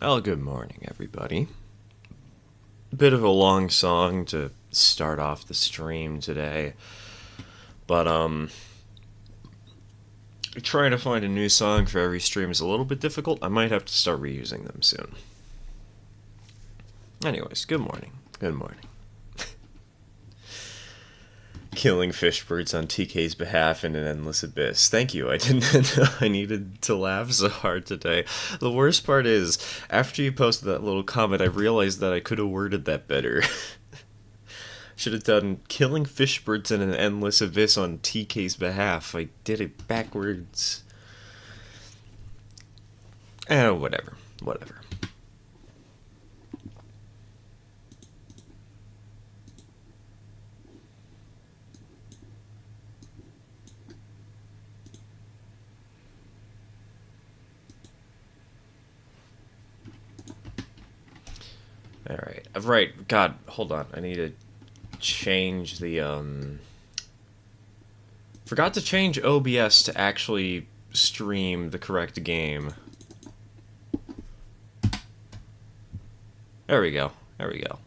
Well, good morning, everybody. Bit of a long song to start off the stream today, but trying to find a new song for every stream is a little bit difficult. I might have to start reusing them soon. Anyways, good morning. Good morning. Killing fish birds on TK's behalf in an endless abyss. Thank you. I didn't know I needed to laugh so hard today. The worst part is, after you posted that little comment, I realized that I could have worded that better. Should have done killing fish birds in an endless abyss on TK's behalf. I did it backwards. Whatever. Whatever. Alright. Right. God, hold on. I need to change the, Forgot to change OBS to actually stream the correct game. There we go. There we go.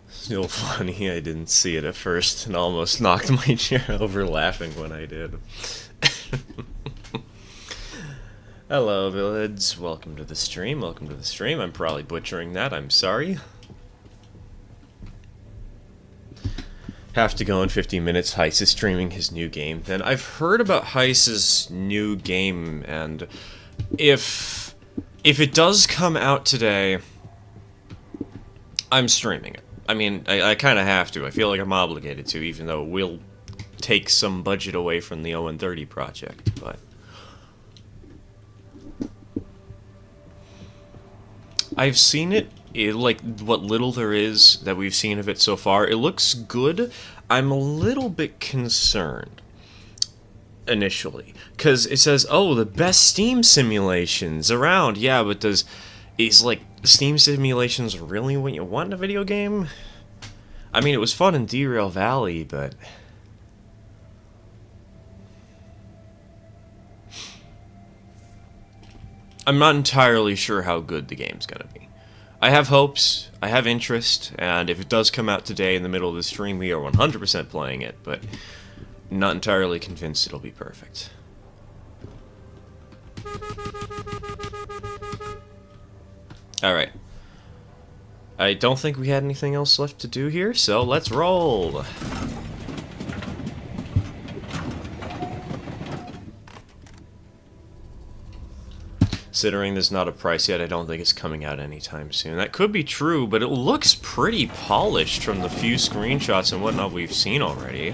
Still funny, I didn't see it at first and almost knocked my chair over laughing when I did. Hello, Villads. Welcome to the stream. Welcome to the stream. I'm probably butchering that. I'm sorry. Have to go in 15 minutes. Heist is streaming his new game. Then I've heard about Heist's new game, and if it does come out today, I'm streaming it. I mean, I kind of have to. I feel like I'm obligated to, even though it will take some budget away from the 0-30 project, but I've seen it, like, what little there is that we've seen of it so far. It looks good. I'm a little bit concerned, initially, because it says, oh, the best Steam simulations around. Yeah, but is, like, Steam simulations really what you want in a video game? I mean, it was fun in Derail Valley, but I'm not entirely sure how good the game's gonna be. I have hopes, I have interest, and if it does come out today in the middle of the stream, we are 100% playing it, but not entirely convinced it'll be perfect. Alright. I don't think we had anything else left to do here, so let's roll! Considering there's not a price yet, I don't think it's coming out anytime soon. That could be true, but it looks pretty polished from the few screenshots and whatnot we've seen already.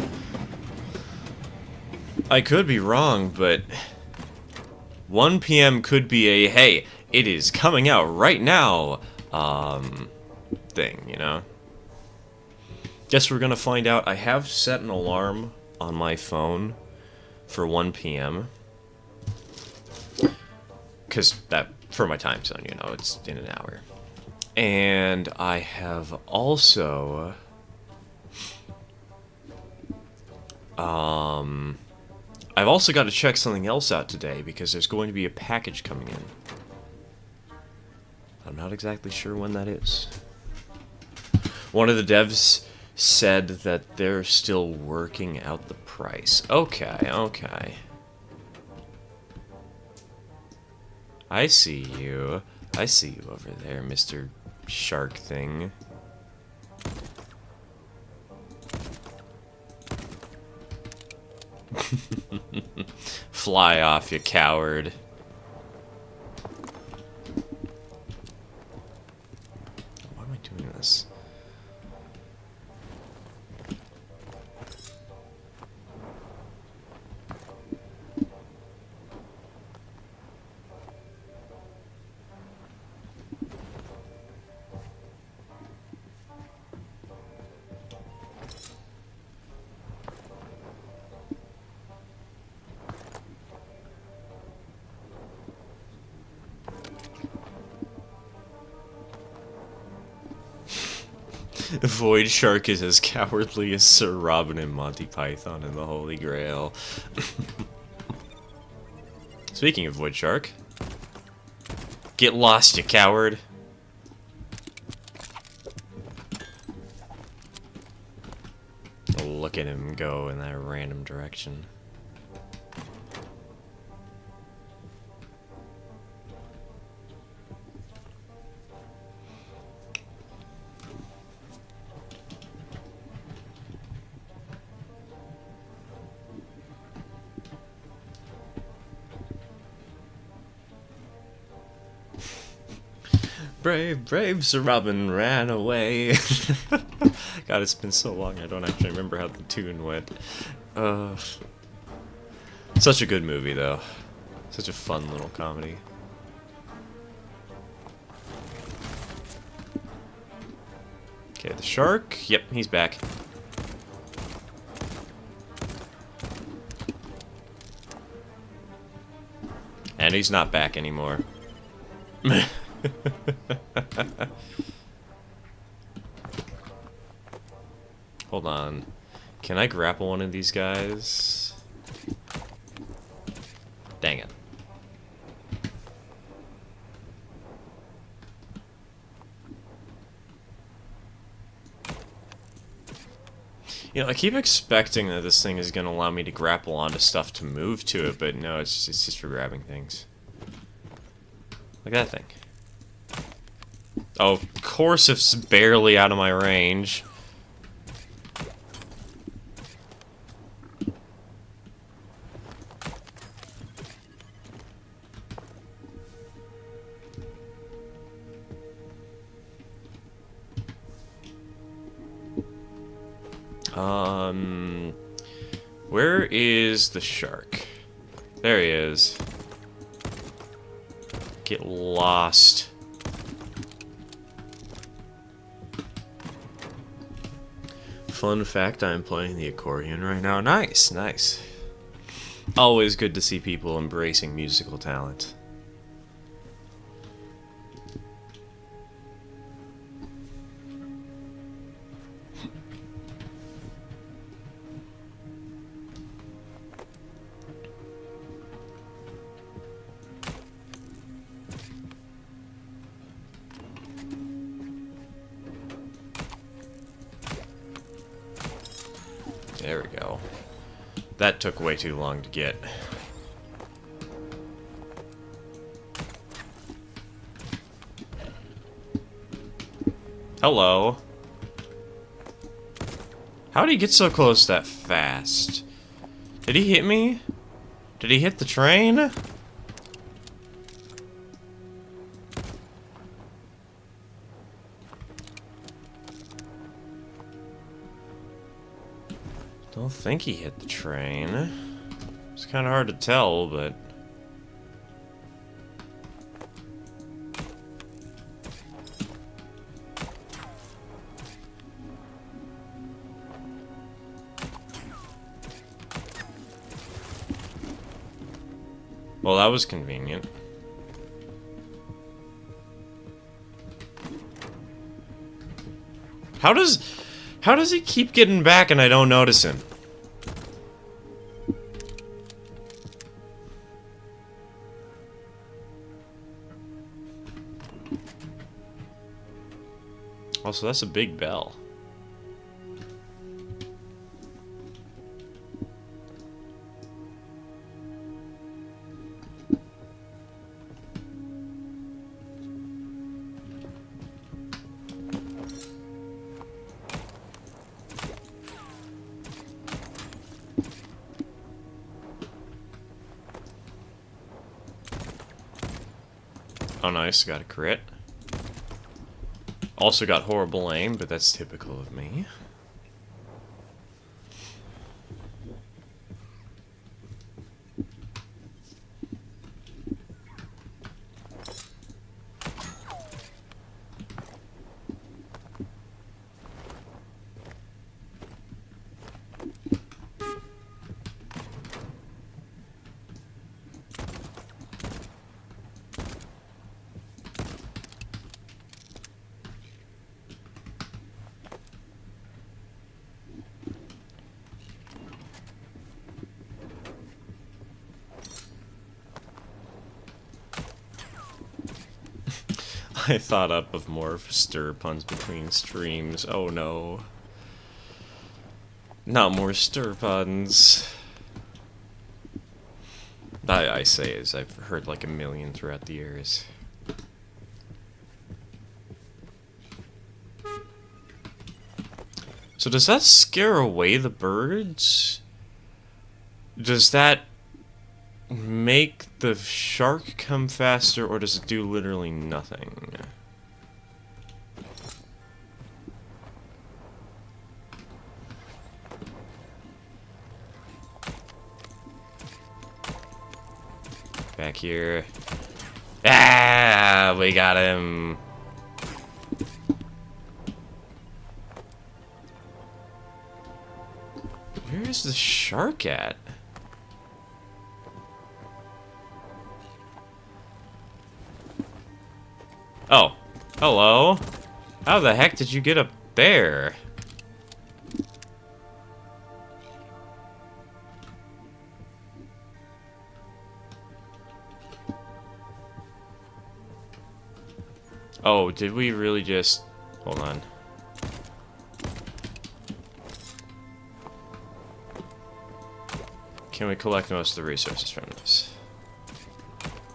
I could be wrong, but 1 PM could be a, hey, it is coming out right now, thing, you know? Guess we're gonna find out. I have set an alarm on my phone for 1 PM. Because that, for my time zone, you know, it's in an hour. And I have also, I've also got to check something else out today, because there's going to be a package coming in. I'm not exactly sure when that is. One of the devs said that they're still working out the price. Okay, okay. I see you. I see you over there, Mr. Shark Thing. Fly off, you coward. Why am I doing this? Void Shark is as cowardly as Sir Robin and Monty Python and the Holy Grail. Speaking of Void Shark, get lost, you coward. Look at him go in that random direction. Brave, brave Sir Robin ran away. God, it's been so long I don't actually remember how the tune went. Such a good movie, though. Such a fun little comedy. Okay, the shark. Yep, he's back. And he's not back anymore. Hold on. Can I grapple one of these guys? Dang it. You know, I keep expecting that this thing is going to allow me to grapple onto stuff to move to it, but no, it's just for grabbing things. Like that thing. Oh, of course it's barely out of my range. Where is the shark? There he is. Get lost. Fun fact, I'm playing the accordion right now. Nice, nice. Always good to see people embracing musical talent. There we go. That took way too long to get. Hello. How did he get so close that fast? Did he hit me? Did he hit the train? Don't think he hit the train. It's kind of hard to tell, but... Well, that was convenient. How does he keep getting back and I don't notice him? Also, that's a big bell. Oh, nice. Got a crit. Also got horrible aim, but that's typical of me. I thought up of more stir puns between streams. Oh no. Not more stir puns. I say as I've heard like a million throughout the years. So does that scare away the birds? Does that make the shark come faster, or does it do literally nothing? Back here. Ah, we got him. Where is the shark at? Oh, hello. How the heck did you get up there? Oh, did we really just... Hold on. Can we collect most of the resources from this?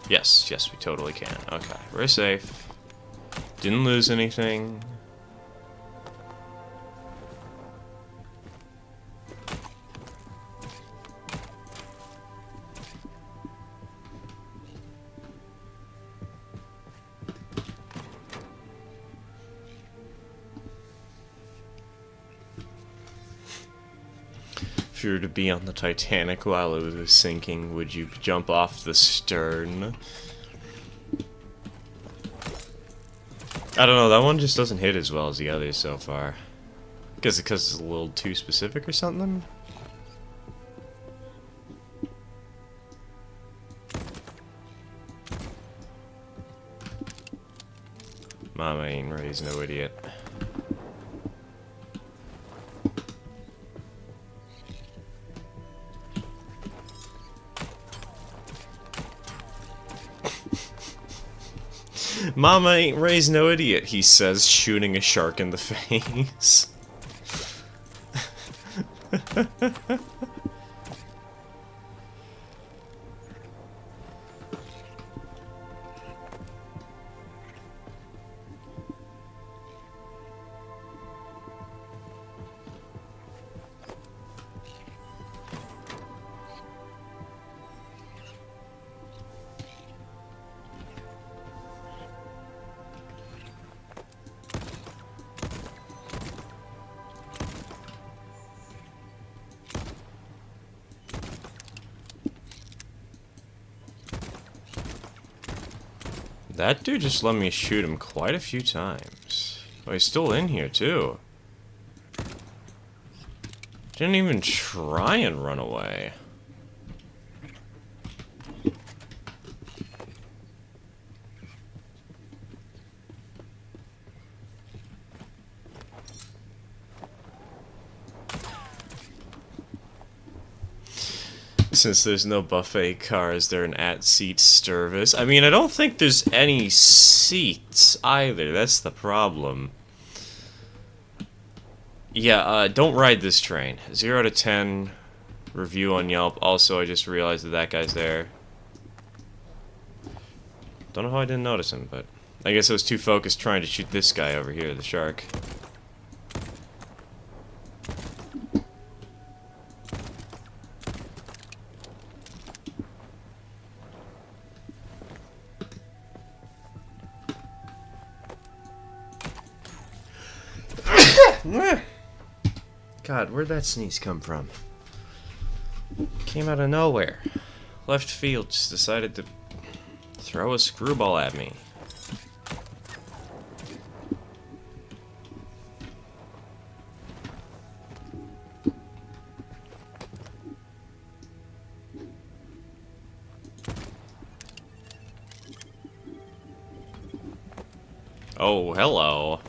Yes, yes, we totally can. Okay, we're safe. Didn't lose anything. If you were to be on the Titanic while it was sinking, would you jump off the stern? I don't know, that one just doesn't hit as well as the others so far. Because it's a little too specific or something? Mama ain't raised no idiot. Mama ain't raised no idiot, he says, shooting a shark in the face. That dude just let me shoot him quite a few times. Oh, he's still in here, too. Didn't even try and run away. Since there's no buffet car, is there an at-seat service? I mean, I don't think there's any seats either. That's the problem. Yeah, don't ride this train. 0 to 10 review on Yelp. Also, I just realized that that guy's there. Don't know how I didn't notice him, but I guess I was too focused trying to shoot this guy over here, the shark. God, where'd that sneeze come from? Came out of nowhere. Left field just decided to throw a screwball at me. Oh, hello.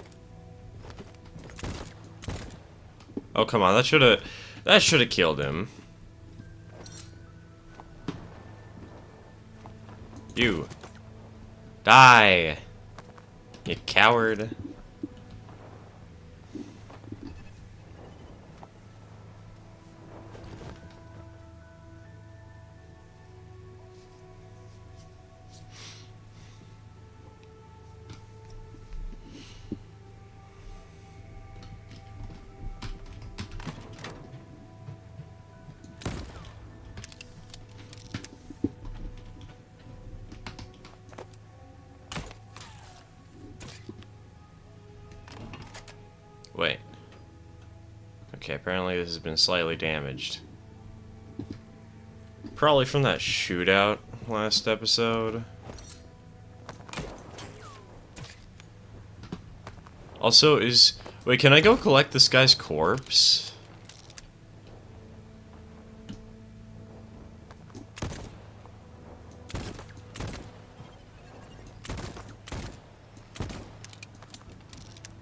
Oh, come on, that should've killed him. You. Die. You coward. Wait. Okay, apparently this has been slightly damaged. Probably from that shootout last episode. Also, wait, can I go collect this guy's corpse?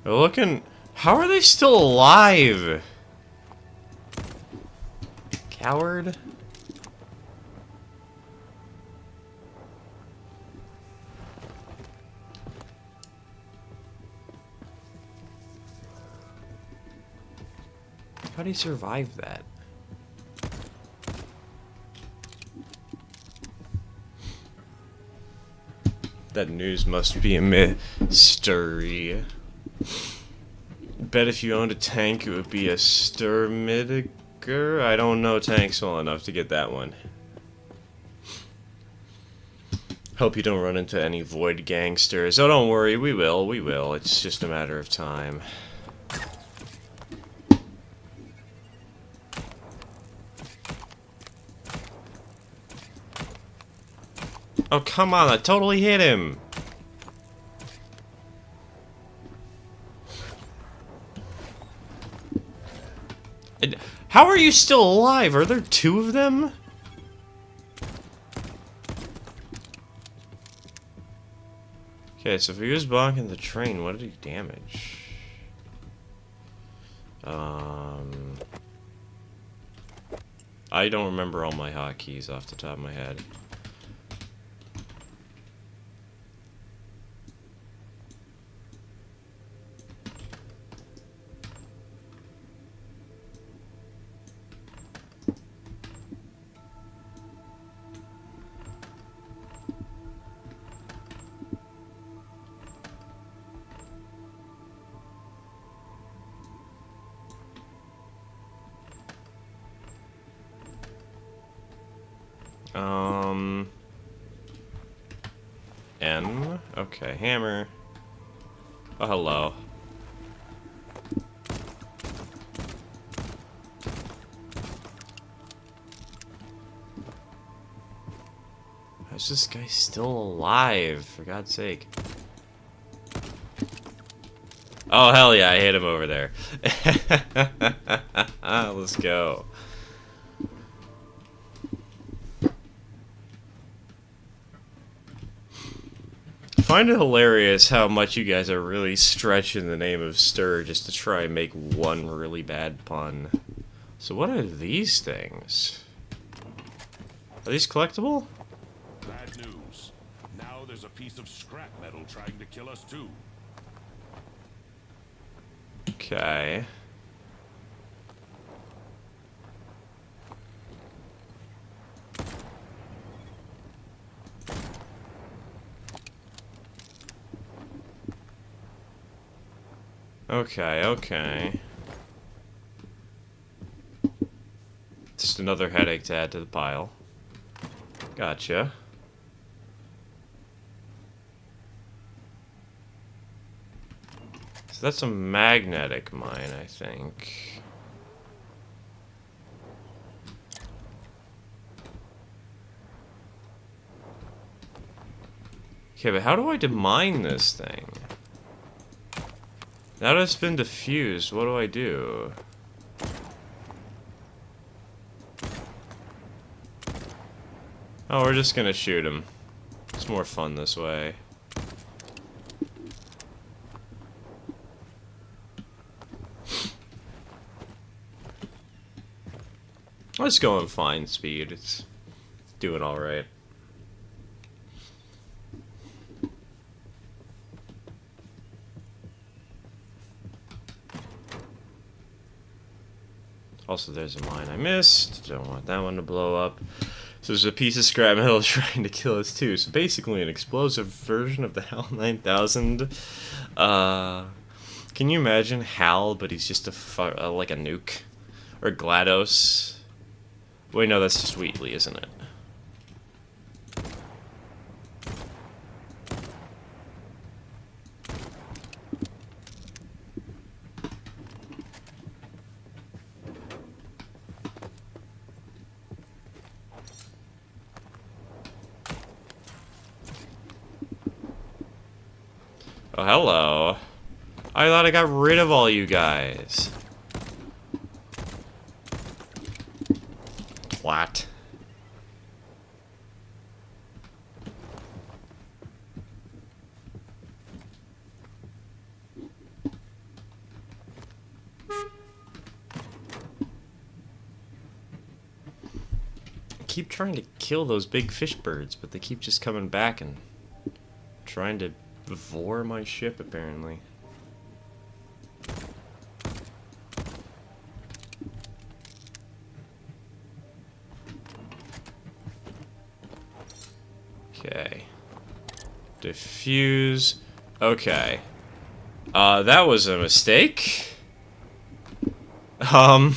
They're looking... How are they still alive? Coward? How do you survive that? That news must be a mystery. Bet if you owned a tank, it would be a Sturmidiger. I don't know tanks well enough to get that one. Hope you don't run into any void gangsters. Oh, don't worry, we will. It's just a matter of time. Oh, come on, I totally hit him! How are you still alive? Are there two of them? Okay, so if he was blocking the train, what did he damage? I don't remember all my hotkeys off the top of my head. N. Okay, hammer. Oh, hello. How's this guy still alive, for God's sake? Oh, hell yeah, I hit him over there. Let's go. I find it hilarious how much you guys are really stretching the name of Stir just to try and make one really bad pun. So what are these things? Are these collectible? Bad news. Now there's a piece of scrap metal trying to kill us too. Okay. Okay. Just another headache to add to the pile. Gotcha. So that's a magnetic mine, I think. Okay, but how do I demine this thing? Now that it's been diffused, what do I do? Oh, we're just gonna shoot him. It's more fun this way. Let's go in fine speed. It's doing alright. Also, there's a mine I missed. Don't want that one to blow up. So there's a piece of scrap metal trying to kill us too. So basically an explosive version of the HAL 9000. Can you imagine HAL, but he's just like a nuke? Or GLaDOS? Wait, no, that's just Wheatley, isn't it? Oh, hello. I thought I got rid of all you guys. Twat. I keep trying to kill those big fish birds, but they keep just coming back and trying to devour my ship, apparently. Okay. Diffuse. Okay. That was a mistake. Oh,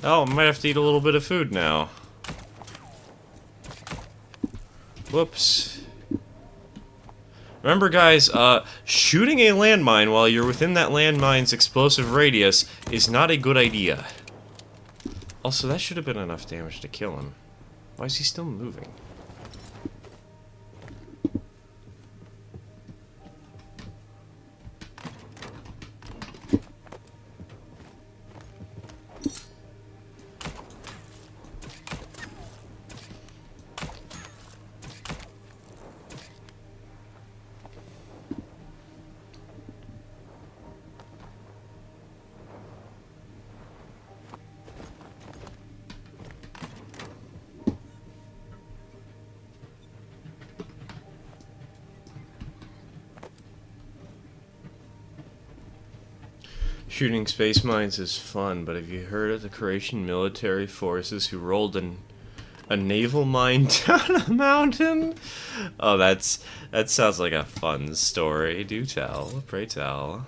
I might have to eat a little bit of food now. Whoops. Remember, guys, shooting a landmine while you're within that landmine's explosive radius is not a good idea. Also, that should have been enough damage to kill him. Why is he still moving? Shooting space mines is fun, but have you heard of the Croatian military forces who rolled a naval mine down a mountain? Oh, that sounds like a fun story. Do tell, pray tell.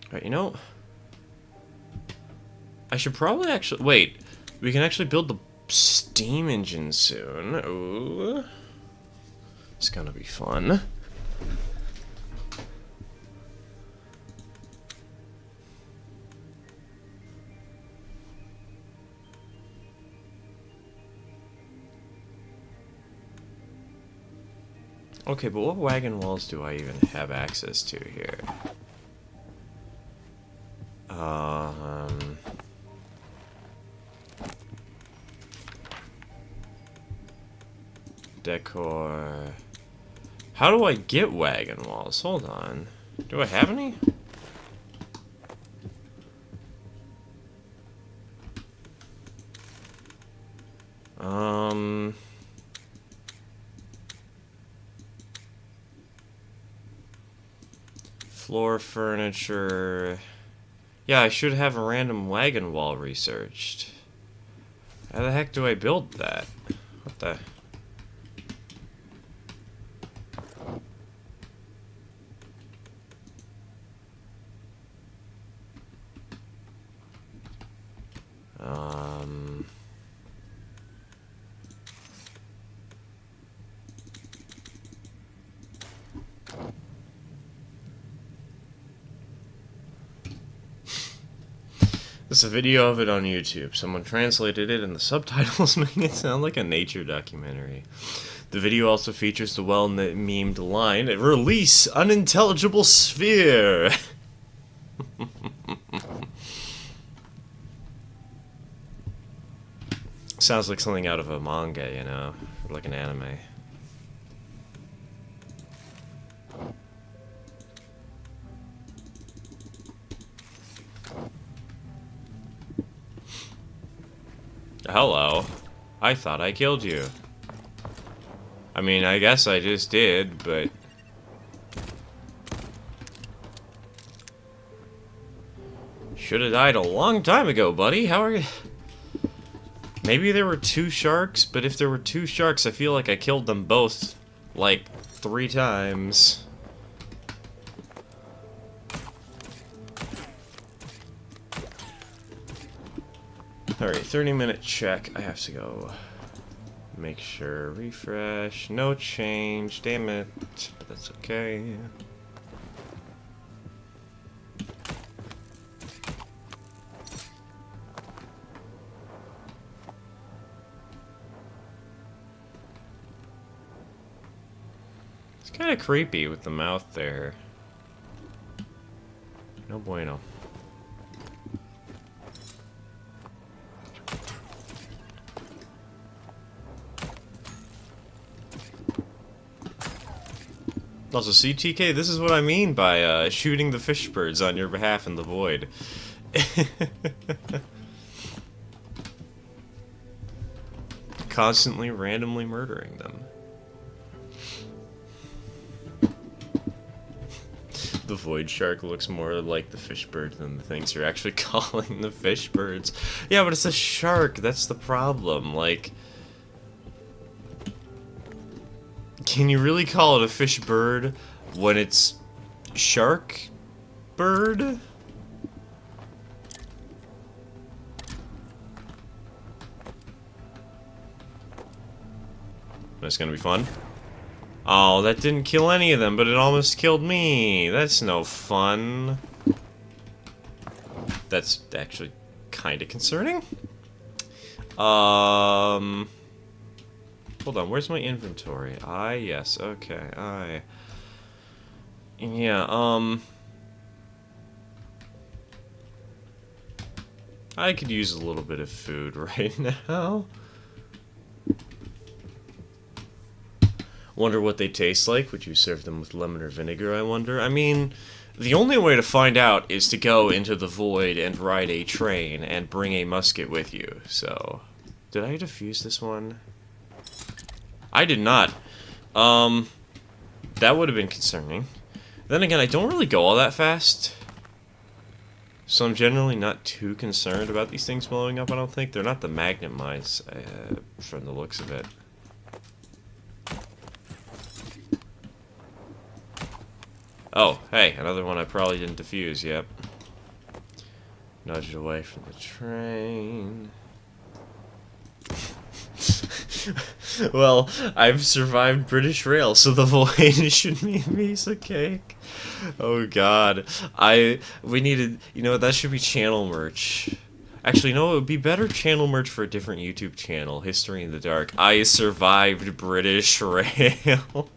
Alright, you know, I should probably actually... Wait, we can actually build the steam engine soon. Ooh. It's gonna be fun. Okay, but what wagon walls do I even have access to here? Decor. How do I get wagon walls? Hold on. Do I have any? Floor furniture. Yeah, I should have a random wagon wall researched. How the heck do I build that? What the... There's a video of it on YouTube. Someone translated it and the subtitles make it sound like a nature documentary. The video also features the well-memed line, "Release unintelligible sphere!" Sounds like something out of a manga, you know, or like an anime. Hello. I thought I killed you. I mean, I guess I just did, but... Should have died a long time ago, buddy. How are you? Maybe there were 2 sharks, but if there were 2 sharks, I feel like I killed them both, like, 3 times. Alright, 30-minute check. I have to go make sure. Refresh. No change. Damn it. But that's okay. It's kind of creepy with the mouth there. No bueno. Also, CTK, this is what I mean by shooting the fish birds on your behalf in the void. Constantly, randomly murdering them. The void shark looks more like the fish bird than the things you're actually calling the fish birds. Yeah, but it's a shark, that's the problem. Like... Can you really call it a fish bird when it's shark bird? That's gonna be fun. Oh, that didn't kill any of them, but it almost killed me. That's no fun. That's actually kind of concerning. Hold on, where's my inventory? Yes, okay, yeah, I could use a little bit of food right now. Wonder what they taste like. Would you serve them with lemon or vinegar, I wonder? I mean, the only way to find out is to go into the void and ride a train and bring a musket with you, so... Did I defuse this one? I did not. That would have been concerning. Then again, I don't really go all that fast. So I'm generally not too concerned about these things blowing up, I don't think. They're not the magnet mines, from the looks of it. Oh, hey, another one I probably didn't defuse, yep. Nudge it away from the train. Well, I've survived British Rail, so the void should be a piece of cake. Oh god. We needed, you know, that should be channel merch. Actually, no, it would be better channel merch for a different YouTube channel, History in the Dark. I survived British Rail.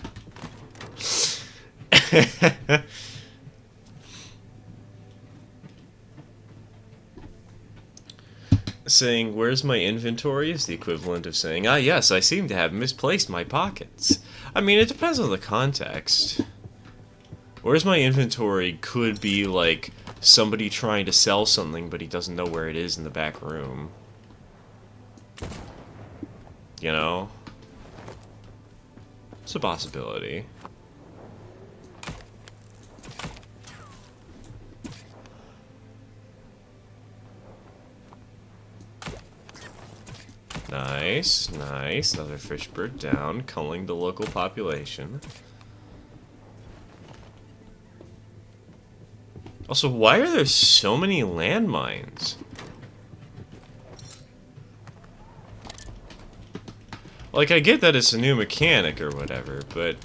Saying, where's my inventory is the equivalent of saying, ah yes, I seem to have misplaced my pockets. I mean, it depends on the context. Where's my inventory could be like somebody trying to sell something but he doesn't know where it is in the back room. You know? It's a possibility. Nice, nice. Another fish bird down, culling the local population. Also, why are there so many landmines? Like, I get that it's a new mechanic or whatever, but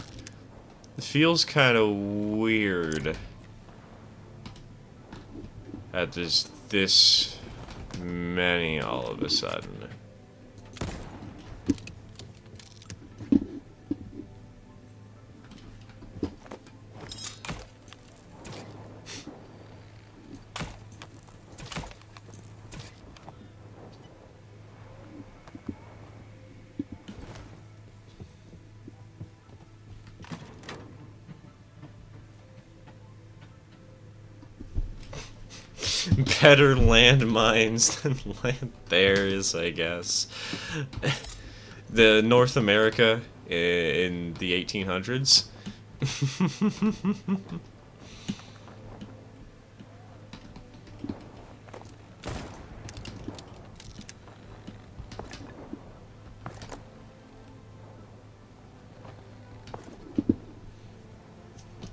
it feels kind of weird that there's this many all of a sudden. Better landmines than land bears, I guess. The North America in the 1800s.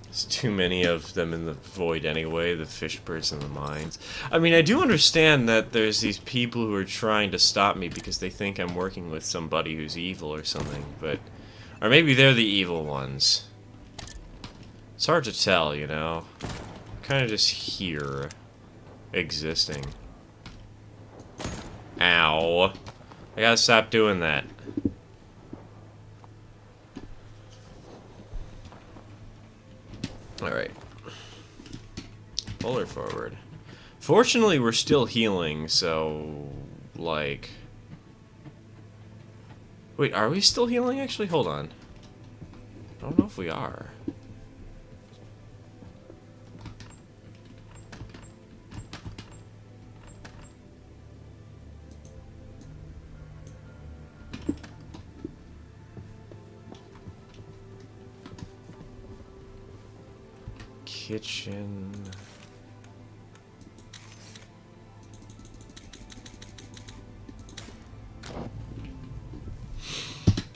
There's too many of them in the void anyway, the fish birds and the mines. I mean, I do understand that there's these people who are trying to stop me because they think I'm working with somebody who's evil or something, but... Or maybe they're the evil ones. It's hard to tell, you know? Kind of just here, existing. Ow. I gotta stop doing that. Alright. Pull her forward. Fortunately, we're still healing, so... like... Wait, are we still healing, actually? Hold on. I don't know if we are. Kitchen...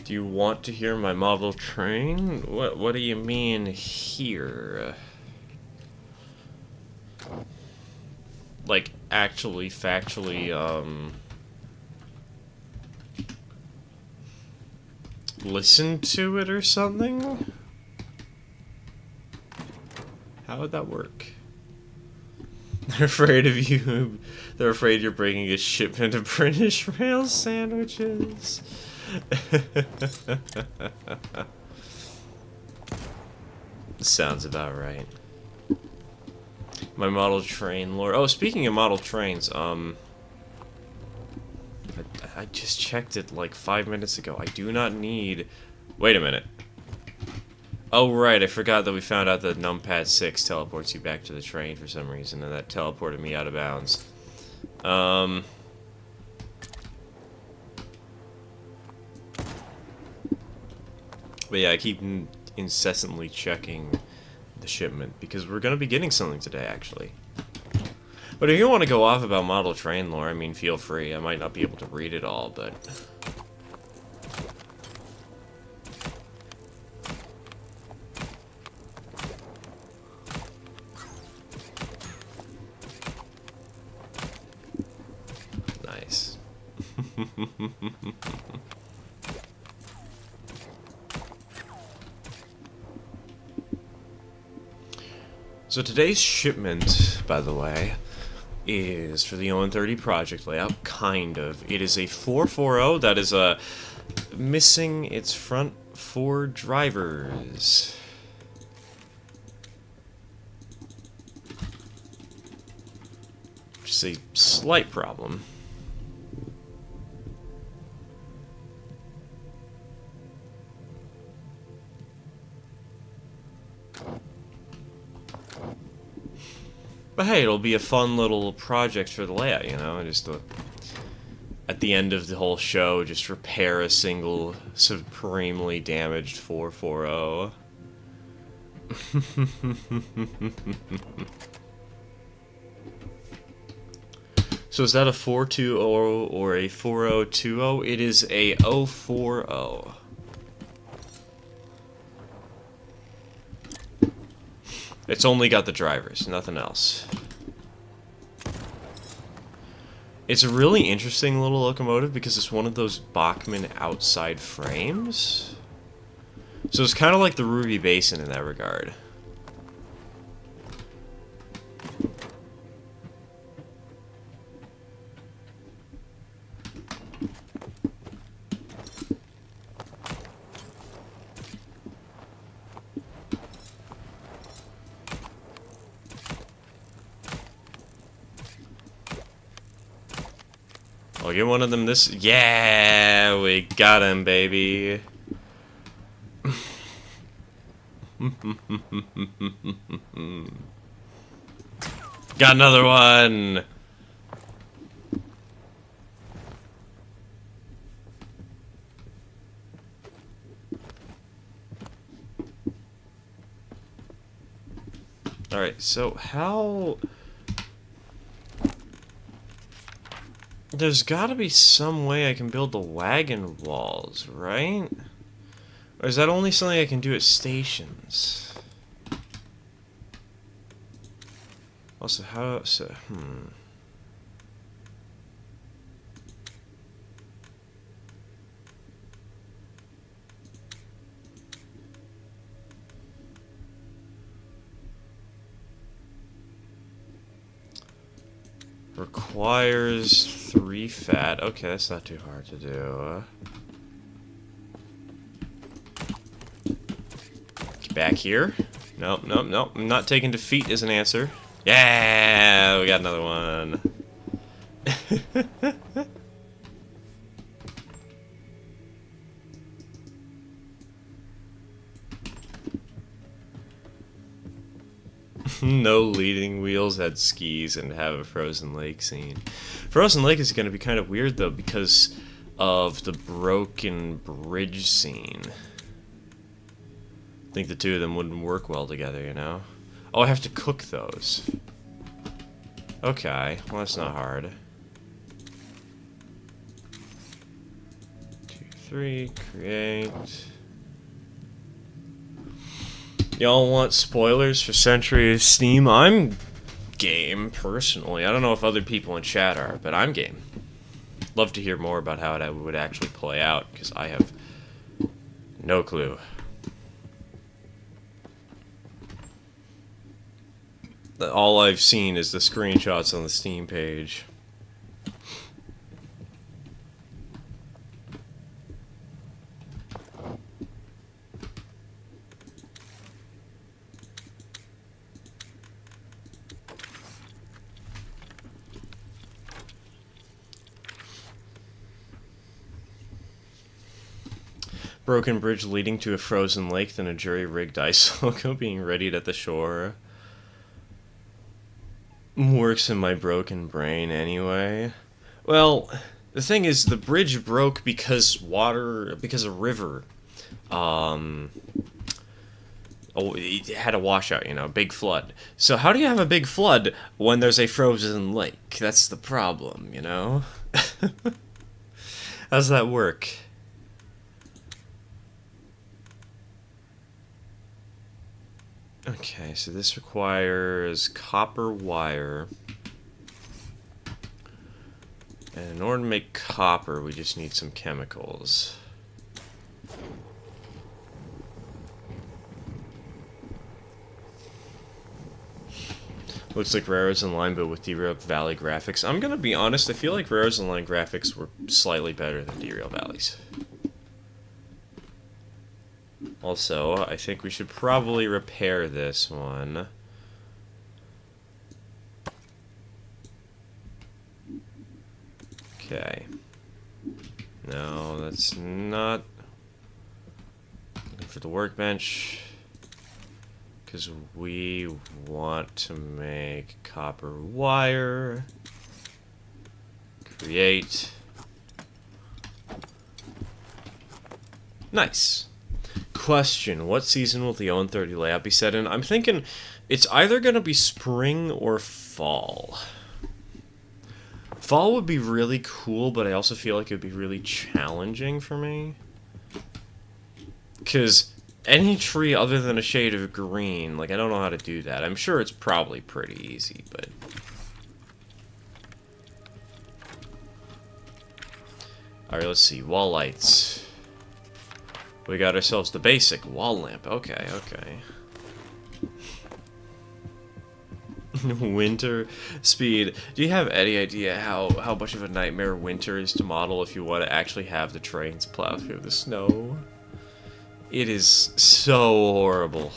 Do you want to hear my model train? What do you mean here? Like, actually, factually, listen to it or something? How would that work? They're afraid of you. They're afraid you're bringing a shipment of British rail sandwiches. Sounds about right. My model train lore. Oh, speaking of model trains, I just checked it like 5 minutes ago. I do not need... Wait a minute. Oh, right, I forgot that we found out that numpad 6 teleports you back to the train for some reason, and that teleported me out of bounds. But yeah, I keep incessantly checking the shipment, because we're going to be getting something today, actually. But if you want to go off about model train lore, I mean, feel free. I might not be able to read it all, but... Nice. So today's shipment, by the way, is for the ON30 project layout, kind of. It is a 440 that is missing its front 4 drivers. Which is a slight problem. But hey, it'll be a fun little project for the layout, you know? Just at the end of the whole show, just repair a single supremely damaged 440. So is that a 420 or a 4020? It is a 040. It's only got the drivers, nothing else. It's a really interesting little locomotive because it's one of those Bachmann outside frames. So it's kind of like the Ruby Basin in that regard. I'll get one of them this... Yeah, we got him, baby. Got another one! Alright, so how... There's gotta be some way I can build the wagon walls, right? Or is that only something I can do at stations? Also, how... Requires 3 fat. Okay, that's not too hard to do. Back here. Nope, nope, nope. I'm not taking defeat as an answer. Yeah, we got another one. No leading wheels, had skis, and have a frozen lake scene. Frozen lake is going to be kind of weird though because of the broken bridge scene. I think the two of them wouldn't work well together, you know? Oh, I have to cook those. Okay, well that's not hard. 2, 3, create. Y'all want spoilers for Century of Steam? I'm game, personally. I don't know if other people in chat are, but I'm game. Love to hear more about how it would actually play out, because I have no clue. All I've seen is the screenshots on the Steam page. Broken bridge leading to a frozen lake, then a jury-rigged ice loco being readied at the shore. Works in my broken brain anyway. Well, the thing is, the bridge broke because a river, oh, it had a washout, you know, big flood. So how do you have a big flood when there's a frozen lake? That's the problem, you know? How's that work? Okay, so this requires copper wire. And in order to make copper, we just need some chemicals. Looks like Rares in Line, but with Derail Valley graphics. I'm gonna be honest, I feel like Rares in Line graphics were slightly better than Derail Valley's. Also, I think we should probably repair this one. Okay. No, that's not... Looking for the workbench. Because we want to make copper wire. Create. Nice. Question, what season will the 0-30 layout be set in? I'm thinking it's either going to be spring or fall. Fall would be really cool, but I also feel like it would be really challenging for me. Because any tree other than a shade of green, like, I don't know how to do that. I'm sure it's probably pretty easy, but... Alright, let's see. Wall lights. We got ourselves the basic wall lamp. Okay, okay. Winter speed. Do you have any idea how much of a nightmare winter is to model if you want to actually have the trains plow through the snow? It is so horrible.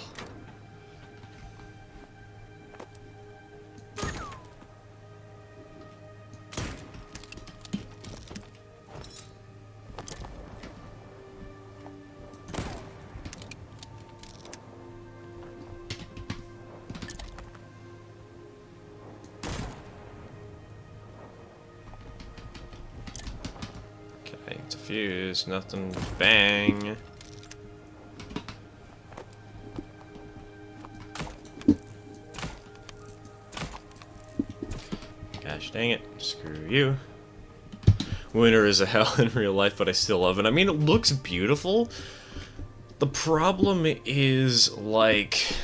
fuse, nothing. Bang. Gosh dang it. Screw you. Winter is a hell in real life, but I still love it. I mean, it looks beautiful. The problem is, like,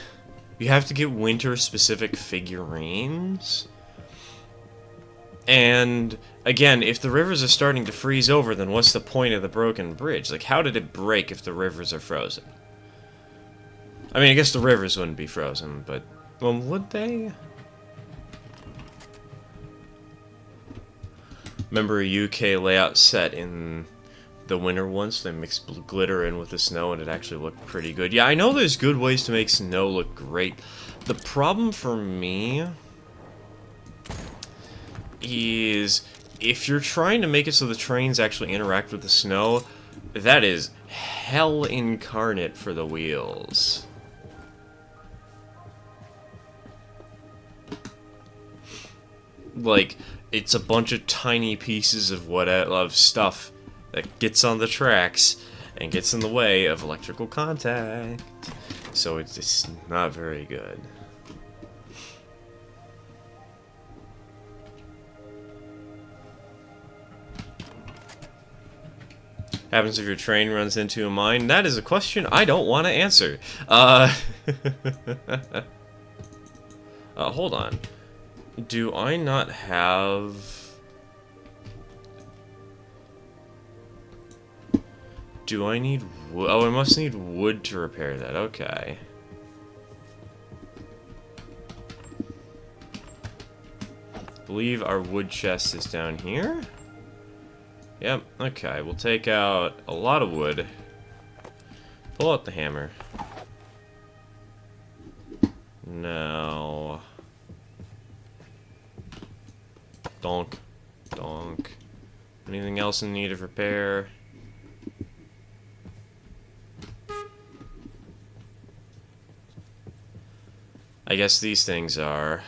you have to get winter-specific figurines. And, again, if the rivers are starting to freeze over, then what's the point of the broken bridge? Like, how did it break if the rivers are frozen? I mean, I guess the rivers wouldn't be frozen, but... well, would they? Remember a UK layout set in the winter once? They mixed glitter in with the snow and it actually looked pretty good. Yeah, I know there's good ways to make snow look great. The problem for me is if you're trying to make it so the trains actually interact with the snow, that is hell incarnate for the wheels. Like, it's a bunch of tiny pieces of stuff that gets on the tracks and gets in the way of electrical contact. So it's not very good. Happens if your train runs into a mine? That is a question I don't want to answer. Hold on. Do I not have... do I need wood? Oh, I must need wood to repair that. Okay. I believe our wood chest is down here. Yep, okay. We'll take out a lot of wood. Pull out the hammer. No. Donk. Donk. Anything else in need of repair? I guess these things are...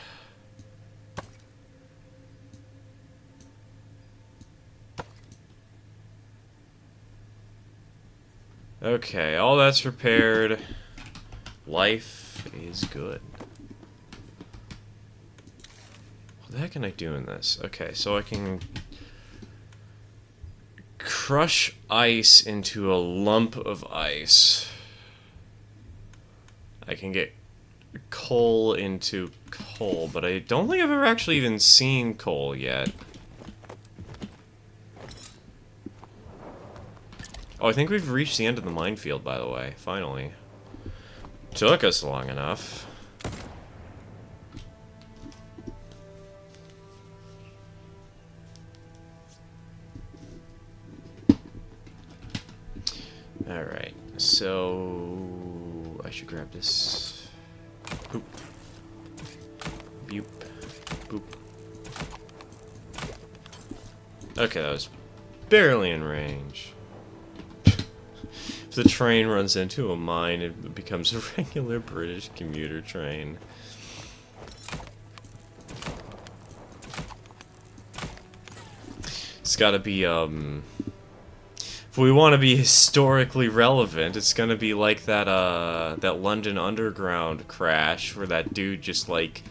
okay, all that's repaired. Life is good. What the heck can I do in this? Okay, so I can crush ice into a lump of ice. I can get coal into coal, but I don't think I've ever actually even seen coal yet. Oh, I think we've reached the end of the minefield, by the way. Finally. Took us long enough. Alright, so... I should grab this. Boop. Boop. Boop. Okay, that was barely in range. If the train runs into a mine, it becomes a regular British commuter train. It's gotta be, if we want to be historically relevant, it's gonna be like that, that London Underground crash where that dude just, like,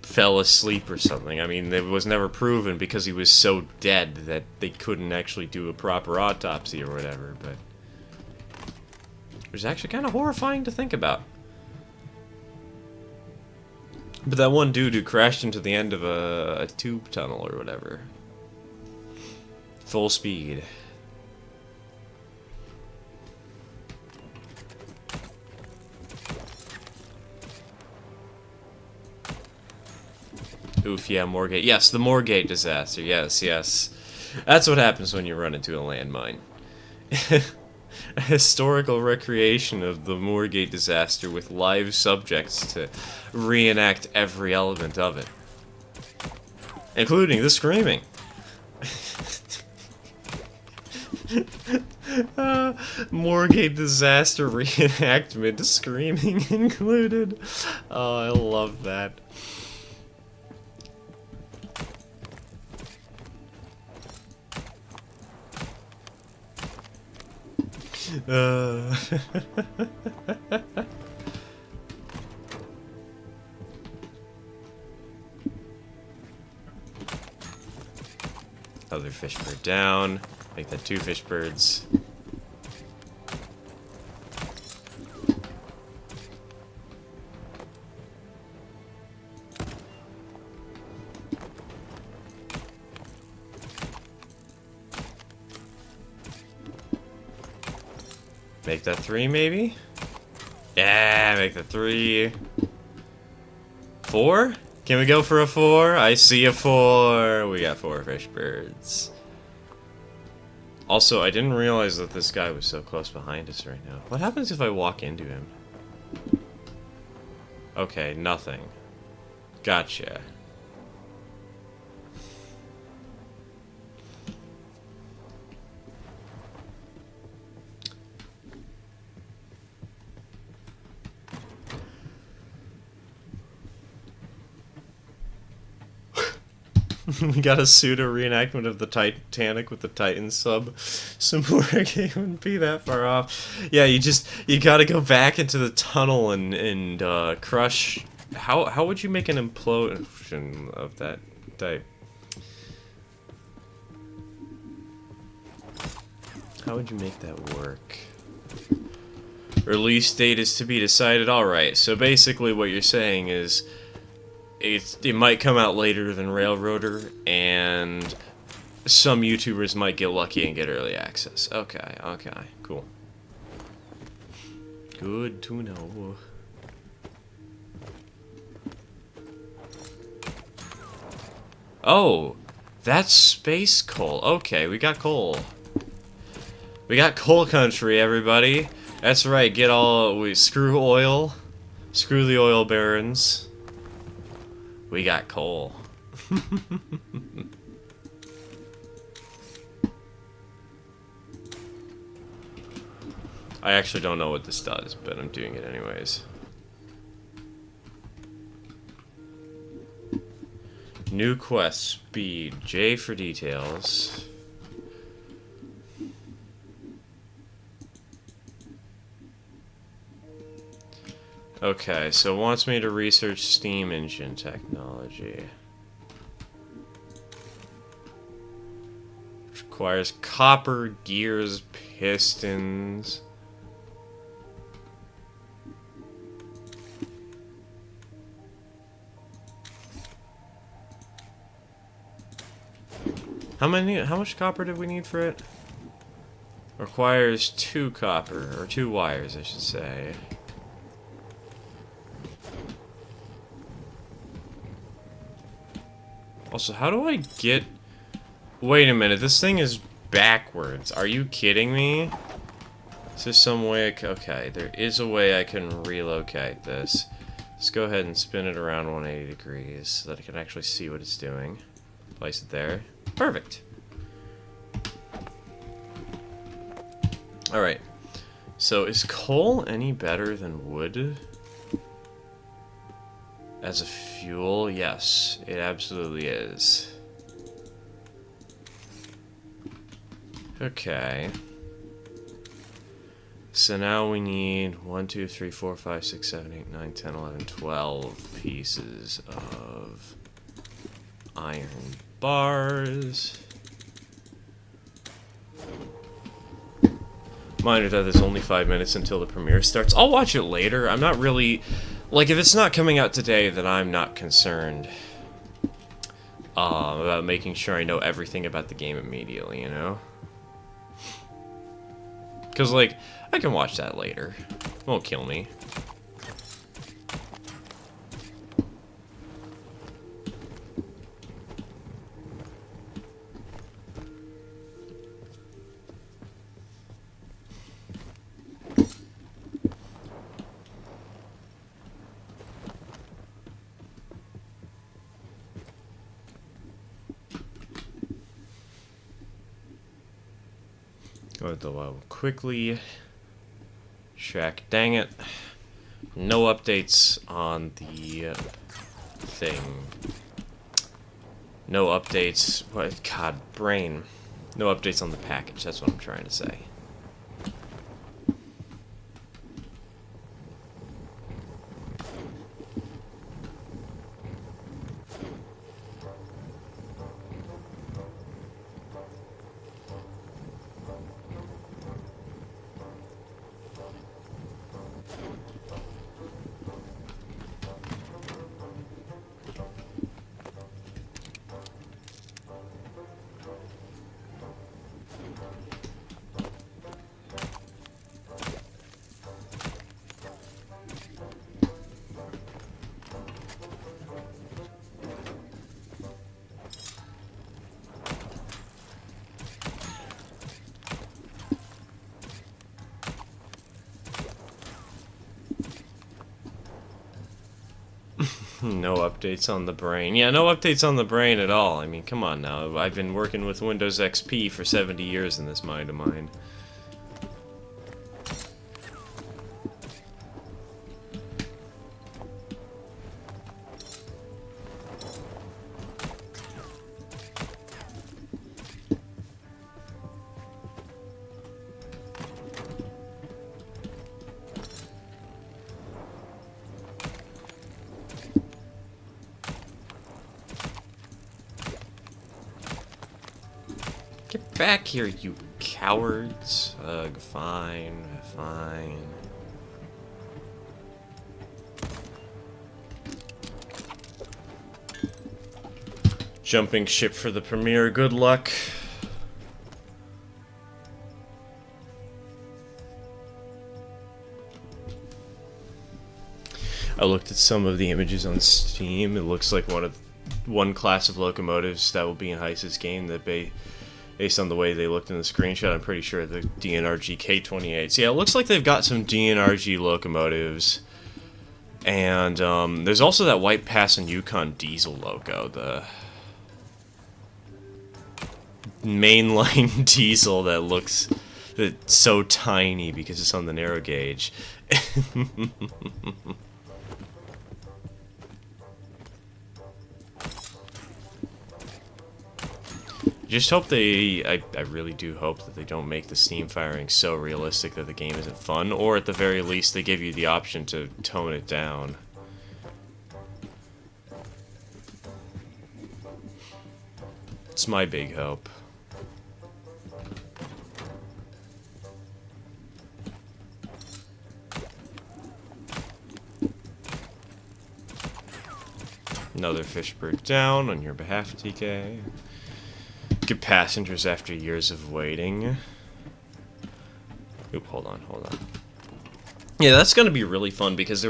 fell asleep or something. I mean, it was never proven because he was so dead that they couldn't actually do a proper autopsy or whatever, but... it was actually kind of horrifying to think about. But that one dude who crashed into the end of a tube tunnel or whatever. Full speed. Oof, yeah, Moorgate. Yes, the Moorgate disaster. Yes, yes. That's what happens when you run into a landmine. A historical recreation of the Moorgate disaster with live subjects to reenact every element of it. Including the screaming. Moorgate disaster reenactment, screaming included. Oh, I love that. Uh... Other fish bird down. Make that 2 fish birds. Make that 3 maybe? Yeah, make that 3. 4? Can we go for a 4? I see a 4. We got 4 fish birds. Also, I didn't realize that this guy was so close behind us right now. What happens if I walk into him? Okay, nothing. Gotcha. We got a pseudo reenactment of the Titanic with the Titan sub. Simura game wouldn't be that far off. Yeah, you gotta go back into the tunnel and crush. How would you make an implosion of that type? How would you make that work? Release date is to be decided. Alright, so basically what you're saying is it might come out later than Railroader, and some YouTubers might get lucky and get early access. Okay, cool. Good to know. Oh, that's space coal. Okay, we got coal. We got coal country, everybody. That's right, screw oil. Screw the oil barons. We got coal. I actually don't know what this does, but I'm doing it anyways. New quest, speed, J for details. Okay, so it wants me to research steam engine technology. Which requires copper, gears, pistons. How much copper did we need for it? Requires 2 copper, or 2 wires, I should say. Also, how do I get... Wait a minute, this thing is backwards. Are you kidding me? Is there some way okay, there is a way I can relocate this. Let's go ahead and spin it around 180 degrees so that I can actually see what it's doing. Place it there. Perfect. Alright. So, is coal any better than wood? As a fuel, yes, it absolutely is. Okay. So now we need 1, 2, 3, 4, 5, 6, 7, 8, 9, 10, 11, 12 pieces of iron bars. Mind that there's only 5 minutes until the premiere starts. I'll watch it later. I'm not really... Like, if it's not coming out today, then I'm not concerned about making sure I know everything about the game immediately, you know? Because, like, I can watch that later. It won't kill me. Go to the level quickly. Check. Dang it. No updates on the thing. No updates. What? God, brain. No updates on the package. That's what I'm trying to say. No updates on the brain. Yeah, no updates on the brain at all. I mean, come on now. I've been working with Windows XP for 70 years in this mind of mine. Get back here, you cowards. Ugh, fine, fine. Jumping ship for the premiere, good luck. I looked at some of the images on Steam. It looks like one class of locomotives that will be in Heiss's game that based on the way they looked in the screenshot, I'm pretty sure the DNRG K28s. Yeah, it looks like they've got some DNRG locomotives. And there's also that White Pass and Yukon diesel loco, the mainline diesel that's so tiny because it's on the narrow gauge. Just hope I really do hope that they don't make the steam firing so realistic that the game isn't fun, or at the very least they give you the option to tone it down. It's my big hope. Another fish bird down on your behalf, TK. Good passengers after years of waiting. Oop, hold on. Yeah, that's gonna be really fun because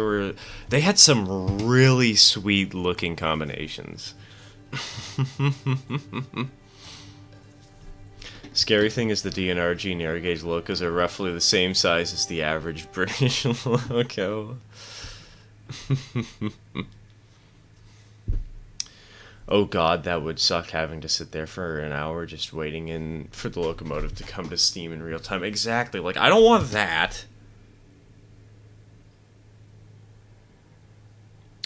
they had some really sweet looking combinations. Scary thing is the DNRG narrow gauge locos are roughly the same size as the average British loco. Oh god, that would suck having to sit there for an hour just waiting for the locomotive to come to steam in real time. Exactly, like, I don't want that.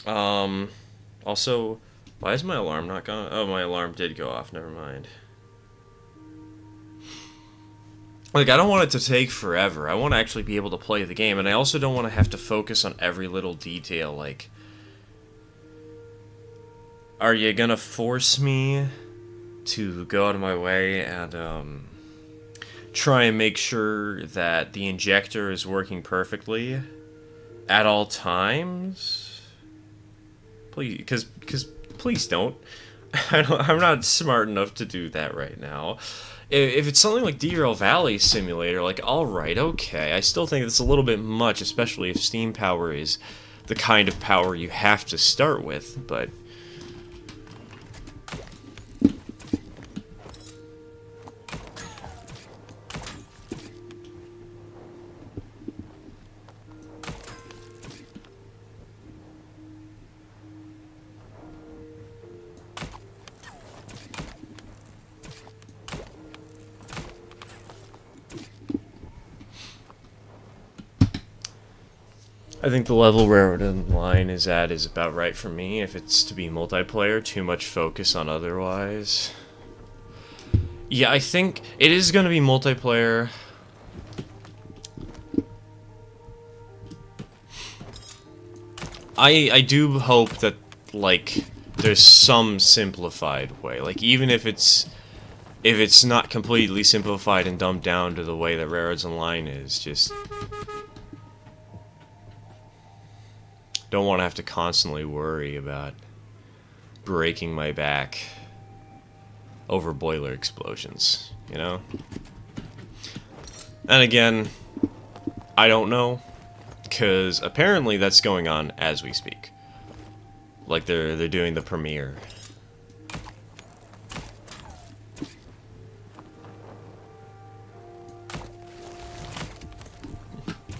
Also, why is my alarm not gone? Oh, my alarm did go off, never mind. Like, I don't want it to take forever. I want to actually be able to play the game, and I also don't want to have to focus on every little detail, like... Are you gonna force me to go out of my way and try and make sure that the injector is working perfectly at all times? Please, because please don't. I'm not smart enough to do that right now. If it's something like Derail Valley Simulator, like, alright, okay. I still think it's a little bit much, especially if steam power is the kind of power you have to start with, but... I think the level Railroad Online is at is about right for me. If it's to be multiplayer, too much focus on otherwise. Yeah, I think it is going to be multiplayer. I do hope that, like, there's some simplified way. Like, even if it's not completely simplified and dumbed down to the way that Railroads Online is, just... don't want to have to constantly worry about breaking my back over boiler explosions, you know? And again, I don't know, because apparently that's going on as we speak. Like they're doing the premiere.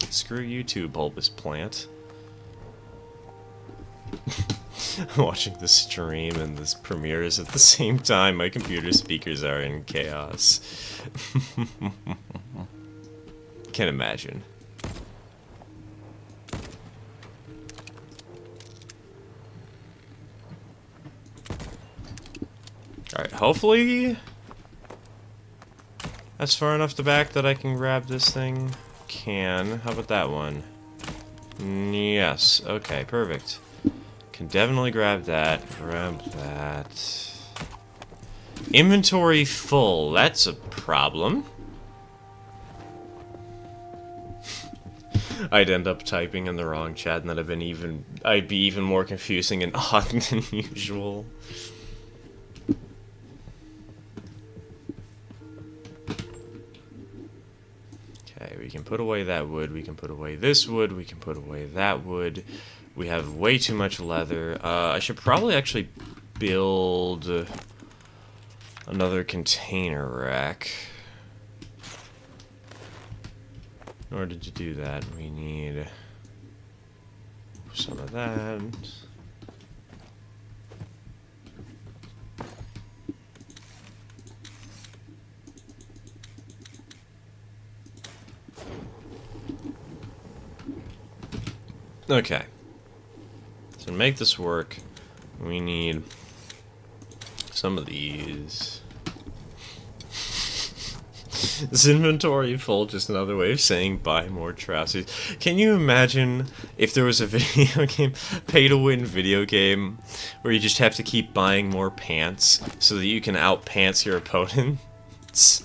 Screw you too, bulbous plant. Watching the stream and this premieres at the same time. My computer speakers are in chaos. Can't imagine. Alright, hopefully that's far enough to back that I can grab this thing. Can. How about that one? Yes. Okay, perfect. Can definitely grab that. Grab that. Inventory full. That's a problem. I'd end up typing in the wrong chat, and I'd be even more confusing and odd than usual. Okay, we can put away that wood, we can put away this wood, we can put away that wood. We have way too much leather. I should probably actually build another container rack. In order to do that, we need some of that. Okay. So to make this work, we need some of these. Is inventory full just another way of saying buy more trousers? Can you imagine if there was a video game, pay-to-win video game, where you just have to keep buying more pants so that you can outpants your opponents?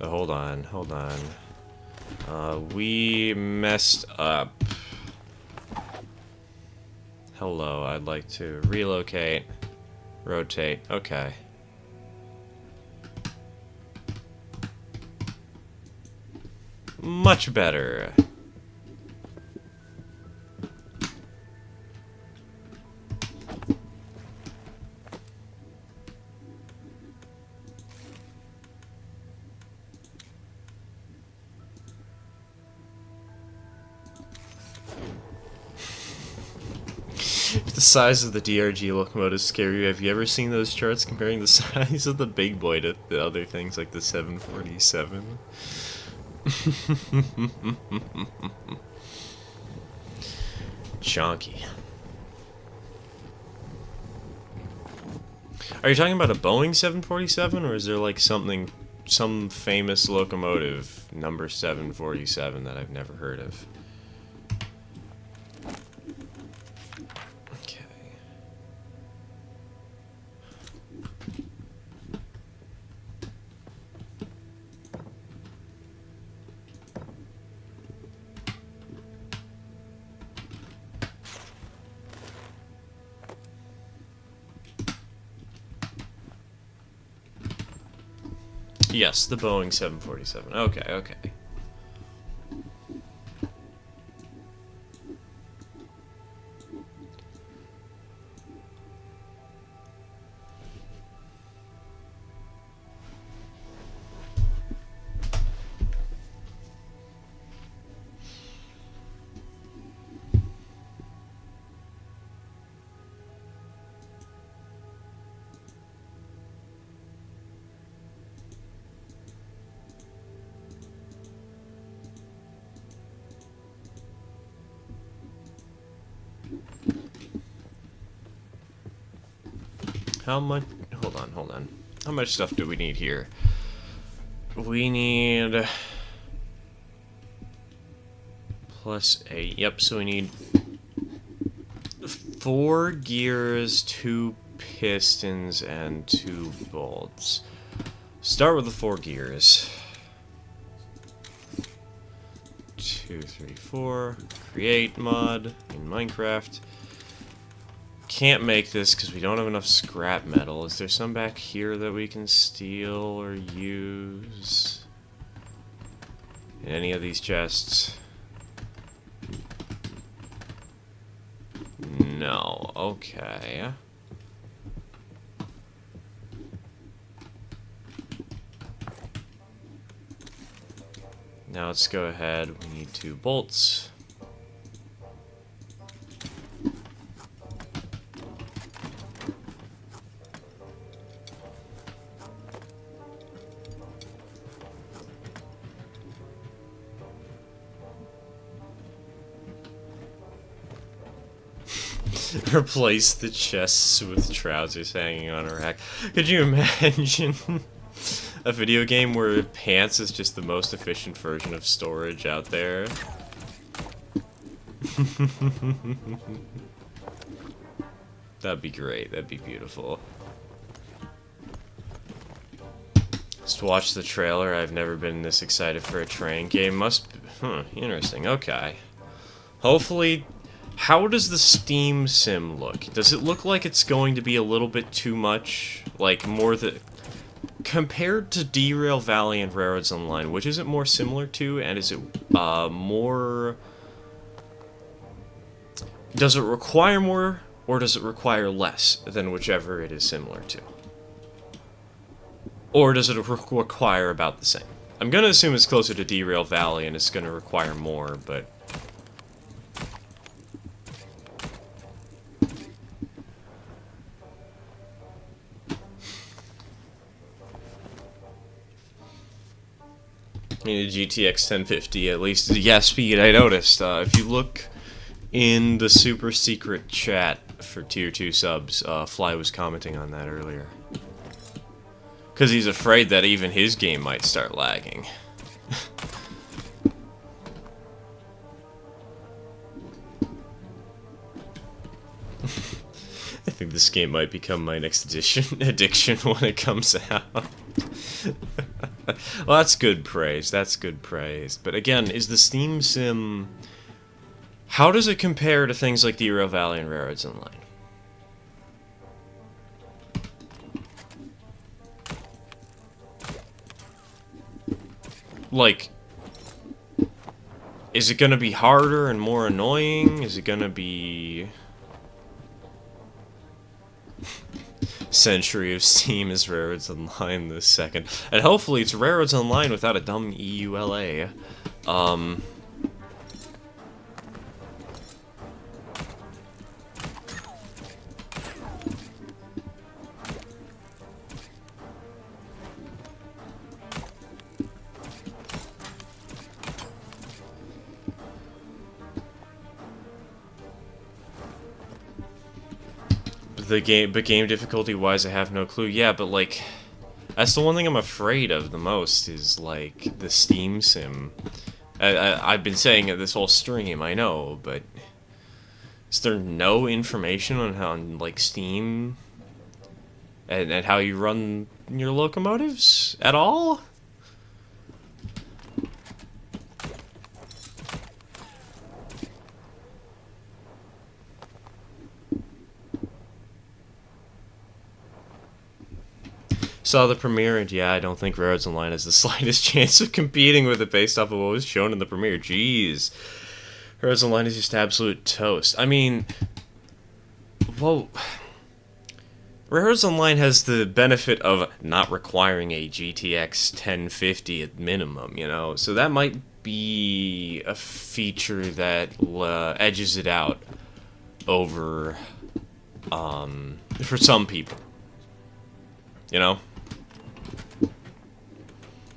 Oh, hold on. We messed up. Hello, I'd like to relocate, rotate, okay. Much better. If the size of the DRG locomotives scare you, have you ever seen those charts comparing the size of the big boy to the other things like the 747? Chonky. Are you talking about a Boeing 747, or is there like some famous locomotive, number 747, that I've never heard of? Yes, the Boeing 747. Okay, okay. How much? Hold on. How much stuff do we need here? We need +8. Yep, so we need 4 gears, 2 pistons, and 2 bolts. Start with the 4 gears. 2, 3, 4. Create mod in Minecraft. Can't make this because we don't have enough scrap metal. Is there some back here that we can steal or use? In any of these chests? No. Okay. Now let's go ahead. We need 2 bolts. Replace the chests with trousers hanging on a rack. Could you imagine a video game where pants is just the most efficient version of storage out there? That'd be great. That'd be beautiful. Just watch the trailer. I've never been this excited for a train game. Must be, interesting. Okay. Hopefully. How does the Steam Sim look? Does it look like it's going to be a little bit too much? Like, more the... Compared to Derail Valley and Railroads Online, which is it more similar to? And is it, more... Does it require more, or does it require less than whichever it is similar to? Or does it require about the same? I'm gonna assume it's closer to Derail Valley and it's gonna require more, but... I mean, the GTX 1050, at least, yeah, speed, I noticed. If you look in the super secret chat for Tier 2 subs, Fly was commenting on that earlier. Because he's afraid that even his game might start lagging. I think this game might become my next addiction when it comes out. Well, that's good praise. That's good praise. But again, is the Steam Sim... How does it compare to things like Derail Valley and Railroads Online? Like... Is it gonna be harder and more annoying? Is it gonna be... Century of Steam is Railroads Online this second. And hopefully it's Railroads Online without a dumb EULA. But game difficulty-wise, I have no clue. Yeah, but, like, that's the one thing I'm afraid of the most, is, like, the Steam Sim. I've been saying it this whole stream, I know, but... Is there no information on how, like, Steam... And how you run your locomotives? At all? Saw the premiere, and yeah, I don't think Railroads Online has the slightest chance of competing with it based off of what was shown in the premiere. Jeez. Railroads Online is just absolute toast. I mean, well, Railroads Online has the benefit of not requiring a GTX 1050 at minimum, you know? So that might be a feature that edges it out over, for some people. You know?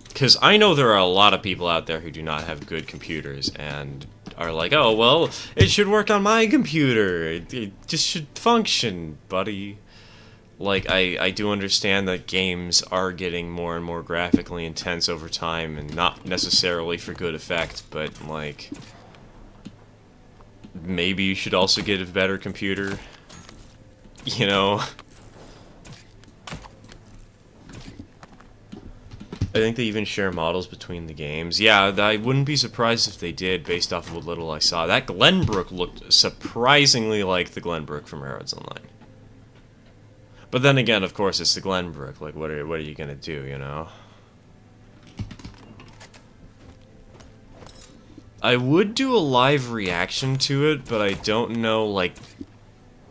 Because I know there are a lot of people out there who do not have good computers and are like, oh, well, it should work on my computer. It just should function, buddy. Like, I do understand that games are getting more and more graphically intense over time, and not necessarily for good effect, but, like, maybe you should also get a better computer. You know? I think they even share models between the games. Yeah, I wouldn't be surprised if they did, based off of what little I saw. That Glenbrook looked surprisingly like the Glenbrook from Railroads Online. But then again, of course, it's the Glenbrook. Like, what are you gonna do, you know? I would do a live reaction to it, but I don't know, like,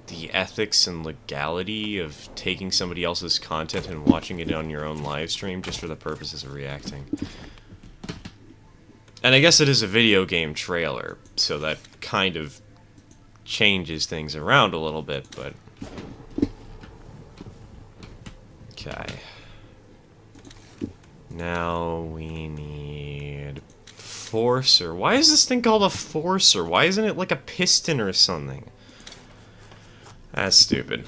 the ethics and legality of taking somebody else's content and watching it on your own live stream just for the purposes of reacting. And I guess it is a video game trailer, so that kind of changes things around a little bit, but... Okay. Now we need... Forcer. Why is this thing called a forcer? Why isn't it like a piston or something? That's stupid.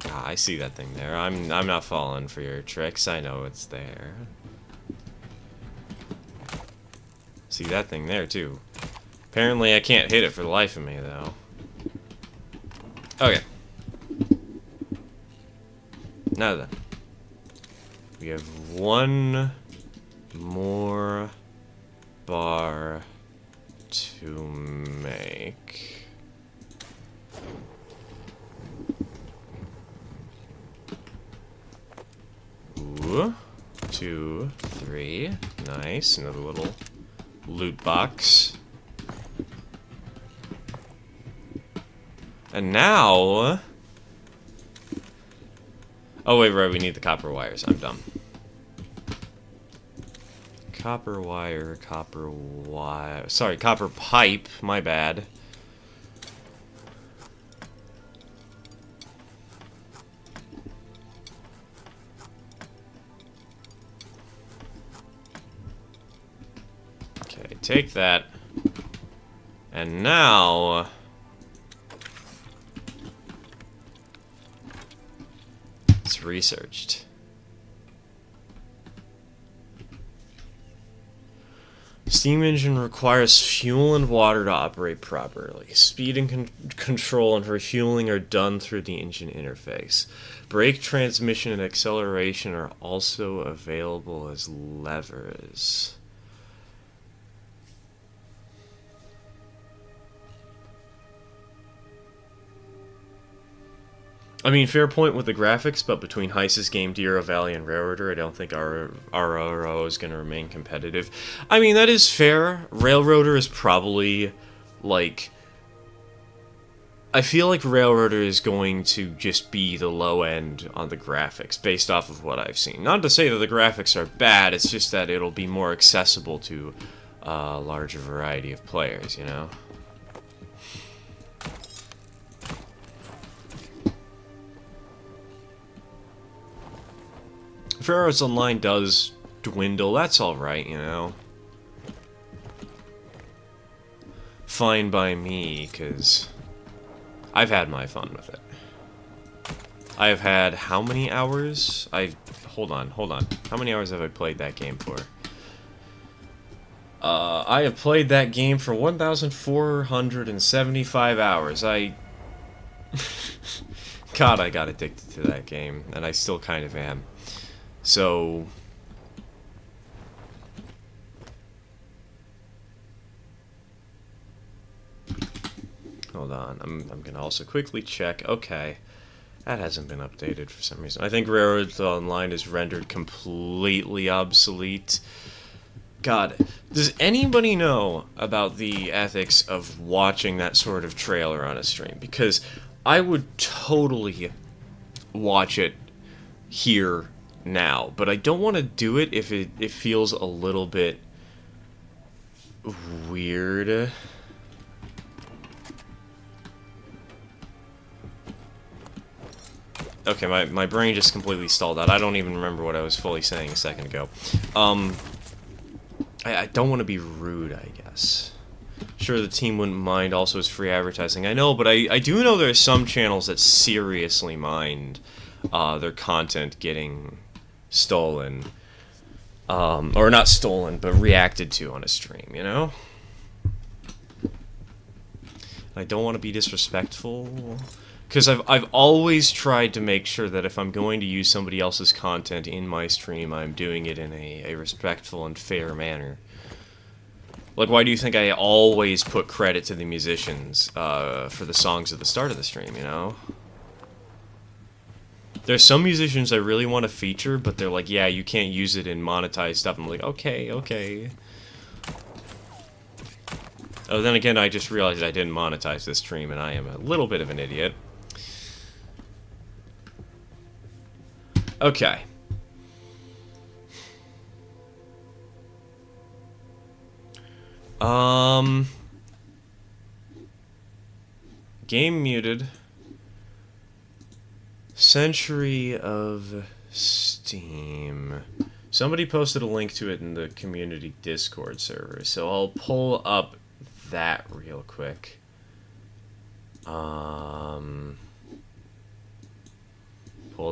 Ah, I see that thing there. I'm not falling for your tricks. I know it's there. See that thing there too. Apparently I can't hit it for the life of me though. Okay. Now then. We have one more bar to make. Ooh. 2, 3. Nice. Another little loot box. And now... Oh, wait, right, we need the copper wires. I'm dumb. Copper wire, copper wire... Sorry, copper pipe. My bad. Okay, take that. And now... It's researched. Steam engine requires fuel and water to operate properly. Speed and control and refueling are done through the engine interface. Brake, transmission, and acceleration are also available as levers. I mean, fair point with the graphics, but between Heist's game, Deero Valley, and Railroader, I don't think our RRO is going to remain competitive. I mean, that is fair. Railroader is probably, like... I feel like Railroader is going to just be the low end on the graphics, based off of what I've seen. Not to say that the graphics are bad, it's just that it'll be more accessible to a larger variety of players, you know? If Arrows Online does dwindle, that's alright, you know. Fine by me, because I've had my fun with it. I've had how many hours? Hold on. How many hours have I played that game for? I have played that game for 1,475 hours. God, I got addicted to that game, and I still kind of am. So... Hold on, I'm gonna also quickly check. Okay, that hasn't been updated for some reason. I think Railroad Online is rendered completely obsolete. God, does anybody know about the ethics of watching that sort of trailer on a stream? Because I would totally watch it here now, but I don't want to do it if it feels a little bit weird. Okay, my brain just completely stalled out. I don't even remember what I was fully saying a second ago. I don't want to be rude, I guess. Sure, the team wouldn't mind. Also, it's free advertising. I know, but I do know there are some channels that seriously mind their content getting stolen. Or not stolen, but reacted to on a stream, you know? I don't want to be disrespectful. Because I've always tried to make sure that if I'm going to use somebody else's content in my stream, I'm doing it in a respectful and fair manner. Like, why do you think I always put credit to the musicians for the songs at the start of the stream, you know? There's some musicians I really want to feature, but they're like, yeah, you can't use it in monetized stuff. I'm like, okay. Oh, then again, I just realized I didn't monetize this stream, and I am a little bit of an idiot. Okay. Game muted. Century of Steam. Somebody posted a link to it in the community Discord server, so I'll pull up that real quick. Pull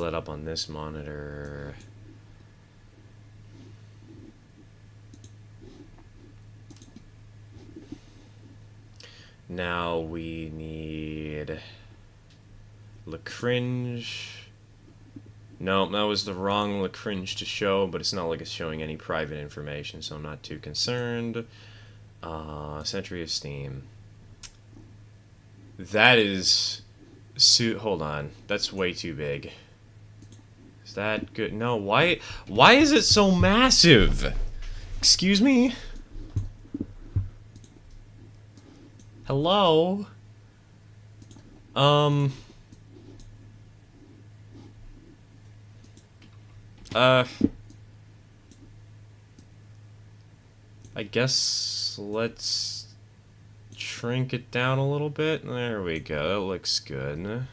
that up on this monitor. Now we need Le Cringe. No, that was the wrong Le Cringe to show, but it's not like it's showing any private information, so I'm not too concerned. Century of Steam. That is... Hold on. That's way too big. Is that good? No, why is it so massive? Excuse me? Hello? I guess let's shrink it down a little bit. There we go. That looks good.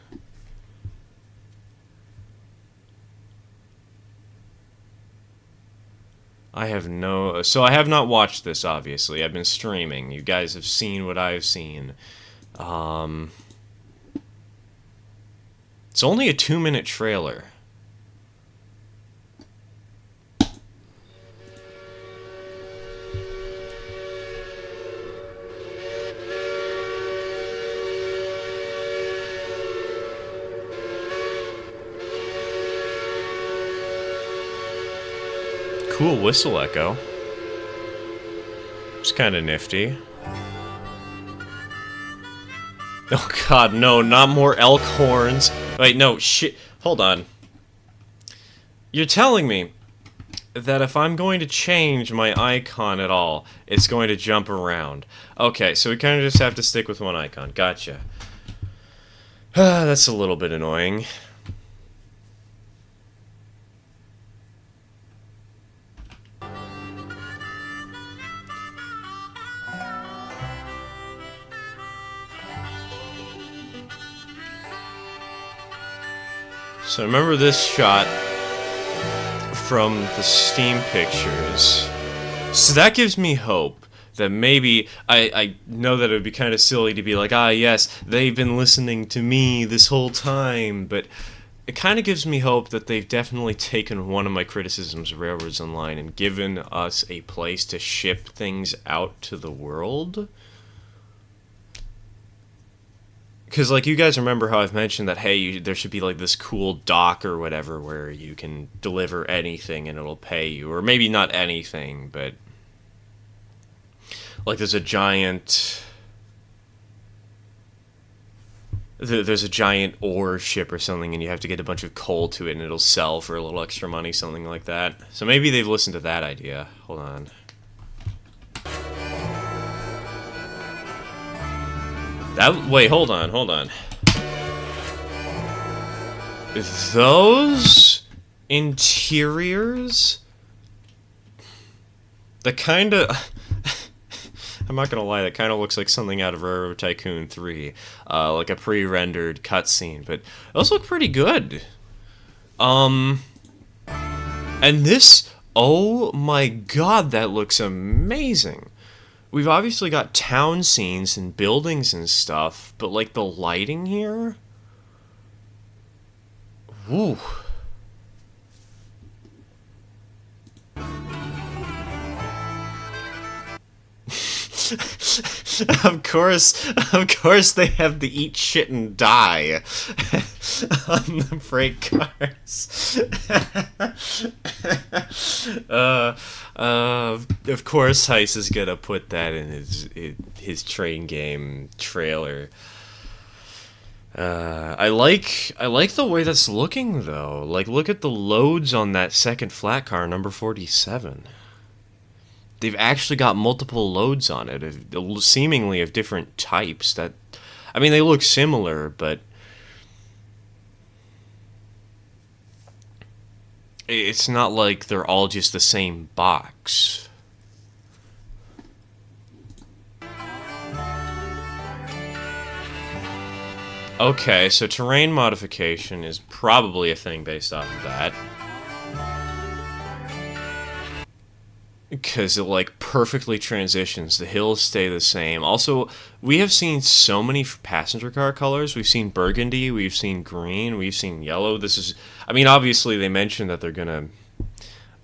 I have no... So I have not watched this, obviously. I've been streaming. You guys have seen what I've seen. It's only a 2-minute trailer. Cool whistle echo. It's kind of nifty. Oh god, no, not more elk horns. Wait, no, shit. Hold on. You're telling me that if I'm going to change my icon at all, it's going to jump around. Okay, so we kind of just have to stick with one icon. Gotcha. That's a little bit annoying. So remember this shot from the Steam pictures. So that gives me hope that maybe, I know that it would be kind of silly to be like, ah yes, they've been listening to me this whole time, but it kind of gives me hope that they've definitely taken one of my criticisms of Railroads Online and given us a place to ship things out to the world. Because, like, you guys remember how I've mentioned that, hey, there should be, like, this cool dock or whatever where you can deliver anything and it'll pay you. Or maybe not anything, but... Like, there's a giant... There's a giant ore ship or something and you have to get a bunch of coal to it and it'll sell for a little extra money, something like that. So maybe they've listened to that idea. Hold on. Wait, hold on. Those interiors, the kind of... I'm not gonna lie, that kind of looks like something out of Railroad Tycoon 3, like a pre-rendered cutscene, but those look pretty good. And this, oh my god, that looks amazing. We've obviously got town scenes and buildings and stuff, but like the lighting here? Woo. Of course they have the eat shit and die on the freight cars. Of course Heist is gonna put that in his train game trailer. I like the way that's looking though. Like, look at the loads on that second flat car, number 47. they've actually got multiple loads on it, seemingly of different types. That, I mean, they look similar, but it's not like they're all just the same box. Okay, so terrain modification is probably a thing based off of that. Because it, like, perfectly transitions. The hills stay the same. Also, we have seen so many passenger car colors. We've seen burgundy, we've seen green, we've seen yellow. This is... I mean, obviously, they mentioned that they're gonna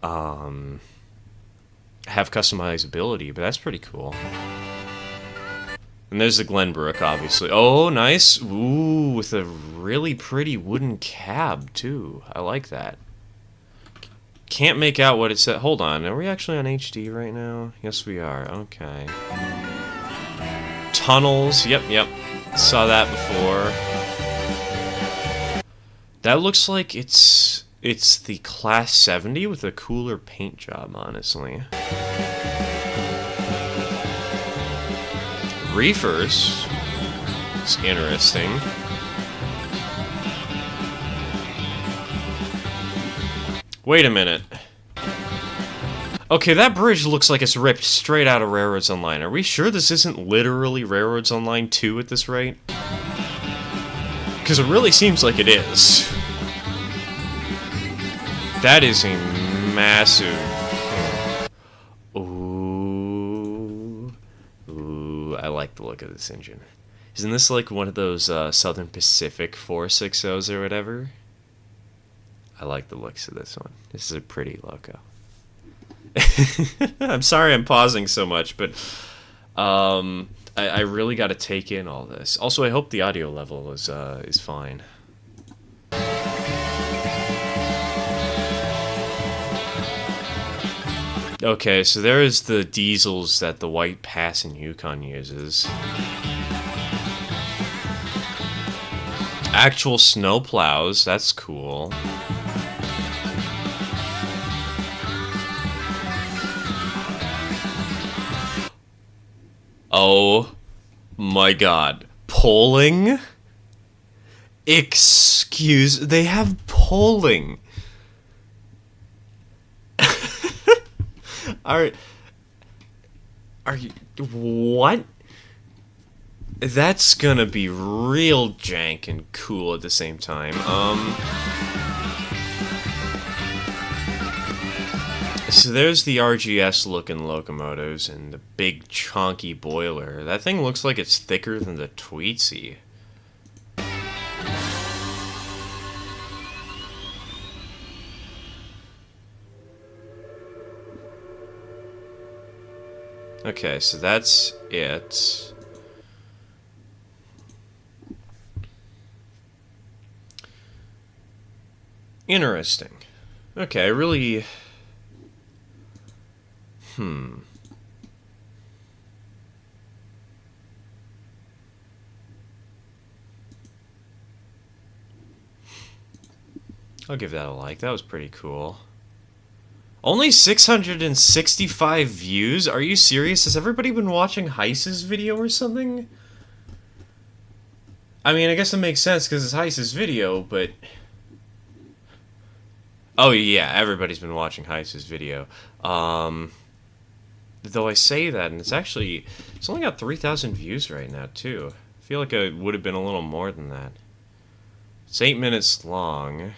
have customizability, but that's pretty cool. And there's the Glenbrook, obviously. Oh, nice. Ooh, with a really pretty wooden cab, too. I like that. Can't make out what it said. Hold on, are we actually on HD right now? Yes, we are. Okay. Tunnels. Yep. Saw that before. That looks like it's the Class 70 with a cooler paint job, honestly. Reefers. It's interesting. Wait a minute. Okay, that bridge looks like it's ripped straight out of Railroads Online. Are we sure this isn't literally Railroads Online 2 at this rate? Because it really seems like it is. That is a massive... Ooh. Ooh, I like the look of this engine. Isn't this like one of those Southern Pacific 460s or whatever? I like the looks of this one. This is a pretty logo. I'm sorry I'm pausing so much, but I really got to take in all this. Also, I hope the audio level is fine. Okay, so there is the diesels that the White Pass in Yukon uses. Actual snow plows, that's cool. Oh my god. Polling? Excuse... They have polling. Are you... What? That's gonna be real jank and cool at the same time. So there's the RGS looking locomotives and the big chunky boiler. That thing looks like it's thicker than the Tweetsy. Okay, so that's it. Interesting. Okay, I really... I'll give that a like. That was pretty cool. Only 665 views? Are you serious? Has everybody been watching Heiss's video or something? I mean, I guess it makes sense because it's Heiss's video, but... Oh yeah, everybody's been watching Heiss's video. Though I say that, and it's only got 3,000 views right now, too. I feel like it would have been a little more than that. It's 8 minutes long.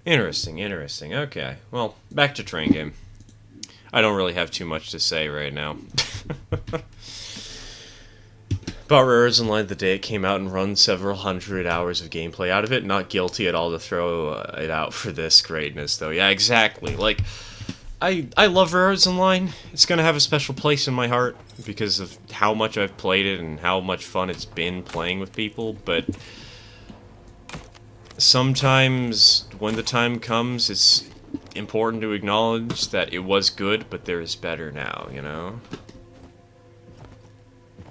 Interesting. Okay, well, back to Train Game. I don't really have too much to say right now. About Railroads Online the day it came out and run several hundred hours of gameplay out of it. Not guilty at all to throw it out for this greatness, though. Yeah, exactly. Like, I love Railroads Online. It's going to have a special place in my heart because of how much I've played it and how much fun it's been playing with people, but sometimes when the time comes, it's important to acknowledge that it was good, but there is better now, you know?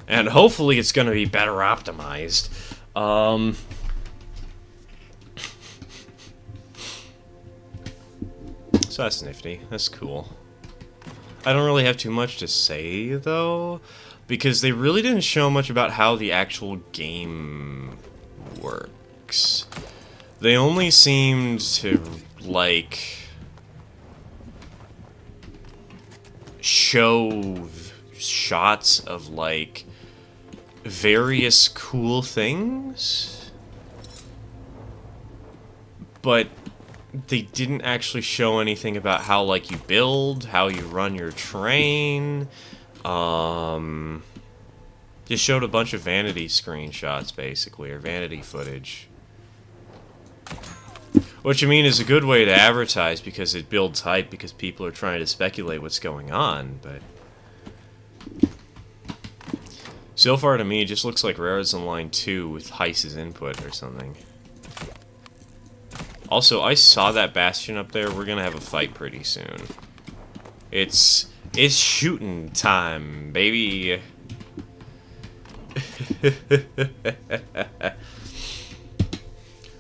And hopefully it's going to be better optimized. So that's nifty. That's cool. I don't really have too much to say, though, because they really didn't show much about how the actual game works. They only seemed to, like, show shots of, like, various cool things, but they didn't actually show anything about how, like, you build, how you run your train. Just showed a bunch of vanity screenshots, basically, or vanity footage. Which, I mean, is a good way to advertise because it builds hype because people are trying to speculate what's going on, but... So far, to me, it just looks like Railroads Online 2 with Heiss's input or something. Also, I saw that bastion up there. We're gonna have a fight pretty soon. It's shooting time, baby.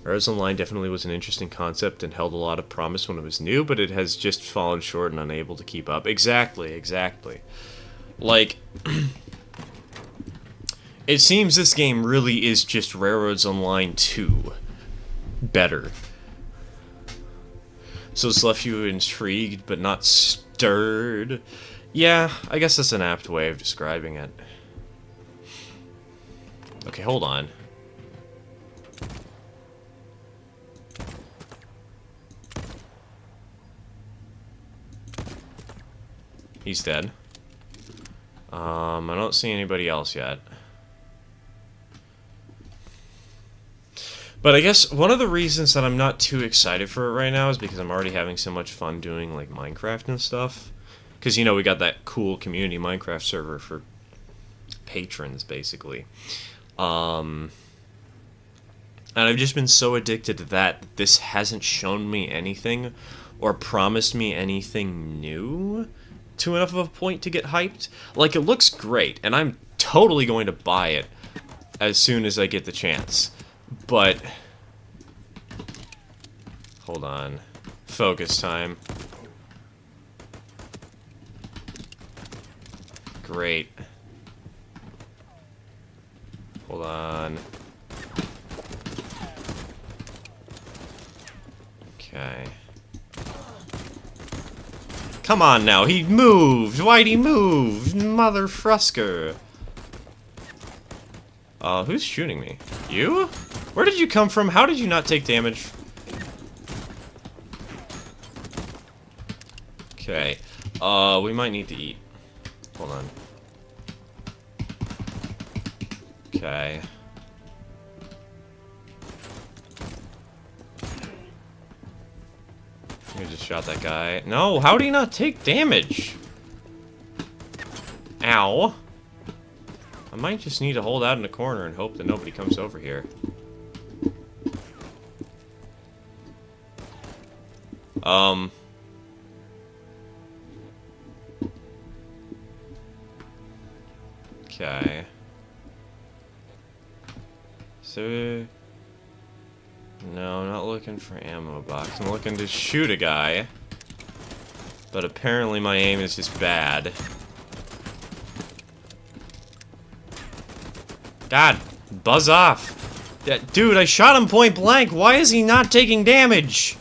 Railroads Online definitely was an interesting concept and held a lot of promise when it was new, but it has just fallen short and unable to keep up. Exactly, exactly. Like, it seems this game really is just Railroads Online 2. Better. So it's left you intrigued, but not stirred. Yeah, I guess that's an apt way of describing it. Okay, hold on. He's dead. I don't see anybody else yet. But I guess one of the reasons that I'm not too excited for it right now is because I'm already having so much fun doing, like, Minecraft and stuff. Because, you know, we got that cool community Minecraft server for patrons, basically. And I've just been so addicted to that, this hasn't shown me anything or promised me anything new to enough of a point to get hyped. Like, it looks great, and I'm totally going to buy it as soon as I get the chance. But... hold on. Focus time. Great. Hold on. Okay. Come on now, he moved! Why'd he move? Mother Frusker. Who's shooting me? You? Where did you come from? How did you not take damage? Okay. We might need to eat. Hold on. Okay. I just shot that guy. No, how do you not take damage? Ow. I might just need to hold out in the corner and hope that nobody comes over here. Okay. So... no, I'm not looking for ammo box. I'm looking to shoot a guy. But apparently my aim is just bad. God, buzz off. Yeah, dude, I shot him point blank. Why is he not taking damage?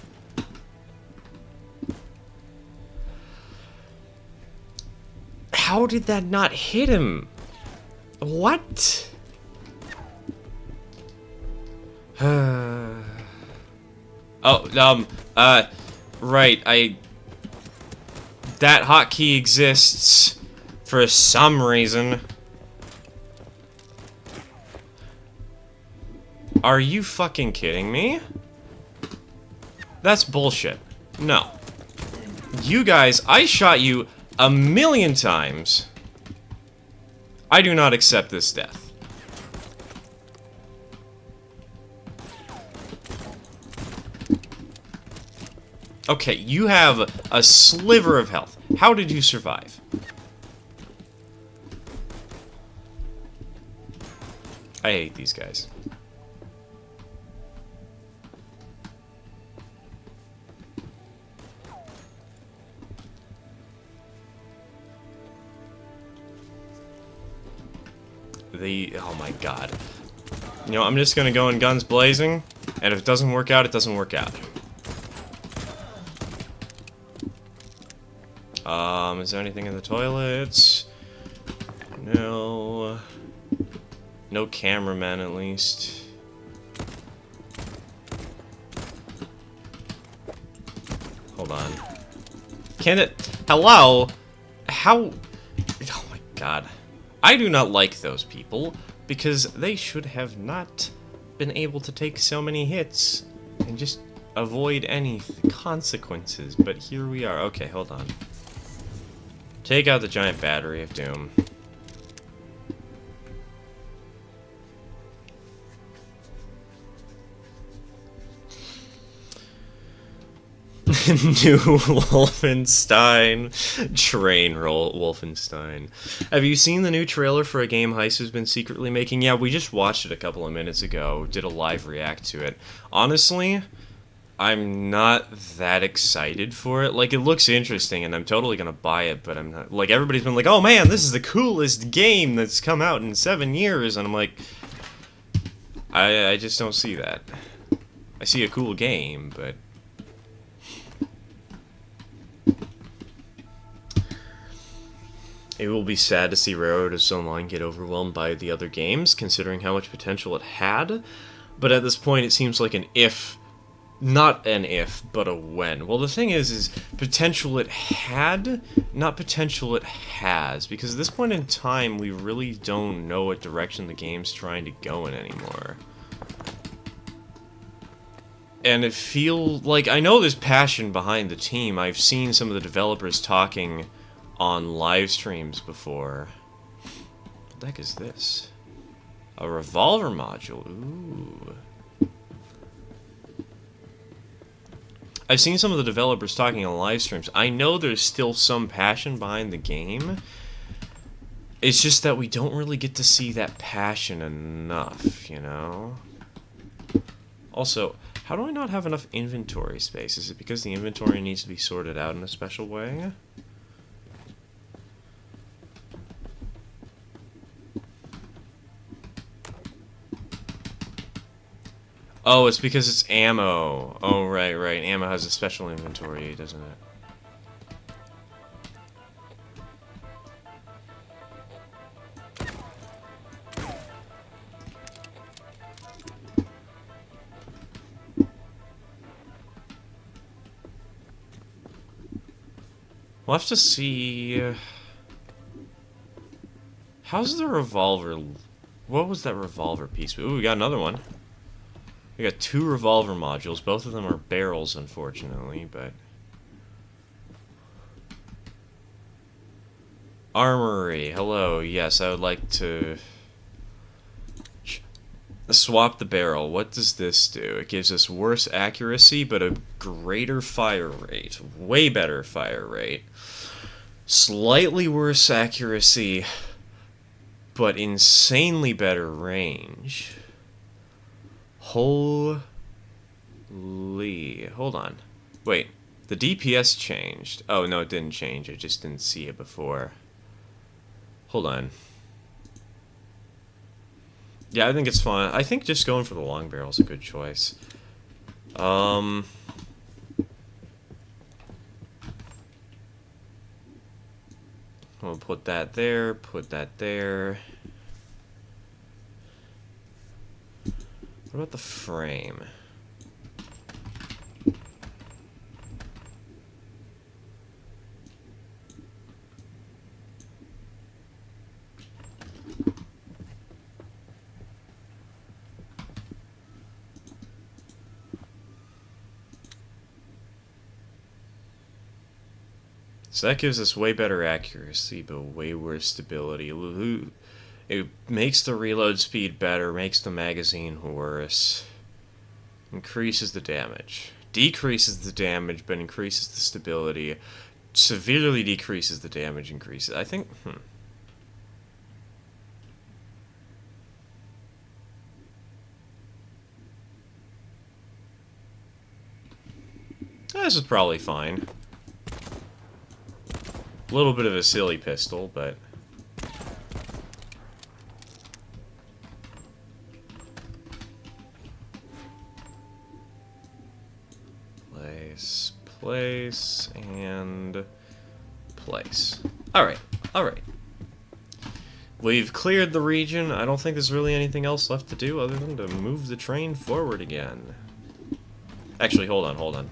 How did that not hit him? What? Right, that hotkey exists for some reason. Are you fucking kidding me? That's bullshit. No. You guys, I shot you 1,000,000 times. I do not accept this death. Okay, you have a sliver of health. How did you survive? I hate these guys. Oh my god. You know, I'm just gonna go in guns blazing, and if it doesn't work out, it doesn't work out. Is there anything in the toilets? No. No cameraman, at least. Hold on. Can it... Hello? How... Oh my god. I do not like those people, because they should have not been able to take so many hits and just avoid any consequences. But here we are. Okay, hold on. Take out the giant battery of doom. New Wolfenstein. Train roll Wolfenstein. Have you seen the new trailer for a game Heist has been secretly making? Yeah, we just watched it a couple of minutes ago. Did a live react to it. Honestly, I'm not that excited for it. Like, it looks interesting, and I'm totally gonna buy it, but I'm not... Like, everybody's been like, oh man, this is the coolest game that's come out in 7 years, and I'm like... I just don't see that. I see a cool game, but... It will be sad to see Railroad of Stone Line get overwhelmed by the other games, considering how much potential it had. But at this point, it seems like an if, not an if, but a when. Well, the thing is potential it had, not potential it has. Because at this point in time, we really don't know what direction the game's trying to go in anymore. And it feels like, I know there's passion behind the team. I've seen some of the developers talking on live streams before. What the heck is this? A revolver module. Ooh. I've seen some of the developers talking on live streams. I know there's still some passion behind the game. It's just that we don't really get to see that passion enough, you know? Also, how do I not have enough inventory space? Is it because the inventory needs to be sorted out in a special way? Oh, it's because it's ammo. Oh, right, right. Ammo has a special inventory, doesn't it? We'll have to see... How's the revolver... What was that revolver piece? Ooh, we got another one. We got 2 revolver modules. Both of them are barrels, unfortunately, but... Armory. Hello. Yes, I would like to... swap the barrel. What does this do? It gives us worse accuracy, but a greater fire rate. Way better fire rate. Slightly worse accuracy, but insanely better range. Holy... Hold on. Wait. The DPS changed. Oh, no, it didn't change. I just didn't see it before. Hold on. Yeah, I think it's fine. I think just going for the long barrel is a good choice. We'll put that there, put that there. What about the frame? So that gives us way better accuracy, but way worse stability. It makes the reload speed better, makes the magazine worse. Increases the damage. Decreases the damage, but increases the stability. Severely decreases the damage, increases. I think, This is probably fine. A little bit of a silly pistol, but... place, and place. Alright, alright. We've cleared the region. I don't think there's really anything else left to do other than to move the train forward again. Actually, hold on.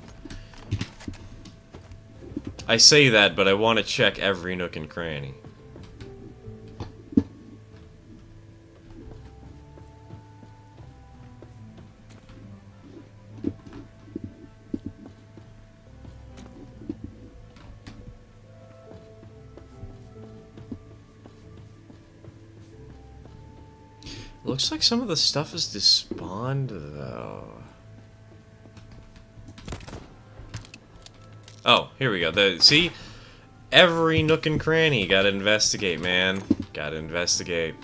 I say that, but I want to check every nook and cranny. Looks like some of the stuff is despawned, though. Oh, here we go. See? Every nook and cranny. Gotta investigate, man. Gotta investigate.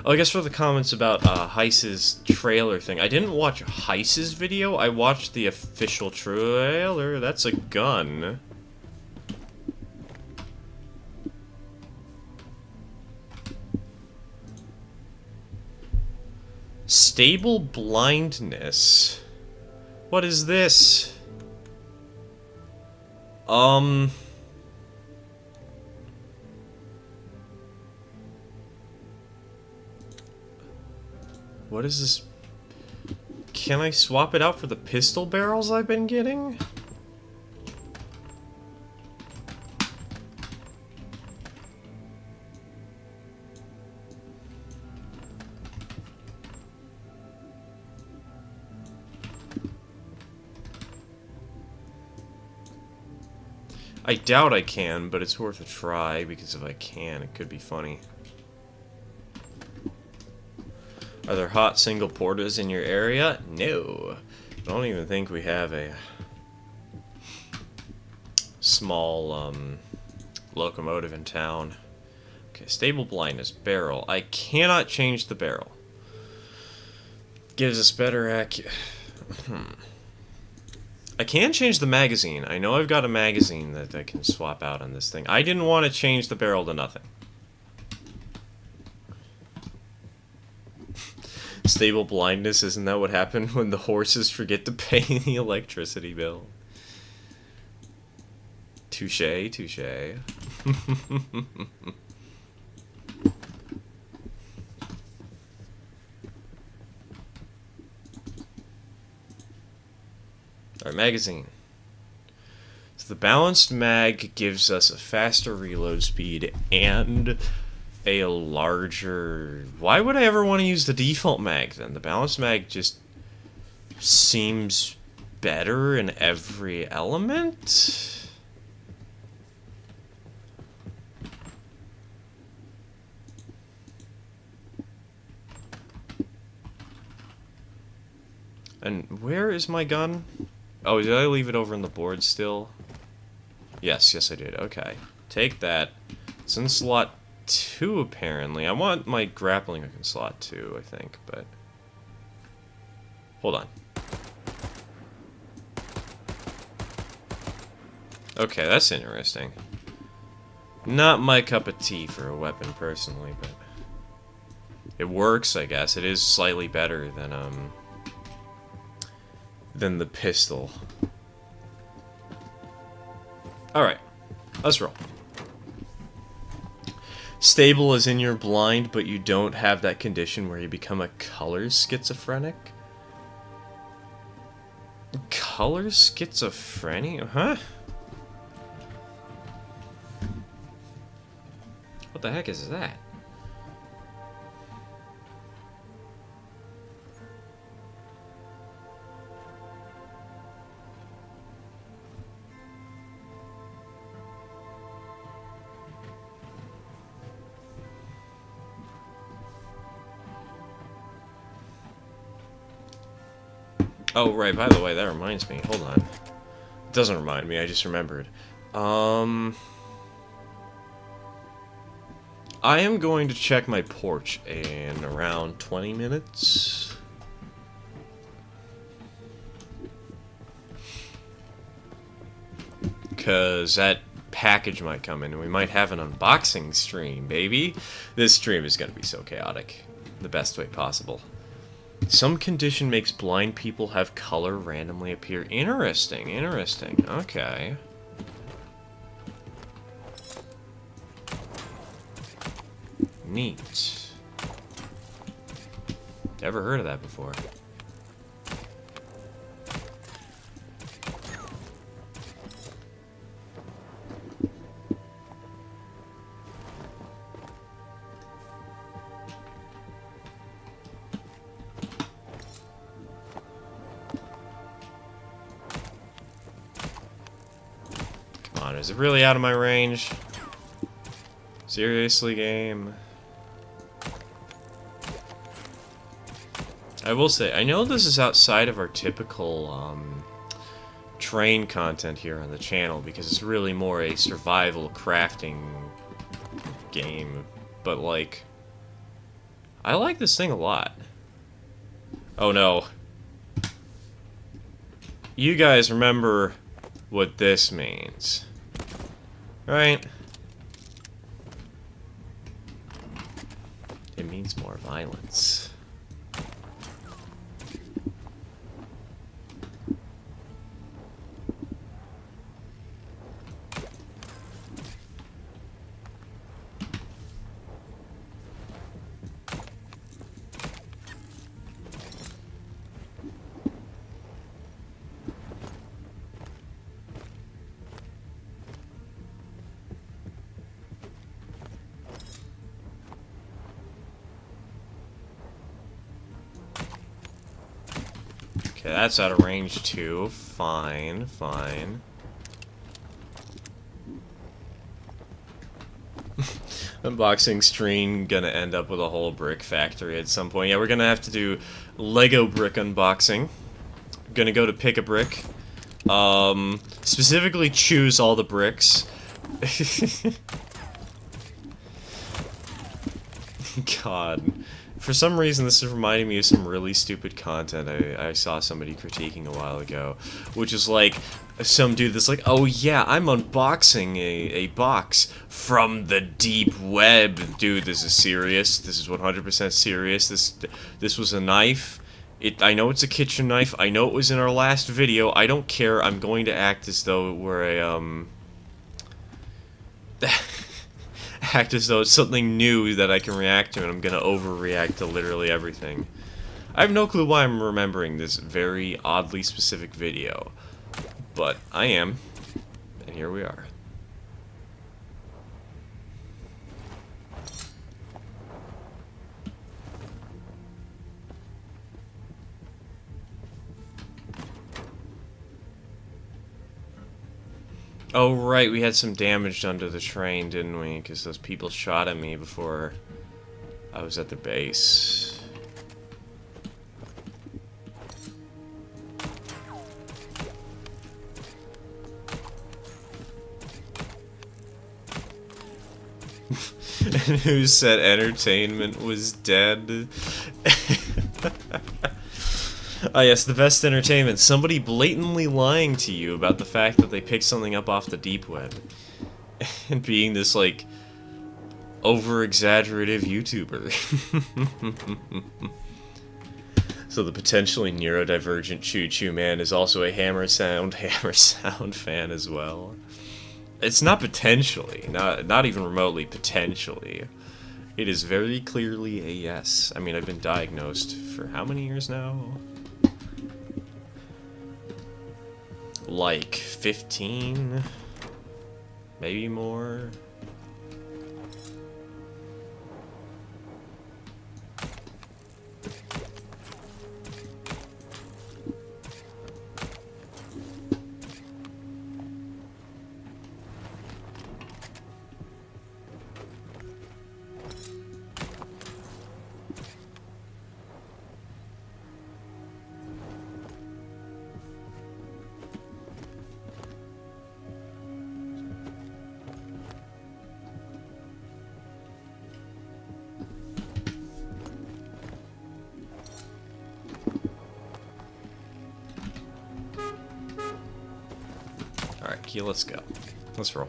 Oh, I guess for the comments about Heiss's trailer thing, I didn't watch Heiss's video, I watched the official trailer. That's a gun. Stable blindness. What is this? What is this? Can I swap it out for the pistol barrels I've been getting? I doubt I can, but it's worth a try, because if I can, it could be funny. Are there hot single porters in your area? No. I don't even think we have a small locomotive in town. Okay, stable blindness, barrel. I cannot change the barrel. Gives us better I can change the magazine. I know I've got a magazine that I can swap out on this thing. I didn't want to change the barrel to nothing. Stable blindness, isn't that what happened when the horses forget to pay the electricity bill? Touche, touche. Our magazine. So the balanced mag gives us a faster reload speed and a larger... Why would I ever want to use the default mag then? The balanced mag just seems better in every element? And where is my gun? Oh, did I leave it over on the board still? Yes, I did. Okay. Take that. It's in slot 2, apparently. I want my grappling hook in slot 2, I think, but... Hold on. Okay, that's interesting. Not my cup of tea for a weapon, personally, but... It works, I guess. It is slightly better than the pistol. Alright. Let's roll. Stable as in you're blind, but you don't have that condition where you become a color schizophrenic? Color schizophrenia? Huh? What the heck is that? Oh, right, by the way, that reminds me. Hold on. It doesn't remind me, I just remembered. I am going to check my porch in around 20 minutes. because that package might come in and we might have an unboxing stream, baby. This stream is going to be so chaotic. The best way possible. Some condition makes blind people have color randomly appear. Interesting, interesting. Okay. Neat. Never heard of that before. Come on, is it really out of my range? Seriously, game? I will say, I know this is outside of our typical train content here on the channel because it's really more a survival crafting game, but like, I like this thing a lot. Oh no. You guys remember what this means, right? It means more violence. Okay, that's out of range too. Fine, fine. Unboxing stream gonna end up with a whole brick factory at some point. Yeah, we're gonna have to do Lego brick unboxing. Gonna go to pick a brick. Specifically choose all the bricks. God. For some reason, this is reminding me of some really stupid content I saw somebody critiquing a while ago, which is like some dude that's like, oh yeah, I'm unboxing a box from the deep web. Dude, this is serious. This is 100% serious. This was a knife. I know it's a kitchen knife. I know it was in our last video. I don't care. I'm going to act as though we're a act as though it's something new that I can react to, and I'm gonna overreact to literally everything. I have no clue why I'm remembering this very oddly specific video, but I am, and here we are. Oh, right, we had some damage done to the train, didn't we? Because those people shot at me before I was at the base. And who said entertainment was dead? Ah, yes, the best entertainment. Somebody blatantly lying to you about the fact that they picked something up off the deep web. And being this, like, over-exaggerative YouTuber. So the potentially neurodivergent Choo Choo Man is also a Hammer Sound fan as well. It's not potentially, not even remotely potentially. It is very clearly a yes. I mean, I've been diagnosed for how many years now? Like 15, maybe more. Yeah, let's go. Let's roll.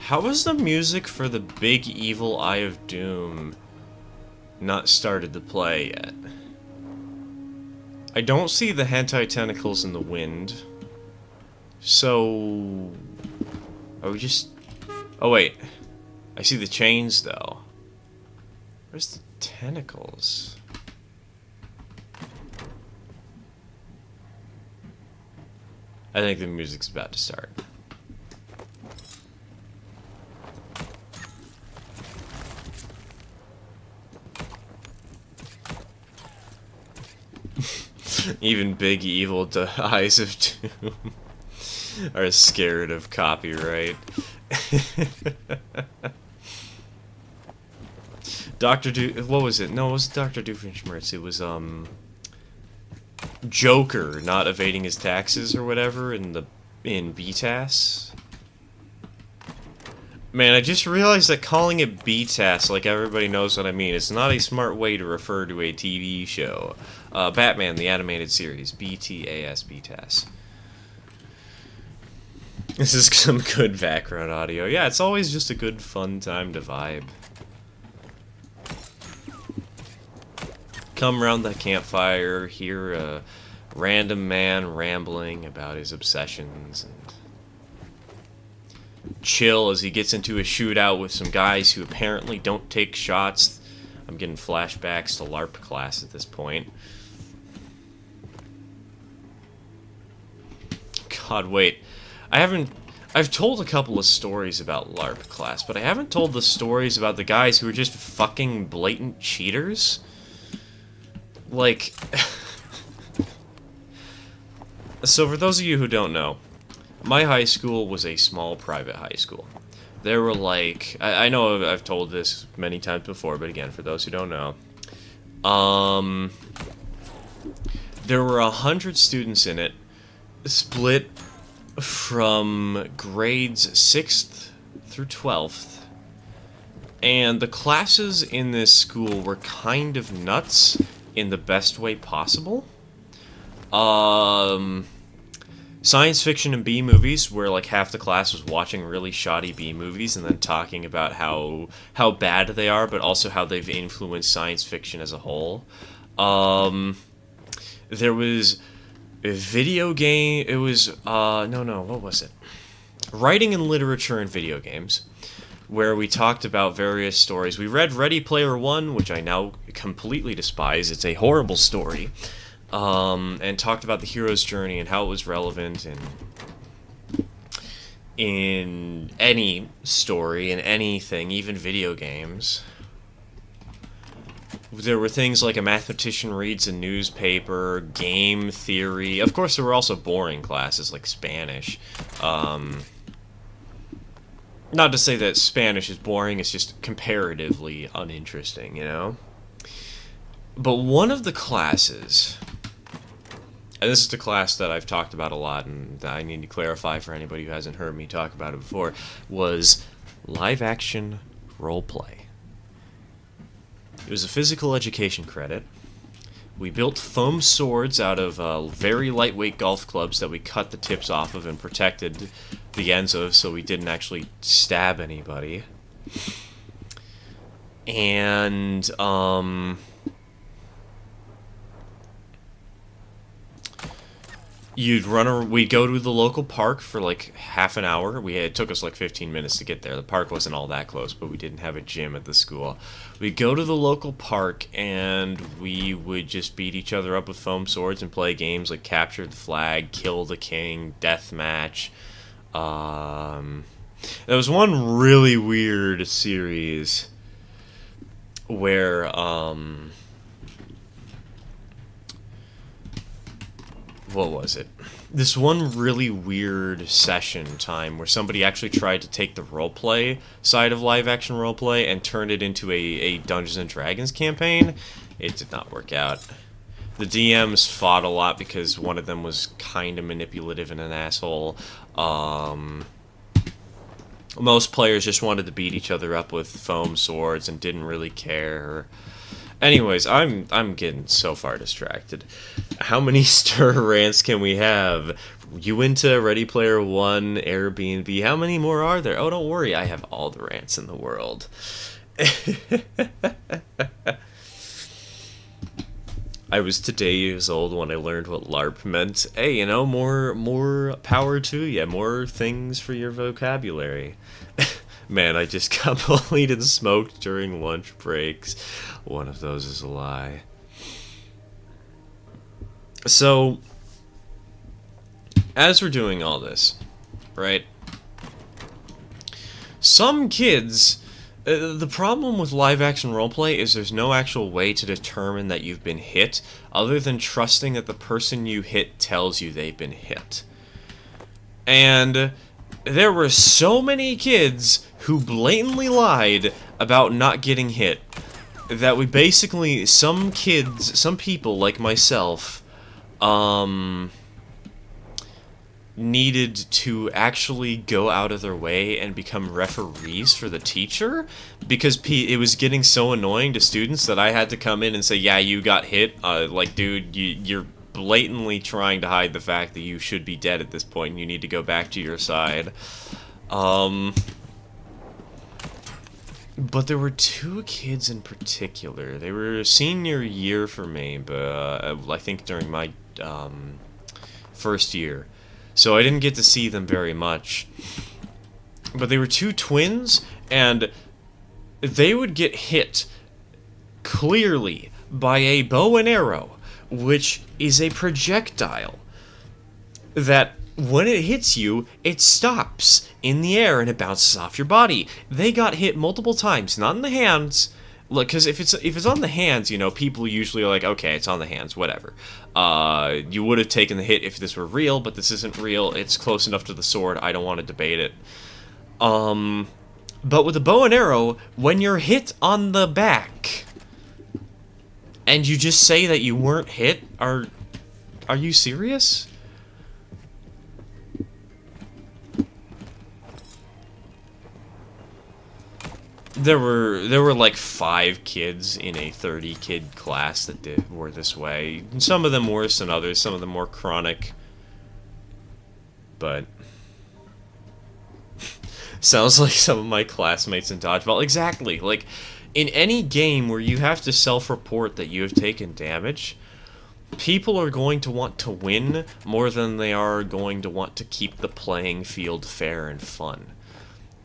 How is the music for the Big Evil Eye of Doom not started to play yet? I don't see the hentai tentacles in the wind. So... Are we just... Oh wait. I see the chains though. Where's the tentacles? I think the music's about to start. Even Big Evil Eyes of Doom are scared of copyright. What was it? No, it was Dr. Doofenshmirtz. It was, Joker not evading his taxes or whatever in BTAS. Man, I just realized that calling it BTAS, like everybody knows what I mean, is not a smart way to refer to a TV show. Batman, the animated series. BTAS, BTAS. This is some good background audio. Yeah, it's always just a good, fun time to vibe. Come around the campfire, hear a random man rambling about his obsessions, and chill as he gets into a shootout with some guys who apparently don't take shots. I'm getting flashbacks to LARP class at this point. God, wait. I've told a couple of stories about LARP class, but I haven't told the stories about the guys who are just fucking blatant cheaters. Like... So for those of you who don't know, my high school was a small private high school. There were like... I know I've told this many times before, but again, for those who don't know. There were 100 students in it, split from grades 6th through 12th. And the classes in this school were kind of nuts in the best way possible. Science fiction and B movies, where like half the class was watching really shoddy B movies and then talking about how bad they are, but also how they've influenced science fiction as a whole. There was a video game. It was what was it? Writing and literature and video games, where we talked about various stories. We read Ready Player One, which I now completely despise. It's a horrible story. And talked about the hero's journey and how it was relevant in any story, in anything, even video games. There were things like a mathematician reads a newspaper, game theory. Of course, there were also boring classes like Spanish. Not to say that Spanish is boring, it's just comparatively uninteresting, you know? But one of the classes... And this is the class that I've talked about a lot, and that I need to clarify for anybody who hasn't heard me talk about it before, was live-action roleplay. It was a physical education credit. We built foam swords out of very lightweight golf clubs that we cut the tips off of and protected the ends of so we didn't actually stab anybody. And, we'd go to the local park for like half an hour. It took us like 15 minutes to get there. The park wasn't all that close, but we didn't have a gym at the school. We'd go to the local park and we would just beat each other up with foam swords and play games like Capture the Flag, Kill the King, Deathmatch. There was one really weird series where, what was it? This one really weird session time where somebody actually tried to take the roleplay side of live action roleplay and turn it into a Dungeons and Dragons campaign. It did not work out. The DMs fought a lot because one of them was kind of manipulative and an asshole. Most players just wanted to beat each other up with foam swords and didn't really care. Anyways, I'm getting so far distracted. How many stir rants can we have? You into Ready Player One, Airbnb? How many more are there? Oh, don't worry, I have all the rants in the world. I was today years old when I learned what LARP meant. Hey, you know, more power to you, more things for your vocabulary. Man, I just got bullied and smoked during lunch breaks. One of those is a lie. So, as we're doing all this, right? Some kids... the problem with live-action roleplay is there's no actual way to determine that you've been hit, other than trusting that the person you hit tells you they've been hit. And there were so many kids who blatantly lied about not getting hit, that we basically, some people like myself, needed to actually go out of their way and become referees for the teacher, because it was getting so annoying to students that I had to come in and say, yeah, you got hit, like, dude, you're blatantly trying to hide the fact that you should be dead at this point and you need to go back to your side. But there were two kids in particular. They were senior year for me, but I think during my first year. So I didn't get to see them very much. But they were two twins, and they would get hit clearly by a bow and arrow, which is a projectile that when it hits you, it stops in the air and it bounces off your body. They got hit multiple times, not in the hands. Look, because if it's on the hands, you know, people usually are like, okay, it's on the hands, whatever. You would have taken the hit if this were real, but this isn't real. It's close enough to the sword. I don't want to debate it. But with a bow and arrow, when you're hit on the back, and you just say that you weren't hit, are you serious? There were like 5 kids in a 30-kid class that were this way. Some of them worse than others, some of them more chronic. But sounds like some of my classmates in dodgeball. Exactly. Like, in any game where you have to self-report that you have taken damage, people are going to want to win more than they are going to want to keep the playing field fair and fun.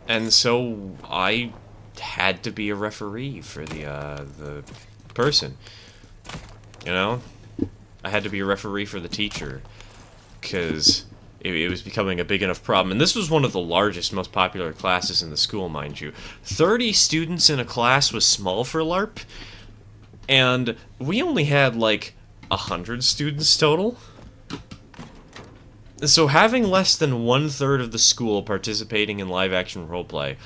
And so I had to be a referee for the person. You know? I had to be a referee for the teacher, because it was becoming a big enough problem. And this was one of the largest, most popular classes in the school, mind you. 30 students in a class was small for LARP, and we only had like 100 students total. So having less than 1/3 of the school participating in live-action roleplay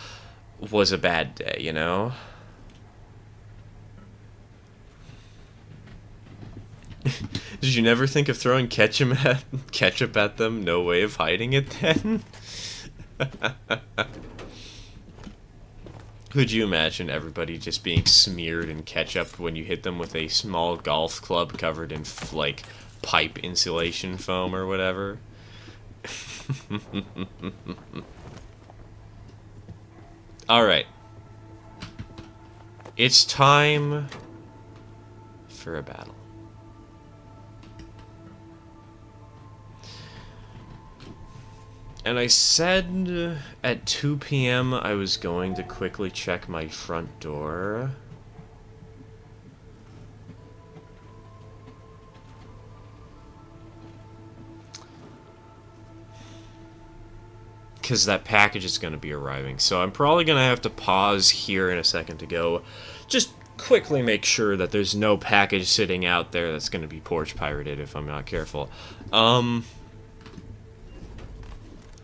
was a bad day, you know? Did you never think of throwing ketchup at them? No way of hiding it then? Could you imagine everybody just being smeared in ketchup when you hit them with a small golf club covered in, like, pipe insulation foam or whatever? Alright. It's time for a battle. And I said at 2 p.m. I was going to quickly check my front door. Because that package is going to be arriving. So I'm probably going to have to pause here in a second to go just quickly make sure that there's no package sitting out there that's going to be porch pirated if I'm not careful.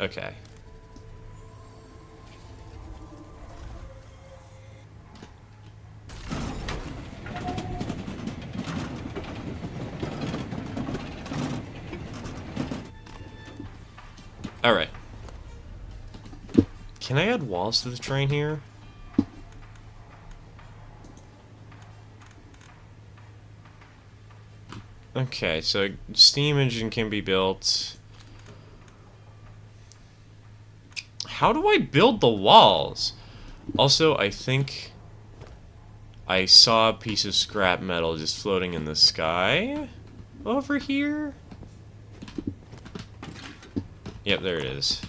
Okay. Alright. Can I add walls to the train here? Okay, so steam engine can be built. How do I build the walls? Also, I think I saw a piece of scrap metal just floating in the sky over here. Yep, there it is.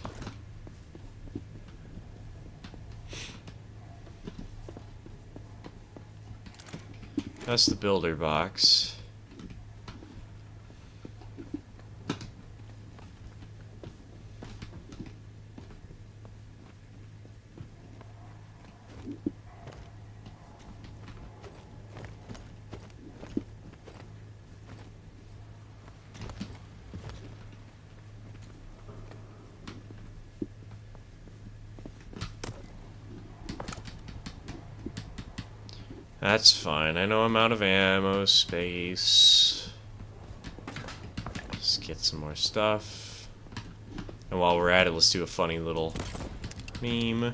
That's the builder box. That's fine. I know I'm out of ammo space. Let's get some more stuff. And while we're at it, let's do a funny little meme.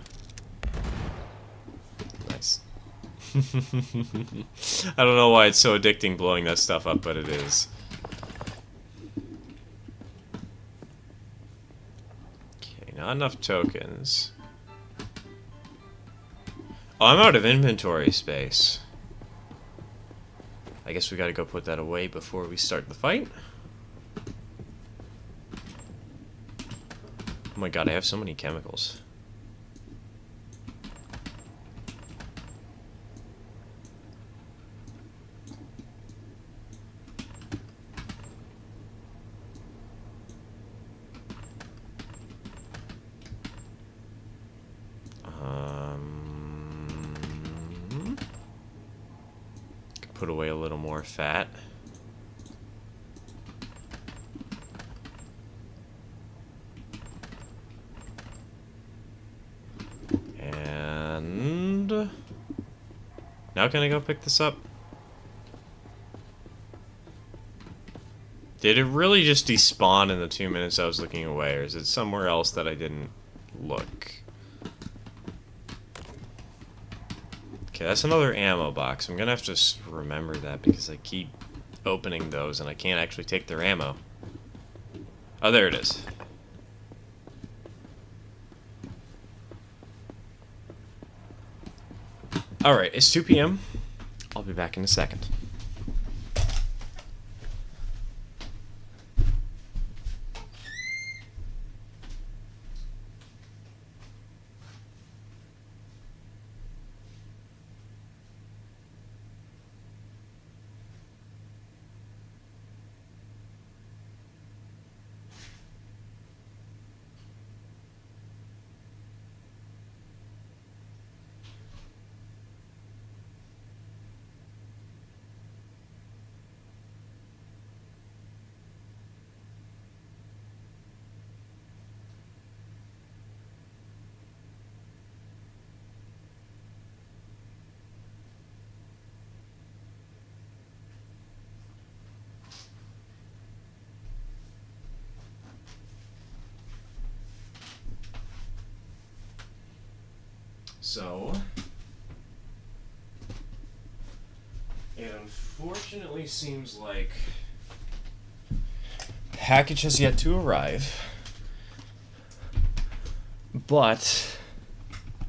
Nice. I don't know why it's so addicting blowing that stuff up, but it is. Okay, not enough tokens. Oh, I'm out of inventory space. I guess we gotta go put that away before we start the fight. Oh my god, I have so many chemicals. Put away a little more fat. And now can I go pick this up? Did it really just despawn in the 2 minutes I was looking away, or is it somewhere else that I didn't look? Okay, that's another ammo box. I'm gonna have to remember that because I keep opening those and I can't actually take their ammo. Oh, there it is. Alright, it's 2 p.m. I'll be back in a second. So, it unfortunately seems like package has yet to arrive, but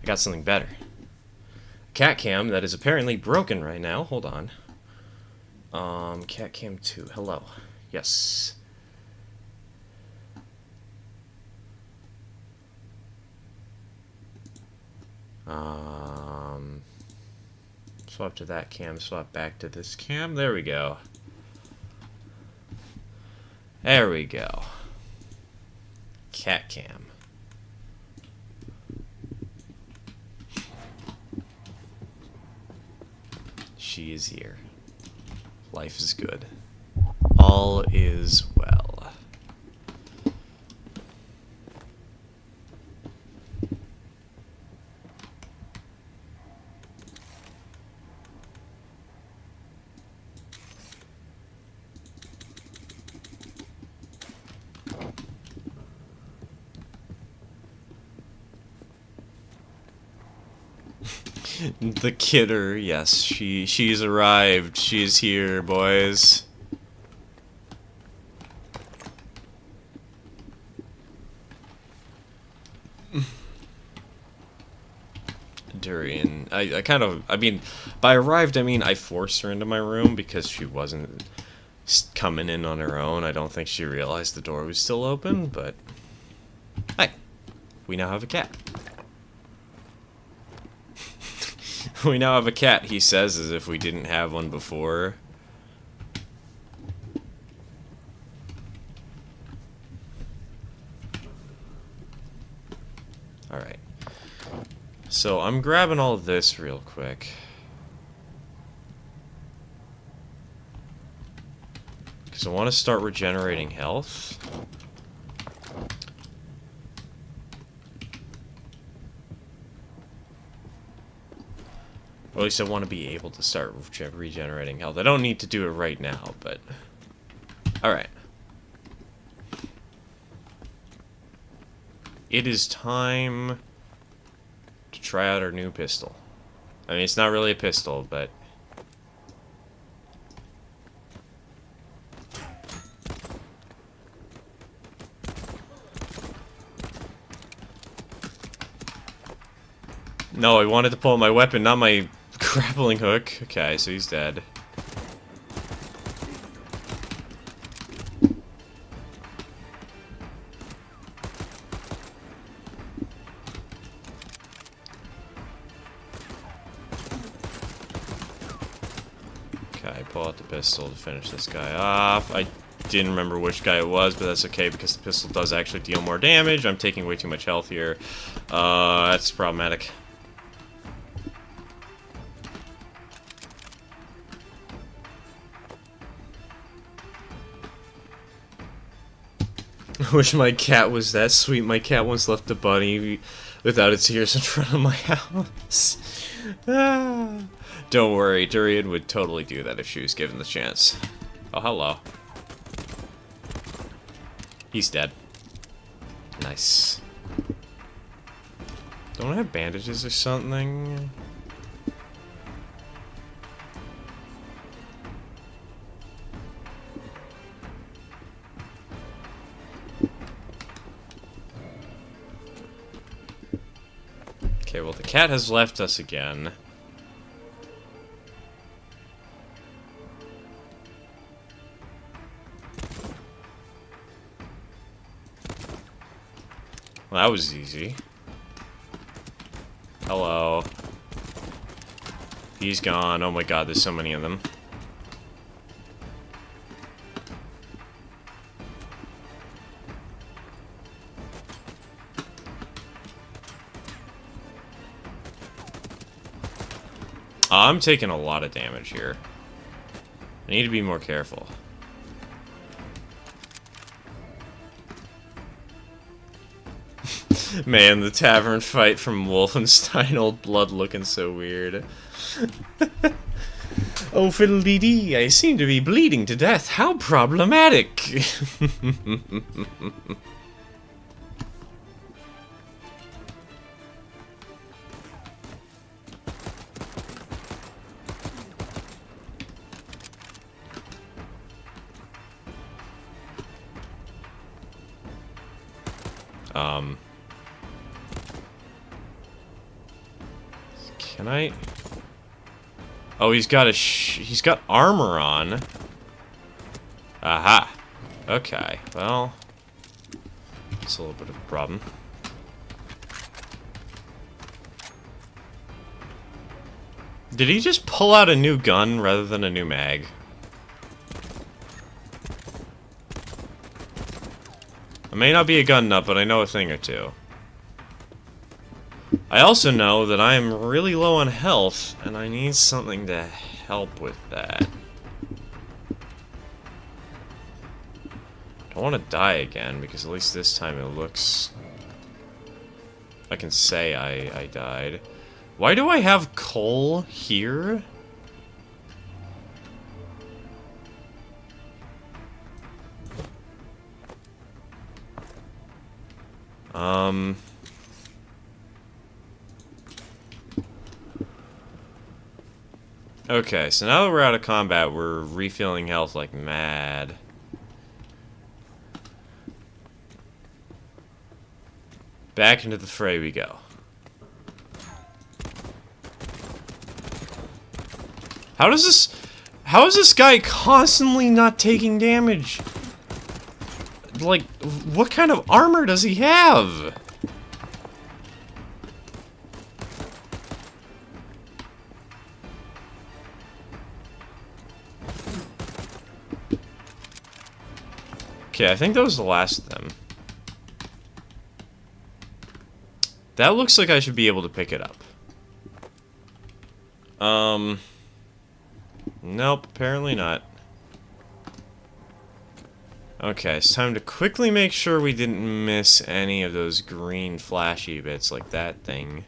I got something better. Cat cam that is apparently broken right now. Hold on. Cat cam 2. Hello. Yes. Swap to that cam, swap back to this cam. There we go. There we go. Cat cam. she is here. Life is good. All is well. The kidder, yes, she's arrived. She's here, boys. Durian, I mean, by arrived I mean I forced her into my room because she wasn't coming in on her own. I don't think she realized the door was still open, but hey, we now have a cat. We now have a cat, he says, as if we didn't have one before. Alright. So, I'm grabbing all of this real quick. Because I want to start regenerating health. Or at least I want to be able to start regenerating health. I don't need to do it right now, but... Alright. It is time to try out our new pistol. I mean, it's not really a pistol, but... No, I wanted to pull out my weapon, not my grappling hook. Okay, so he's dead. Okay, pull out the pistol to finish this guy off. I didn't remember which guy it was, but that's okay because the pistol does actually deal more damage. I'm taking way too much health here. That's problematic. I wish my cat was that sweet. My cat once left a bunny without its ears in front of my house. Ah. Don't worry, Durian would totally do that if she was given the chance. Oh, hello. He's dead. Nice. Don't I have bandages or something? Okay, well, the cat has left us again. Well, that was easy. Hello. He's gone. Oh my god, there's so many of them. I'm taking a lot of damage here. I need to be more careful. Man, the tavern fight from Wolfenstein, Old Blood looking so weird. Oh, fiddle-dee-dee, I seem to be bleeding to death. How problematic! Can I? Oh, he's got he's got armor on. Aha. Okay. Well, it's a little bit of a problem. Did he just pull out a new gun rather than a new mag? I may not be a gun nut, but I know a thing or two. I also know that I am really low on health, and I need something to help with that. I want to die again, because at least this time it looks... I can say I died. Why do I have coal here? Okay, so now that we're out of combat, we're refilling health like mad. Back into the fray we go. How is this guy constantly not taking damage? Like, what kind of armor does he have? Okay, I think that was the last of them. That looks like I should be able to pick it up. Nope, apparently not. Okay, it's time to quickly make sure we didn't miss any of those green flashy bits like that thing.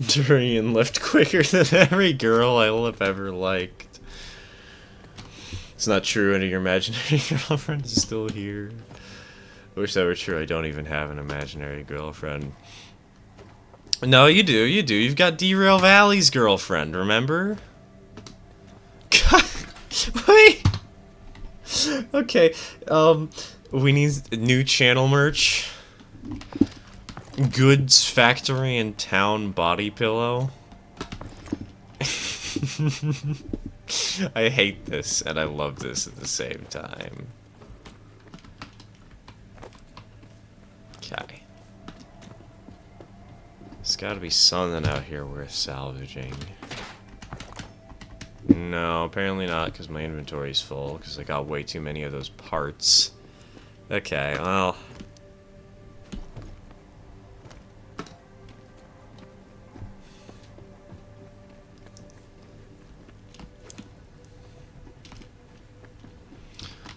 Durian left quicker than every girl I'll have ever liked. It's not true, and your imaginary girlfriend is still here. I wish that were true. I don't even have an imaginary girlfriend. No, you do, you do. You've got Derail Valley's girlfriend, remember? God, wait! Okay, we need new channel merch. Goods Factory in Town body pillow. I hate this and I love this at the same time. Okay. There's gotta be something out here worth salvaging. No, apparently not, because my inventory's full, because I got way too many of those parts. Okay, well...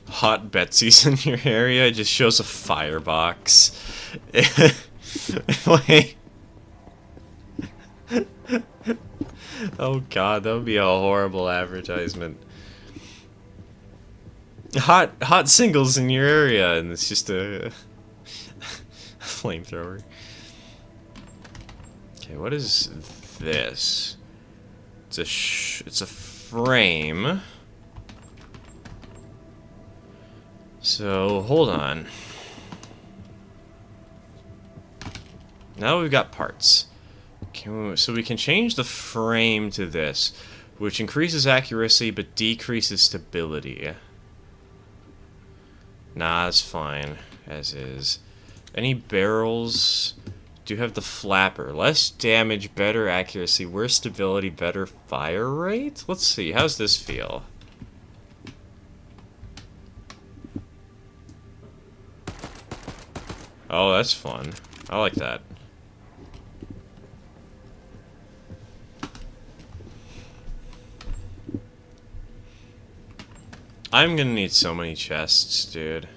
Hot Betsy's in your area, it just shows a firebox. Wait. Oh god, that would be a horrible advertisement. Hot singles in your area, and it's just a flamethrower. Okay, what is this? It's a frame. So, hold on. Now we've got parts. So we can change the frame to this, which increases accuracy but decreases stability. Nah, it's fine, as is. Any barrels do have the flapper. Less damage, better accuracy, worse stability, better fire rate? Let's see, how's this feel? Oh, that's fun. I like that. I'm gonna need so many chests, dude.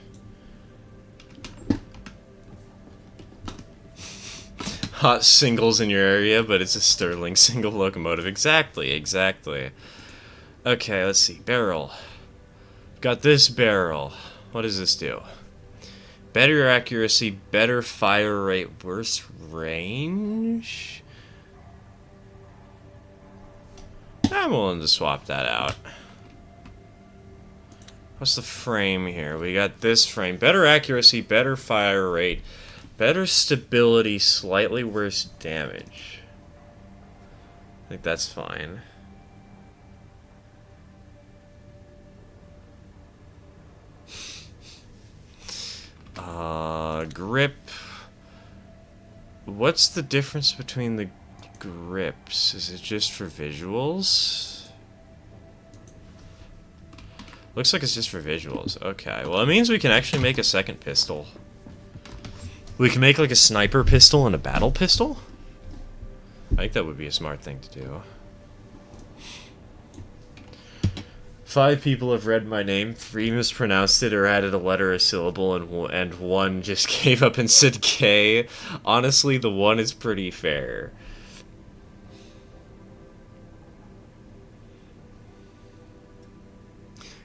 Hot singles in your area, but it's a Stirling single locomotive. Exactly, exactly. Okay, let's see. Barrel. Got this barrel. What does this do? Better accuracy, better fire rate, worse range? I'm willing to swap that out. What's the frame here? We got this frame. Better accuracy, better fire rate, better stability, slightly worse damage. I think that's fine. Grip. What's the difference between the grips? Is it just for visuals? Looks like it's just for visuals. Okay, well it means we can actually make a second pistol. We can make like a sniper pistol and a battle pistol? I think that would be a smart thing to do. 5 people have read my name, 3 mispronounced it or added a letter or syllable, and 1 just gave up and said K. Honestly, the 1 is pretty fair.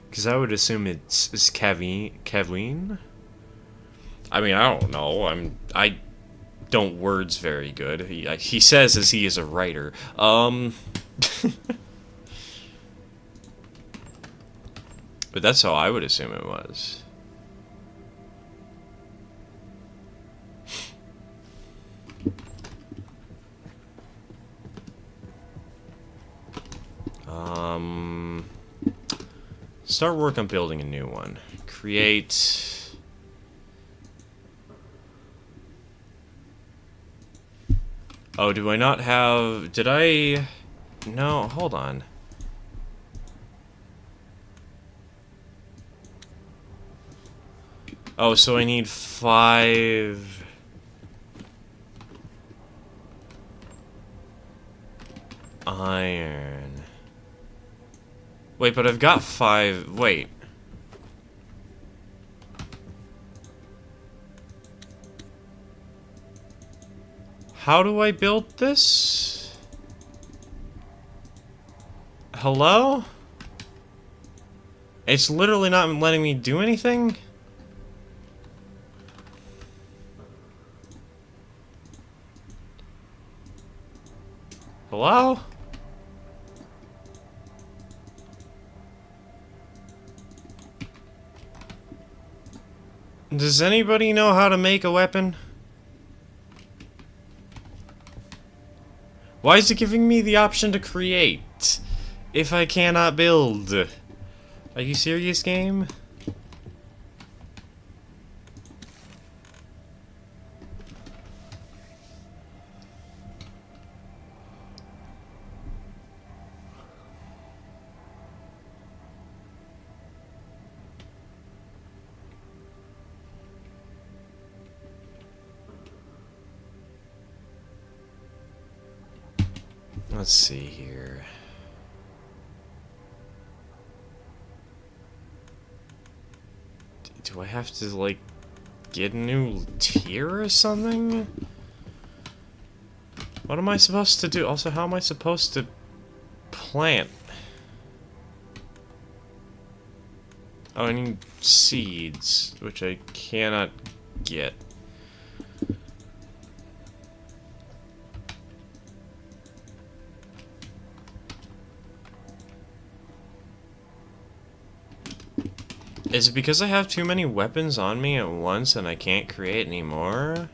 Because I would assume it's Kevin? I mean, I don't know. I don't words very good. He says as he is a writer. But that's how I would assume it was. Start work on building a new one. Create. Oh, do I not have... Did I... No, hold on. Oh, so I need 5... iron. Wait, but I've got 5... Wait. How do I build this? Hello? It's literally not letting me do anything? Hello? Does anybody know how to make a weapon? Why is it giving me the option to create if I cannot build? Are you serious, game? Let's see here. Do I have to, like, get a new tier or something? What am I supposed to do? Also, how am I supposed to plant? Oh, I need seeds, which I cannot get. Is it because I have too many weapons on me at once and I can't create any more?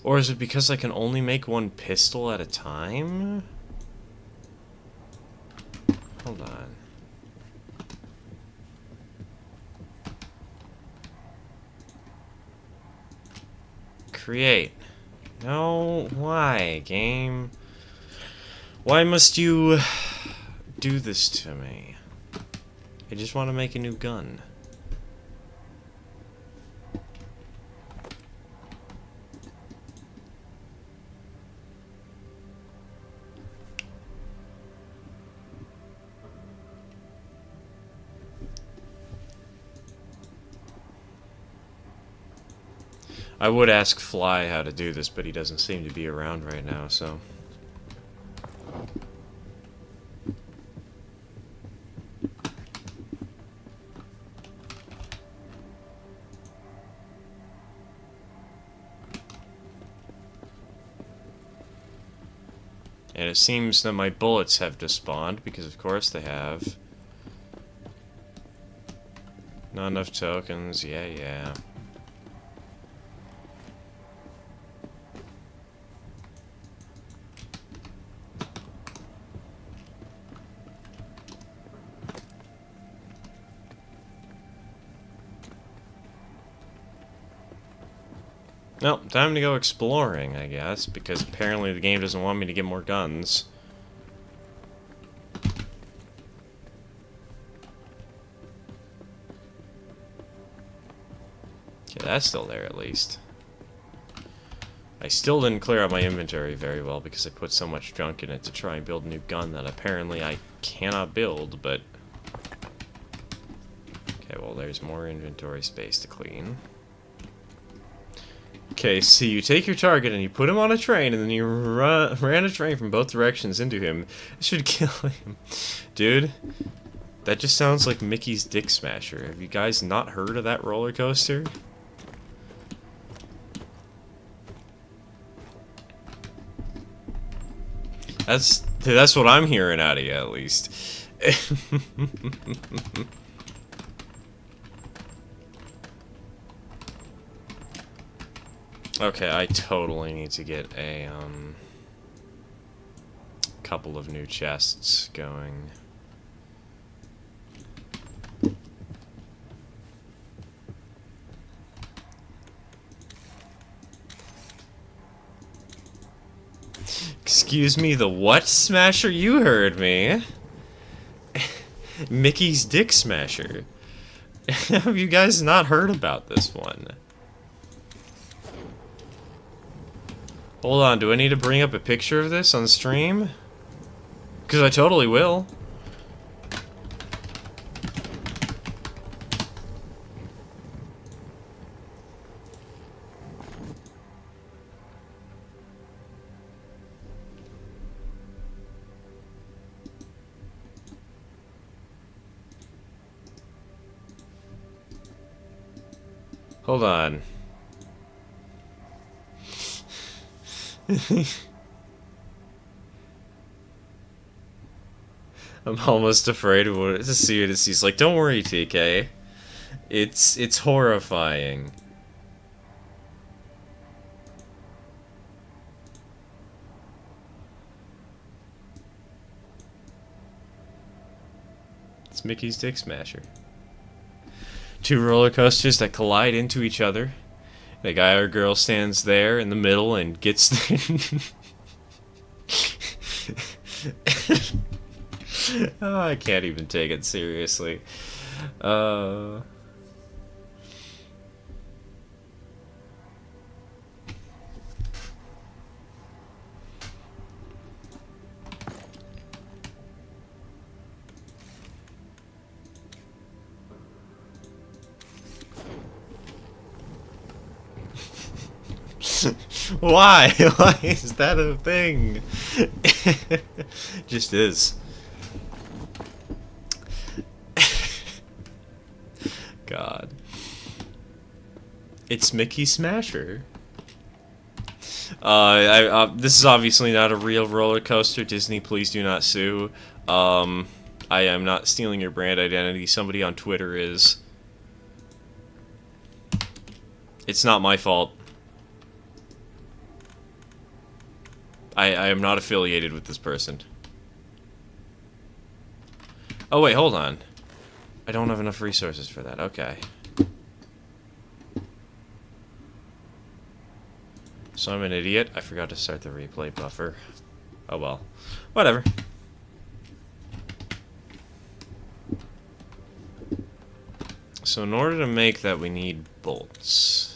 Or is it because I can only make 1 pistol at a time? Hold on. Create. No, why, game? Why must you do this to me? I just want to make a new gun. I would ask Fly how to do this, but he doesn't seem to be around right now, so... And it seems that my bullets have despawned, because of course they have. Not enough tokens, yeah. Well, time to go exploring, I guess, because apparently the game doesn't want me to get more guns. Okay, that's still there at least. I still didn't clear out my inventory very well because I put so much junk in it to try and build a new gun that apparently I cannot build, but... Okay, well, there's more inventory space to clean. Okay, so you take your target and you put him on a train, and then you ran a train from both directions into him. It should kill him. Dude, that just sounds like Mickey's Dick Smasher. Have you guys not heard of that roller coaster? That's what I'm hearing out of you, at least. Okay, I totally need to get a couple of new chests going. Excuse me, the what smasher? You heard me. Mickey's Dick Smasher. Have you guys not heard about this one? Hold on, do I need to bring up a picture of this on stream? Because I totally will. Hold on. I'm almost afraid of what to see it. He's like, don't worry, TK. It's horrifying. It's Mickey's Dick Smasher. Two roller coasters that collide into each other. The guy or girl stands there in the middle and gets oh, I can't even take it seriously. Why? Why is that a thing? Just is. God. It's Mickey Smasher. This is obviously not a real roller coaster. Disney, please do not sue. I am not stealing your brand identity. Somebody on Twitter is. It's not my fault. I am not affiliated with this person. Oh wait, hold on. I don't have enough resources for that. Okay. So I'm an idiot. I forgot to start the replay buffer. Oh well. Whatever. So in order to make that, we need bolts.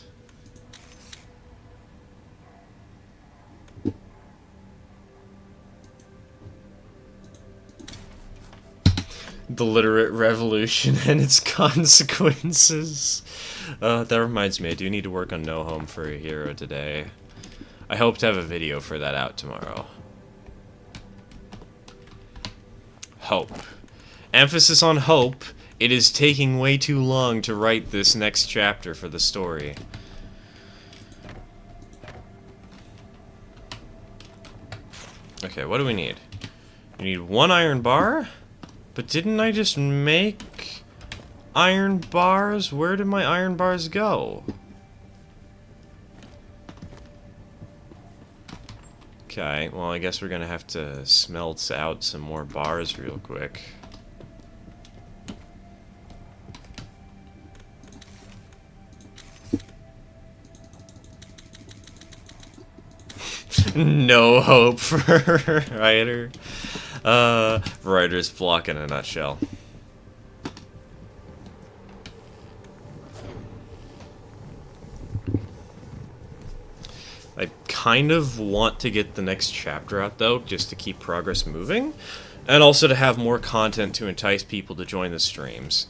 The literate revolution and its consequences. That reminds me, I do need to work on No Home for a Hero today. I hope to have a video for that out tomorrow. Hope. Emphasis on hope. It is taking way too long to write this next chapter for the story. Okay, what do we need? We need one iron bar? But didn't I just make iron bars? Where did my iron bars go? Okay, well I guess we're gonna have to smelt out some more bars real quick. No hope for Ryder. Ryder's block in a nutshell. kind of want to get the next chapter out, though, just to keep progress moving, and also to have more content to entice people to join the streams.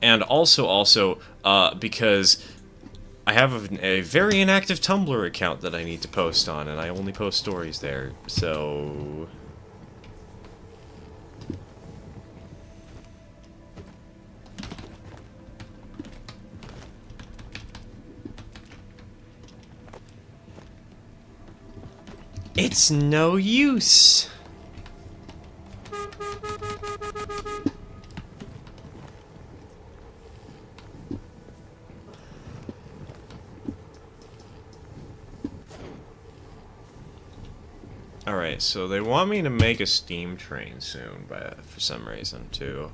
And also, because I have a very inactive Tumblr account that I need to post on, and I only post stories there, so... It's no use! Alright, so they want me to make a steam train soon, for some reason, too.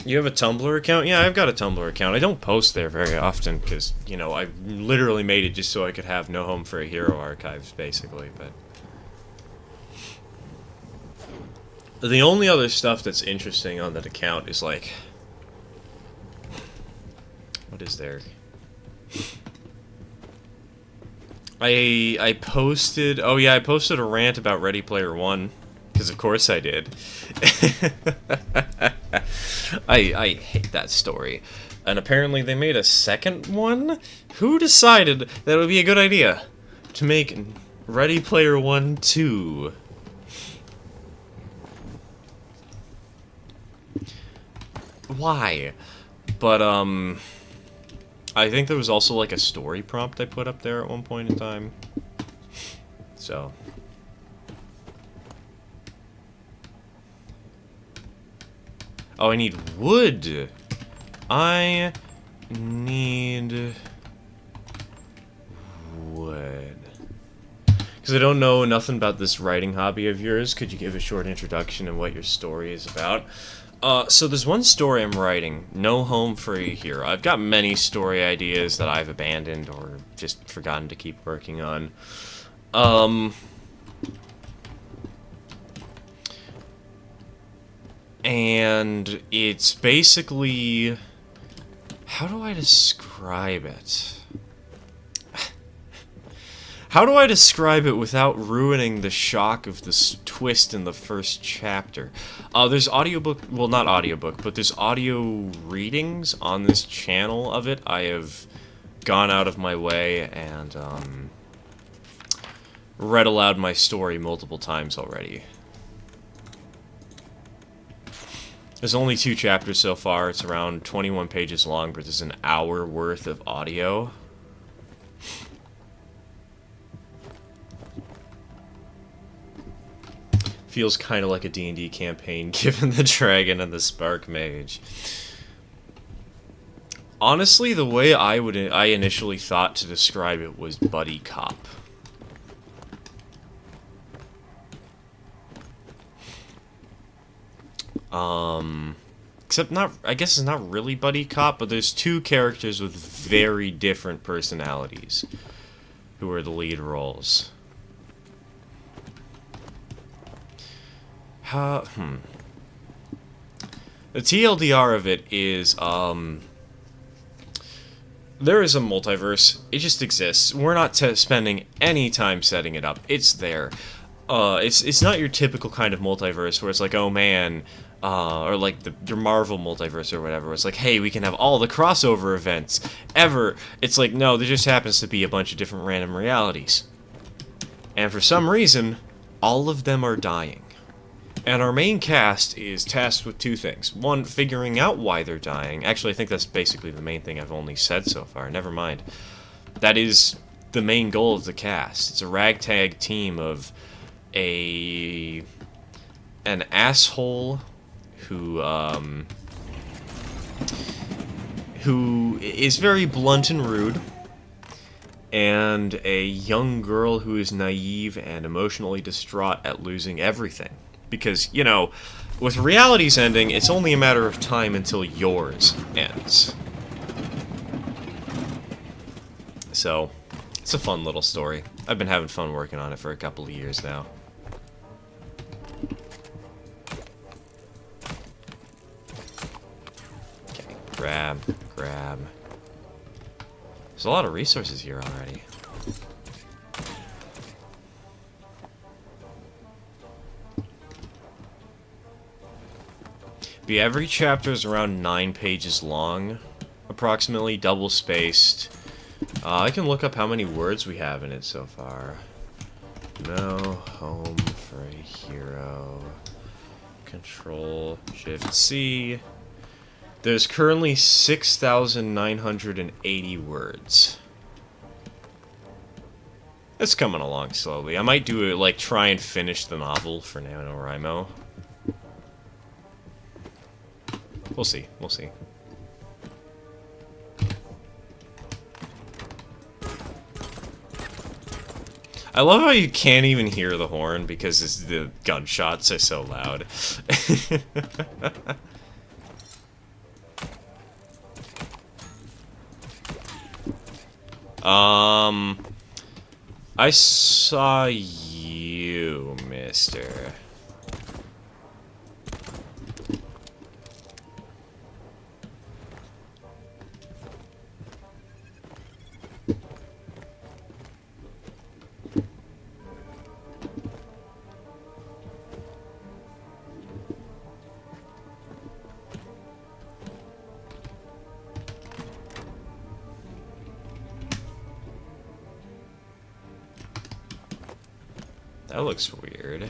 You have a Tumblr account? Yeah, I've got a Tumblr account. I don't post there very often, because, you know, I literally made it just so I could have No Home for a Hero archives, basically, but... The only other stuff that's interesting on that account is, like... What is there? I posted... Oh yeah, I posted a rant about Ready Player One. Because of course I did. I hate that story. And apparently they made a second one? Who decided that it would be a good idea to make Ready Player One 2? Why? But, I think there was also, like, a story prompt I put up there at one point in time. So... Oh, I need wood! I need... wood. Because I don't know nothing about this writing hobby of yours. Could you give a short introduction of what your story is about? So there's one story I'm writing, No Home for a Hero. I've got many story ideas that I've abandoned or just forgotten to keep working on. And it's basically... How do I describe it? How do I describe it without ruining the shock of this twist in the first chapter? There's audiobook, well, not audiobook, but there's audio readings on this channel of it. I have gone out of my way and read aloud my story multiple times already. There's only 2 chapters so far. It's around 21 pages long, but there's an hour worth of audio. Feels kind of like a D&D campaign, given the dragon and the spark mage. Honestly, the way I initially thought to describe it was buddy cop. Except I guess it's not really buddy cop, but there's 2 characters with very different personalities who are the lead roles. The TLDR of it is, there is a multiverse. It just exists. We're not spending any time setting it up. It's there. It's not your typical kind of multiverse where it's like, oh man, or like your Marvel multiverse or whatever. It's like, hey, we can have all the crossover events ever. It's like, no, there just happens to be a bunch of different random realities. And for some reason, all of them are dying. And our main cast is tasked with 2 things. 1, figuring out why they're dying. Actually, I think that's basically the main thing I've only said so far. Never mind. That is the main goal of the cast. It's a ragtag team of an asshole who is very blunt and rude, and a young girl who is naive and emotionally distraught at losing everything. Because, you know, with reality's ending, it's only a matter of time until yours ends. So, it's a fun little story. I've been having fun working on it for a couple of years now. Okay, grab. There's a lot of resources here already. But every chapter is around 9 pages long, approximately, double spaced. I can look up how many words we have in it so far. No home for a hero. Control Shift C. There's currently 6,980 words. It's coming along slowly. I might do it, like, try and finish the novel for NaNoWriMo. We'll see. We'll see. I love how you can't even hear the horn because the gunshots are so loud. I saw you, mister. That looks weird. I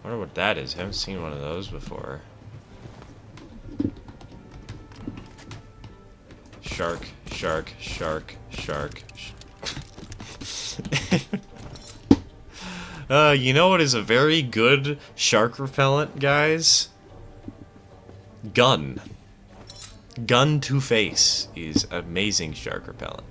wonder what that is. I haven't seen one of those before. Shark, shark, shark, shark. You know what is a very good shark repellent, guys? Gun. Gun to face is amazing shark repellent.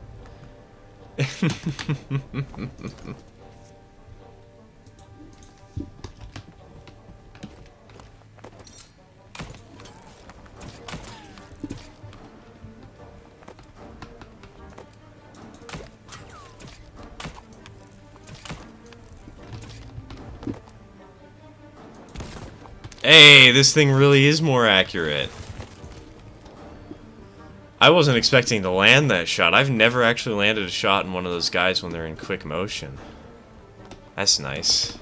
Hey, this thing really is more accurate. I wasn't expecting to land that shot. I've never actually landed a shot in one of those guys when they're in quick motion. That's nice.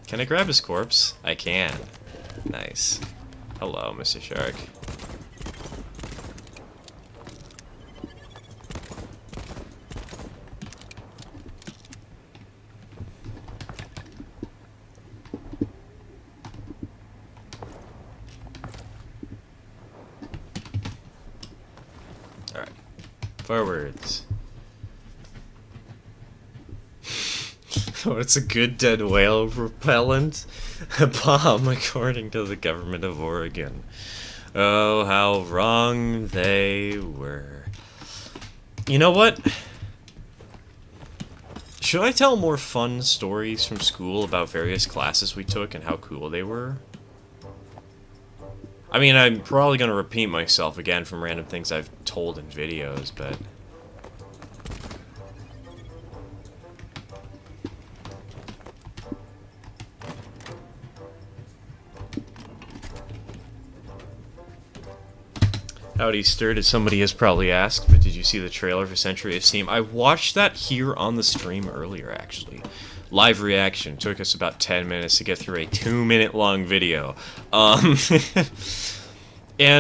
Can I grab his corpse? I can. Nice. Hello, Mr. Shark. Alright. Forwards. Oh, it's a good dead whale repellent? A bomb, according to the government of Oregon. Oh, how wrong they were. You know what? Should I tell more fun stories from school about various classes we took and how cool they were? I mean, I'm probably going to repeat myself again from random things I've told in videos, but... Howdy, Stirred, as somebody has probably asked, but did you see the trailer for Century of Steam? I watched that here on the stream earlier, actually. Live reaction. Took us about 10 minutes to get through a 2-minute long video. And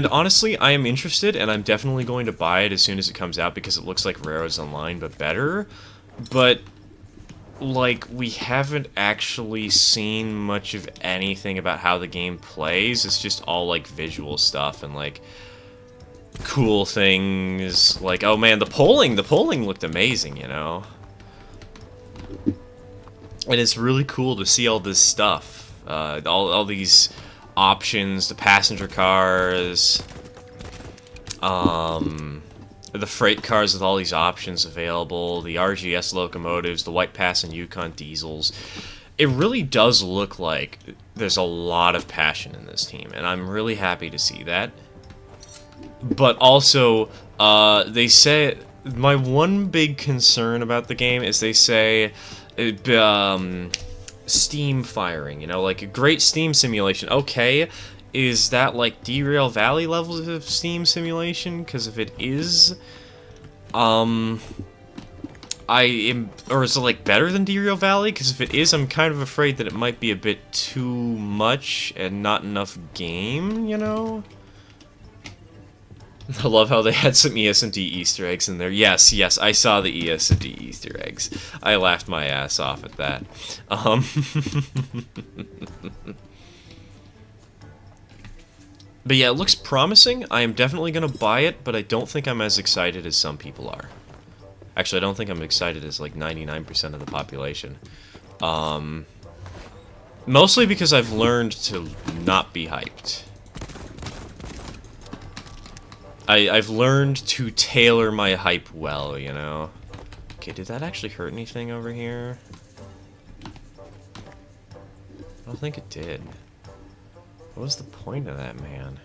honestly, I am interested, and I'm definitely going to buy it as soon as it comes out because it looks like Railroads Online, but better. But, like, we haven't actually seen much of anything about how the game plays. It's just all, like, visual stuff and, like... cool things, like, oh man, the polling looked amazing, you know? And it's really cool to see all this stuff, all these options, the passenger cars, the freight cars with all these options available, the RGS locomotives, the White Pass and Yukon diesels. It really does look like there's a lot of passion in this team, and I'm really happy to see that. But also, they say... My one big concern about the game is they say... Steam firing, you know? Like, a great Steam simulation. Okay, is that, like, Derail Valley levels of Steam simulation? Because if it is... I I am, or is it like better than Derio Valley? Because if it is, I'm kind of afraid that it might be a bit too much and not enough game, you know? I love how they had some ES&D Easter eggs in there. Yes, yes, I saw the ES&D Easter eggs. I laughed my ass off at that. But yeah, it looks promising. I am definitely going to buy it, but I don't think I'm as excited as some people are. Actually, I don't think I'm excited as like 99% of the population. Mostly because I've learned to not be hyped. I've learned to tailor my hype well, you know? Okay, did that actually hurt anything over here? I don't think it did. What was the point of that, man?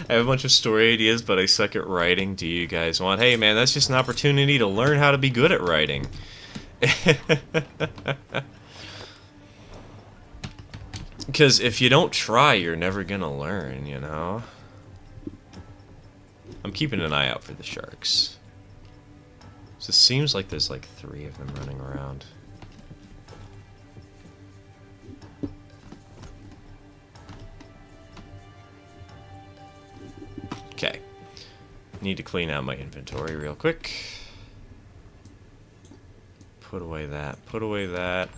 I have a bunch of story ideas, but I suck at writing. Do you guys want? Hey, man, that's just an opportunity to learn how to be good at writing. Because if you don't try, you're never gonna learn, you know? I'm keeping an eye out for the sharks. So it seems like there's like 3 of them running around. Okay. Need to clean out my inventory real quick. Put away that. Put away that.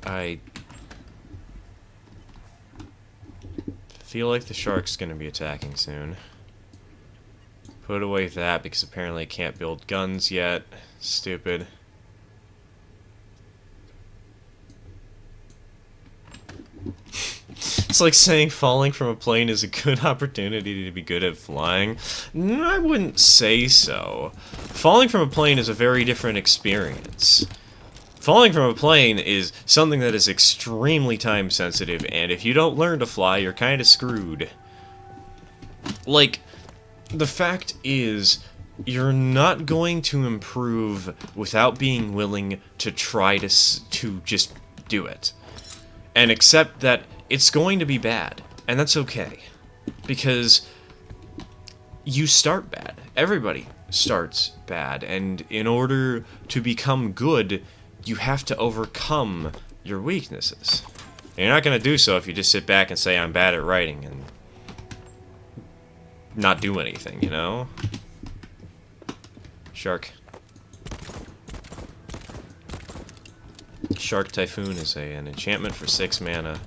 I feel like the shark's gonna be attacking soon. Put away that because apparently I can't build guns yet. Stupid. It's like saying falling from a plane is a good opportunity to be good at flying. No, I wouldn't say so. Falling from a plane is a very different experience. Falling from a plane is something that is extremely time sensitive, and if you don't learn to fly, you're kind of screwed. Like, the fact is, you're not going to improve without being willing to try to just do it. And accept that it's going to be bad, and that's okay. Because you start bad. Everybody starts bad, and in order to become good, you have to overcome your weaknesses. And you're not going to do so if you just sit back and say, I'm bad at writing, and not do anything, you know? Shark. Shark Typhoon is an enchantment for 6 mana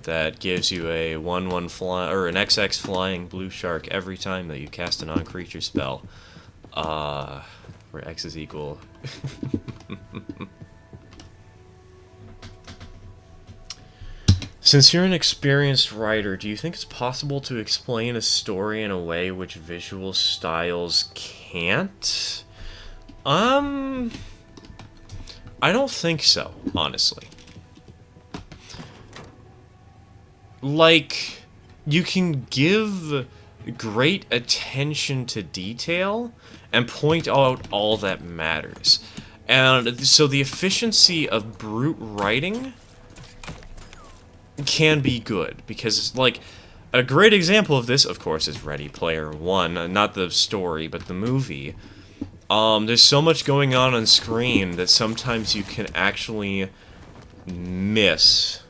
that gives you a 1/1 fly or an XX flying blue shark every time that you cast a non-creature spell. Where X is equal. Since you're an experienced writer, do you think it's possible to explain a story in a way which visual styles can't? I don't think so, honestly. Like, you can give great attention to detail and point out all that matters. And so the efficiency of brute writing can be good, because, like, a great example of this, of course, is Ready Player One. Not the story, but the movie. There's so much going on screen that sometimes you can actually miss.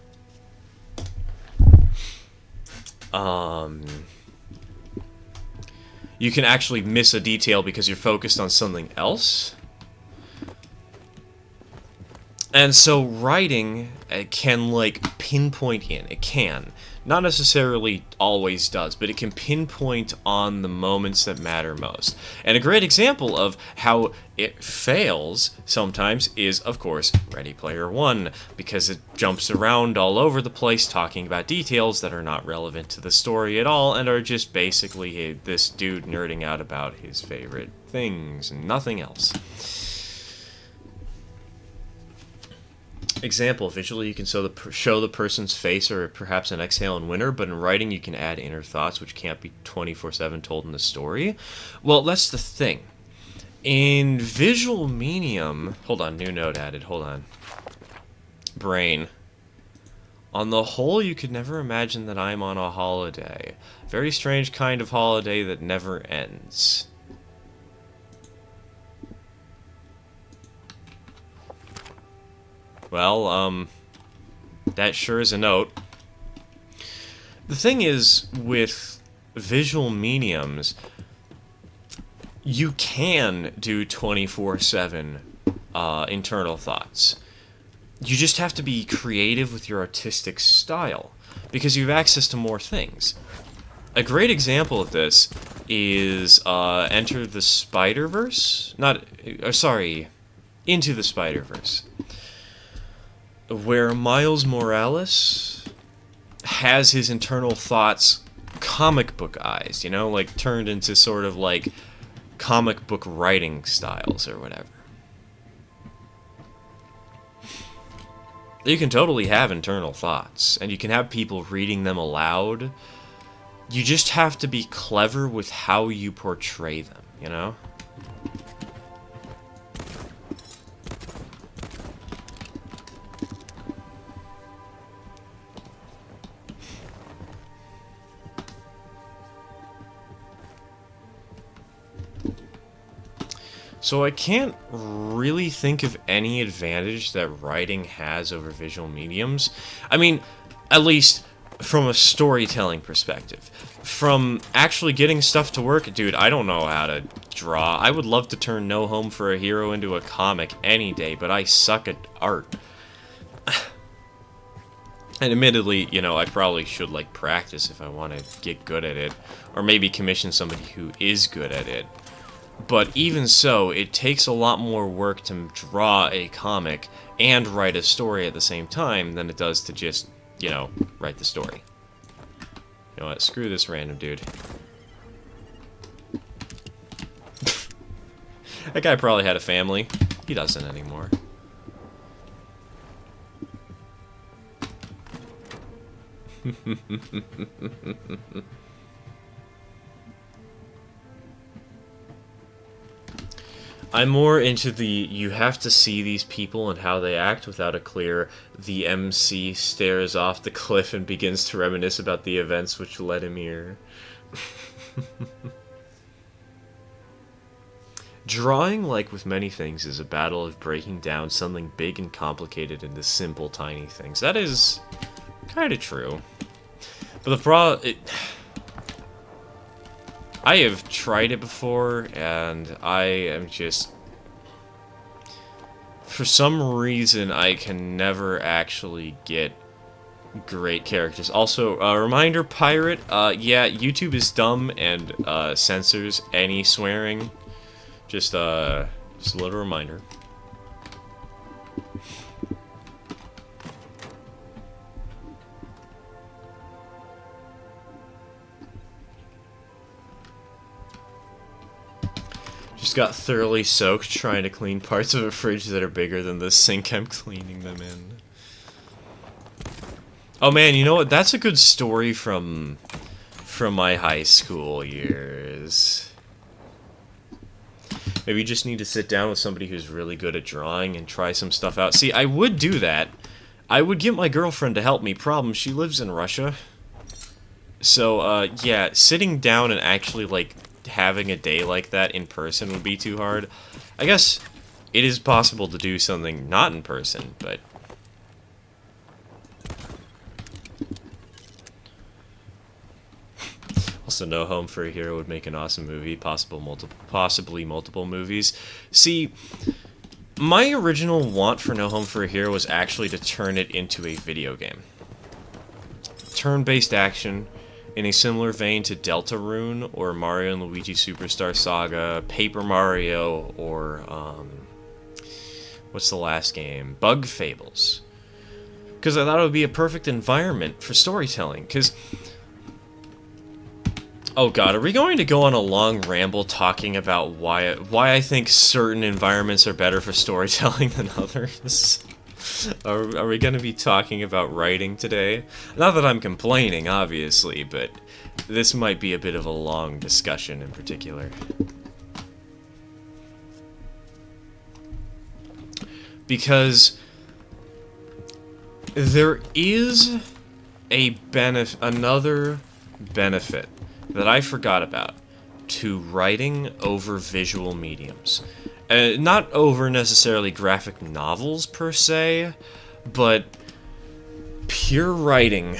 You can actually miss a detail because you're focused on something else. And so writing can, like, pinpoint in. It can. Not necessarily always does, but it can pinpoint on the moments that matter most. And a great example of how it fails sometimes is, of course, Ready Player One, because it jumps around all over the place talking about details that are not relevant to the story at all and are just basically this dude nerding out about his favorite things and nothing else. Example, visually you can show the person's face or perhaps an exhale in winter, but in writing you can add inner thoughts which can't be 24/7 told in the story. Well, that's the thing. In visual medium... Hold on, new note added, hold on. Brain. On the whole, you could never imagine that I'm on a holiday. Very strange kind of holiday that never ends. Well, that sure is a note. The thing is, with visual mediums, you can do 24/7 internal thoughts. You just have to be creative with your artistic style, because you have access to more things. A great example of this is Enter the Spider-Verse? Into the Spider-Verse. Where Miles Morales has his internal thoughts comic book eyes, you know, like turned into sort of like comic book writing styles or whatever. You can totally have internal thoughts, and you can have people reading them aloud. You just have to be clever with how you portray them, you know? So I can't really think of any advantage that writing has over visual mediums. I mean, at least from a storytelling perspective. From actually getting stuff to work, dude, I don't know how to draw. I would love to turn No Home for a Hero into a comic any day, but I suck at art. And admittedly, you know, I probably should, like, practice if I want to get good at it. Or maybe commission somebody who is good at it. But even so, it takes a lot more work to draw a comic and write a story at the same time than it does to just, you know, write the story. You know what? Screw this random dude. That guy probably had a family. He doesn't anymore. I'm more into the, you have to see these people and how they act without a clear, the MC stares off the cliff and begins to reminisce about the events which led him here. Drawing, like with many things, is a battle of breaking down something big and complicated into simple, tiny things. That is kind of true. But the problem... I have tried it before, and I am just... For some reason, I can never actually get great characters. Also, reminder, pirate, yeah, YouTube is dumb and censors any swearing. Just a little reminder. Just got thoroughly soaked trying to clean parts of a fridge that are bigger than the sink I'm cleaning them in. Oh man, you know what? That's a good story from my high school years. Maybe you just need to sit down with somebody who's really good at drawing and try some stuff out. See, I would do that. I would get my girlfriend to help me. Problem, she lives in Russia. So, yeah, sitting down and actually, like, having a day like that in person would be too hard. I guess it is possible to do something not in person, but... Also, No Home for a Hero would make an awesome movie, possibly multiple movies. See, my original want for No Home for a Hero was actually to turn it into a video game. Turn-based action, in a similar vein to Deltarune, or Mario and Luigi Superstar Saga, Paper Mario, or, what's the last game? Bug Fables. Because I thought it would be a perfect environment for storytelling, because... Oh god, are we going to go on a long ramble talking about why I think certain environments are better for storytelling than others? Are we going to be talking about writing today? Not that I'm complaining, obviously, but this might be a bit of a long discussion in particular. Because there is another benefit that I forgot about to writing over visual mediums. Not over necessarily graphic novels per se, but pure writing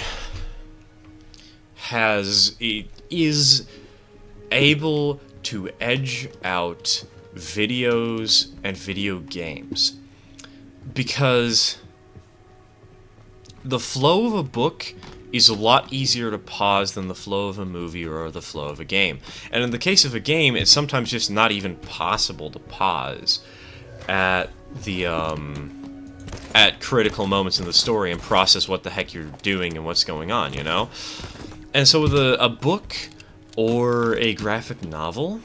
is able to edge out videos and video games, because the flow of a book is a lot easier to pause than the flow of a movie or the flow of a game. And in the case of a game, it's sometimes just not even possible to pause at the at critical moments in the story and process what the heck you're doing and what's going on, you know? And so with a book or a graphic novel,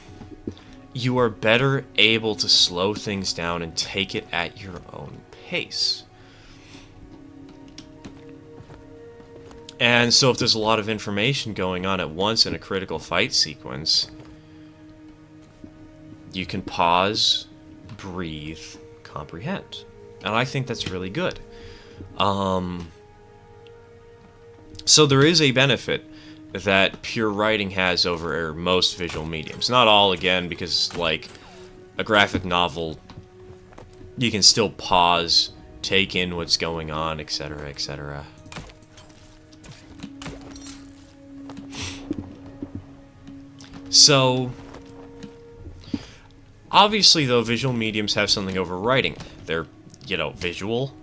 you are better able to slow things down and take it at your own pace. And so if there's a lot of information going on at once in a critical fight sequence, you can pause, breathe, comprehend. And I think that's really good. So there is a benefit that pure writing has over most visual mediums. Not all, again, because, like, a graphic novel, you can still pause, take in what's going on, etc., etc. So, obviously, though, visual mediums have something over writing. They're, you know, visual.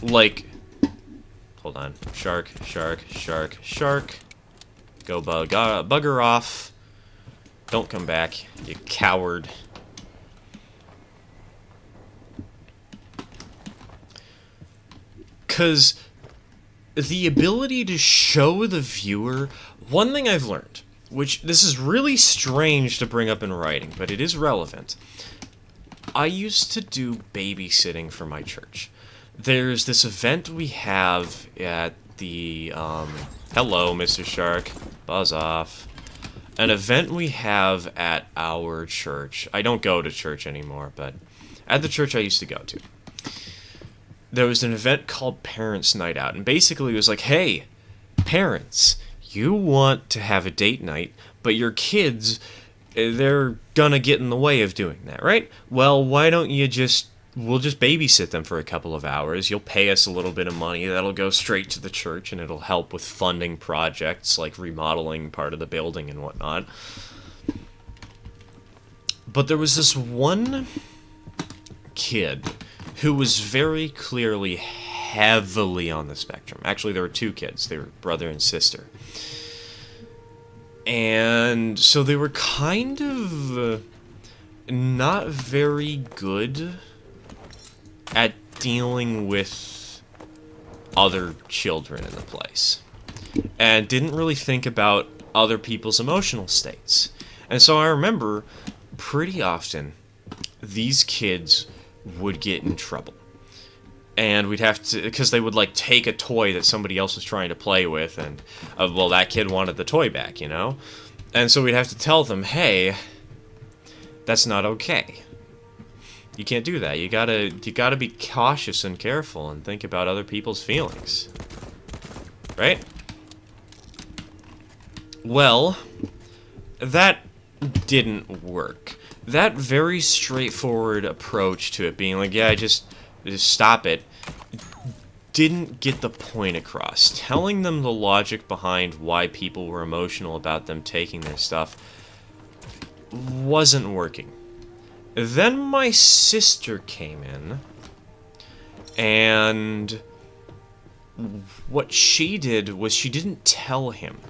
Like, hold on. Shark, shark, shark, shark. Go bugger off. Don't come back, you coward. Because the ability to show the viewer... One thing I've learned, which this is really strange to bring up in writing, but it is relevant. I used to do babysitting for my church. There's this event we have at the, hello, Mr. Shark, buzz off. An event we have at our church. I don't go to church anymore, but at the church I used to go to, there was an event called Parents' Night Out, and basically it was like, hey, parents, you want to have a date night, but your kids, they're gonna get in the way of doing that, right? Well, why don't you we'll just babysit them for a couple of hours. You'll pay us a little bit of money. That'll go straight to the church, and it'll help with funding projects like remodeling part of the building and whatnot. But there was this one kid who was very clearly heavily on the spectrum. Actually, there were two kids. They were brother and sister. And so they were kind of not very good at dealing with other children in the place, and didn't really think about other people's emotional states. And so I remember pretty often these kids would get in trouble, and we'd have to, because they would like take a toy that somebody else was trying to play with, and well, that kid wanted the toy back, you know? And so we'd have to tell them, hey, that's not okay. You can't do that. You gotta be cautious and careful and think about other people's feelings. Right? Well, that didn't work. That very straightforward approach to it being like, yeah, just stop it, didn't get the point across. Telling them the logic behind why people were emotional about them taking their stuff wasn't working. Then my sister came in, and what she did was she didn't tell him.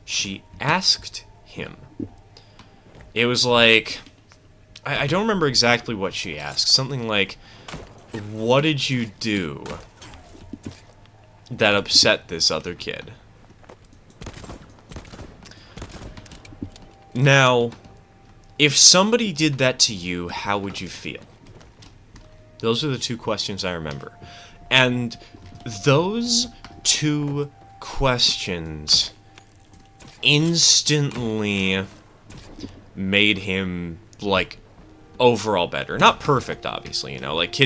She asked him. It was like, I don't remember exactly what she asked. Something like, what did you do that upset this other kid? Now, if somebody did that to you, how would you feel? Those are the two questions I remember. And those two questions instantly made him, like, overall better. Not perfect, obviously, you know. Like,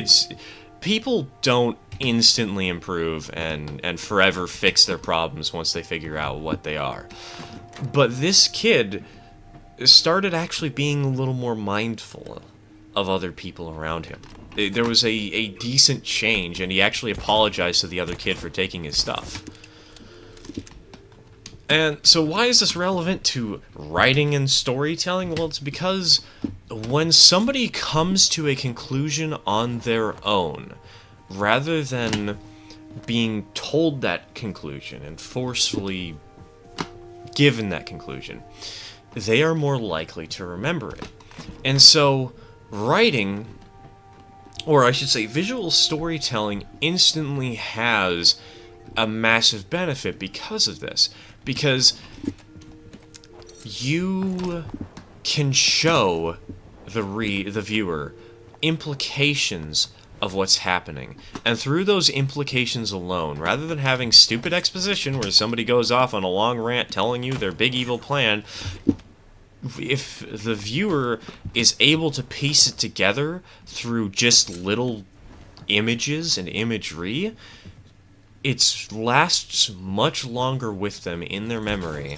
people don't instantly improve and forever fix their problems once they figure out what they are. But this kid started actually being a little more mindful of other people around him. There was a decent change, and he actually apologized to the other kid for taking his stuff. And so why is this relevant to writing and storytelling? Well, it's because when somebody comes to a conclusion on their own, rather than being told that conclusion and forcefully given that conclusion, they are more likely to remember it. And so writing, or I should say visual storytelling, instantly has a massive benefit because of this. Because you can show the viewer implications of what's happening. And through those implications alone, rather than having stupid exposition where somebody goes off on a long rant telling you their big evil plan, if the viewer is able to piece it together through just little images and imagery, it lasts much longer with them in their memory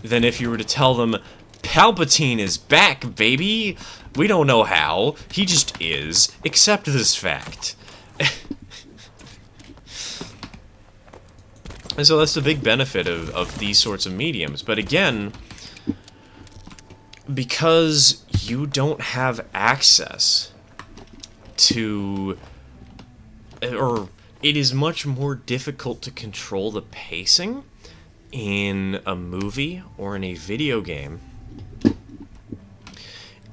than if you were to tell them, Palpatine is back, baby! We don't know how, he just is. Accept this fact. And so that's the big benefit of these sorts of mediums. But again, because you don't have access to, or it is much more difficult to control the pacing in a movie or in a video game,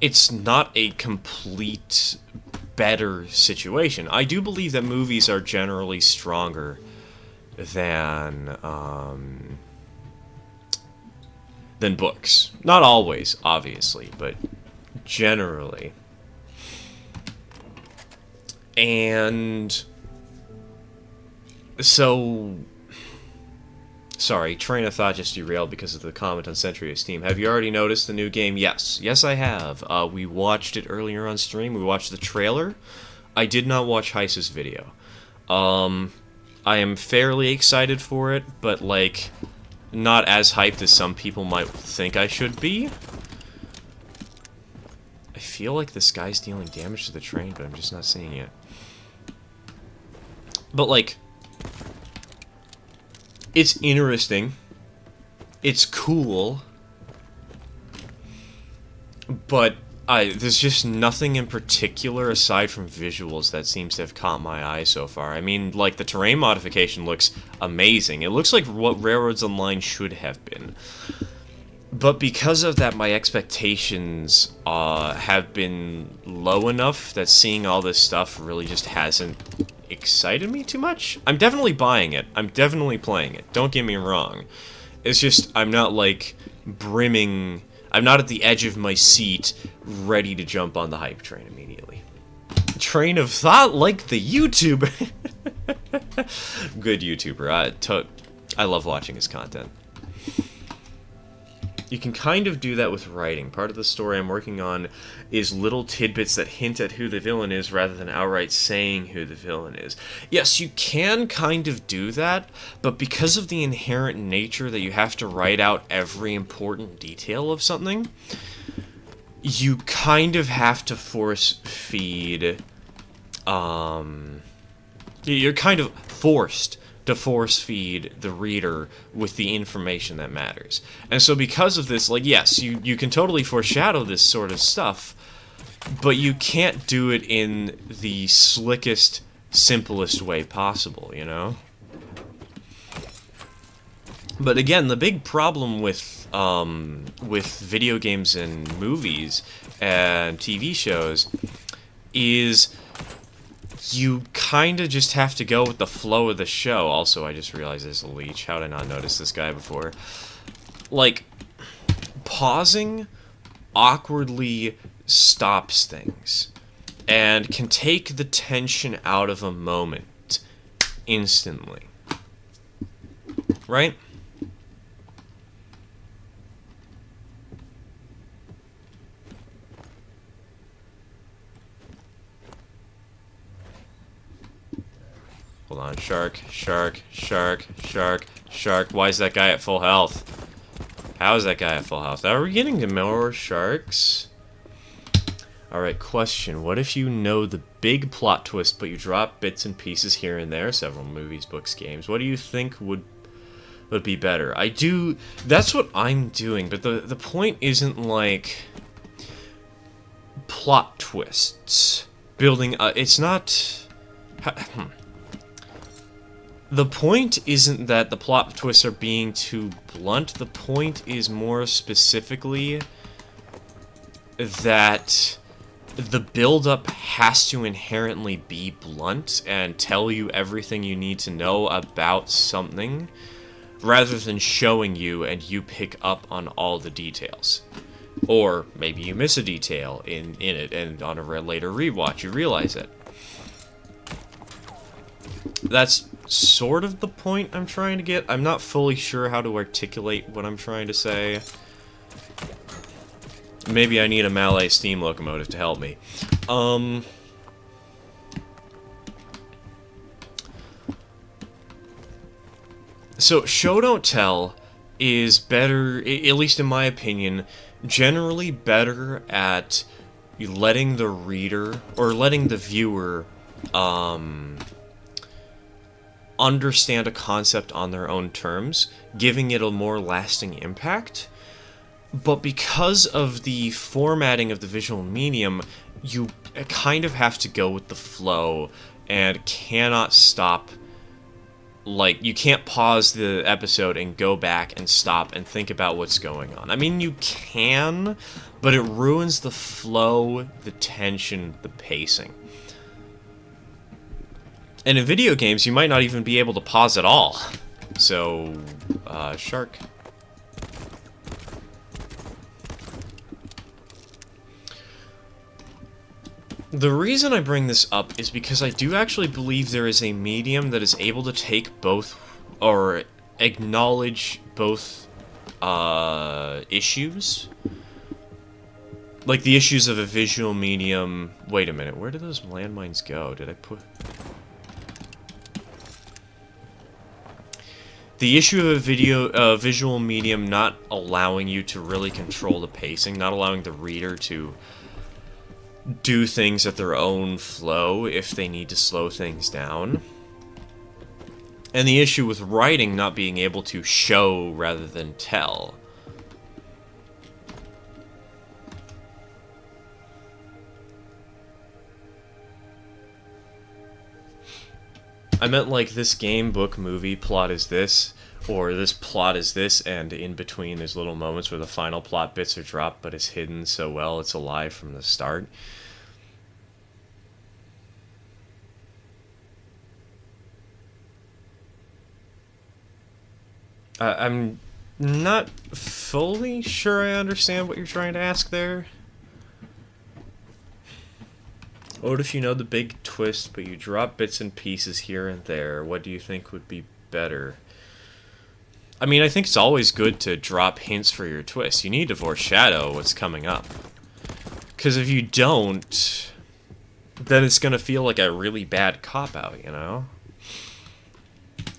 it's not a complete better situation. I do believe that movies are generally stronger than books. Not always, obviously, but generally. And so, sorry, train of thought just derailed because of the comment on Century of Steam. Have you already noticed the new game? Yes. Yes, I have. We watched it earlier on stream. We watched the trailer. I did not watch Heiss's video. I am fairly excited for it, but, like, not as hyped as some people might think I should be. I feel like this guy's dealing damage to the train, but I'm just not seeing it. But, like, it's interesting. It's cool. But there's just nothing in particular aside from visuals that seems to have caught my eye so far. I mean, like, the terrain modification looks amazing. It looks like what Railroads Online should have been. But because of that, my expectations have been low enough that seeing all this stuff really just hasn't excited me too much. I'm definitely buying it. I'm definitely playing it. Don't get me wrong. It's just, I'm not, like, brimming... I'm not at the edge of my seat, ready to jump on the hype train immediately. Train of thought like the YouTuber. Good YouTuber. I love watching his content. You can kind of do that with writing. Part of the story I'm working on is little tidbits that hint at who the villain is rather than outright saying who the villain is. Yes, you can kind of do that, but because of the inherent nature that you have to write out every important detail of something, you kind of have to force feed, you're kind of forced to force feed the reader with the information that matters. And so because of this, like, yes, you can totally foreshadow this sort of stuff, but you can't do it in the slickest, simplest way possible, you know? But again, the big problem with video games and movies and TV shows is you kind of just have to go with the flow of the show. Also, I just realized there's a leech. How did I not notice this guy before? Like, pausing awkwardly stops things and can take the tension out of a moment instantly. Right? Hold on, shark, shark, shark, shark, shark. Why is that guy at full health? How is that guy at full health? Are we getting to more sharks? Alright, question. What if you know the big plot twist, but you drop bits and pieces here and there? Several movies, books, games. What do you think would be better? That's what I'm doing, but the point isn't like plot twists. Building, it's not... The point isn't that the plot twists are being too blunt. The point is more specifically that the build-up has to inherently be blunt and tell you everything you need to know about something, rather than showing you and you pick up on all the details. Or maybe you miss a detail in it, and on a later rewatch you realize it. That's sort of the point I'm trying to get. I'm not fully sure how to articulate what I'm trying to say. Maybe I need a Malay steam locomotive to help me. So, show don't tell is better, at least in my opinion, generally better at letting the reader, or letting the viewer, understand a concept on their own terms, giving it a more lasting impact. But because of the formatting of the visual medium, you kind of have to go with the flow and cannot stop. Like, you can't pause the episode and go back and stop and think about what's going on. I mean, you can, but it ruins the flow, the tension, the pacing. And in video games, you might not even be able to pause at all. So, shark. The reason I bring this up is because I do actually believe there is a medium that is able to take both, or acknowledge both, issues. Like the issues of a visual medium... Wait a minute, where did those landmines go? Did I put... The issue of a visual medium not allowing you to really control the pacing, not allowing the reader to do things at their own flow if they need to slow things down. And the issue with writing not being able to show rather than tell. I meant like this game, book, movie, plot is this, or this plot is this, and in between there's little moments where the final plot bits are dropped, but it's hidden so well it's a lie from the start. I'm not fully sure I understand what you're trying to ask there. What if you know the big twist, but you drop bits and pieces here and there? What do you think would be better? I mean, I think it's always good to drop hints for your twist. You need to foreshadow what's coming up. Because if you don't, then it's going to feel like a really bad cop-out, you know?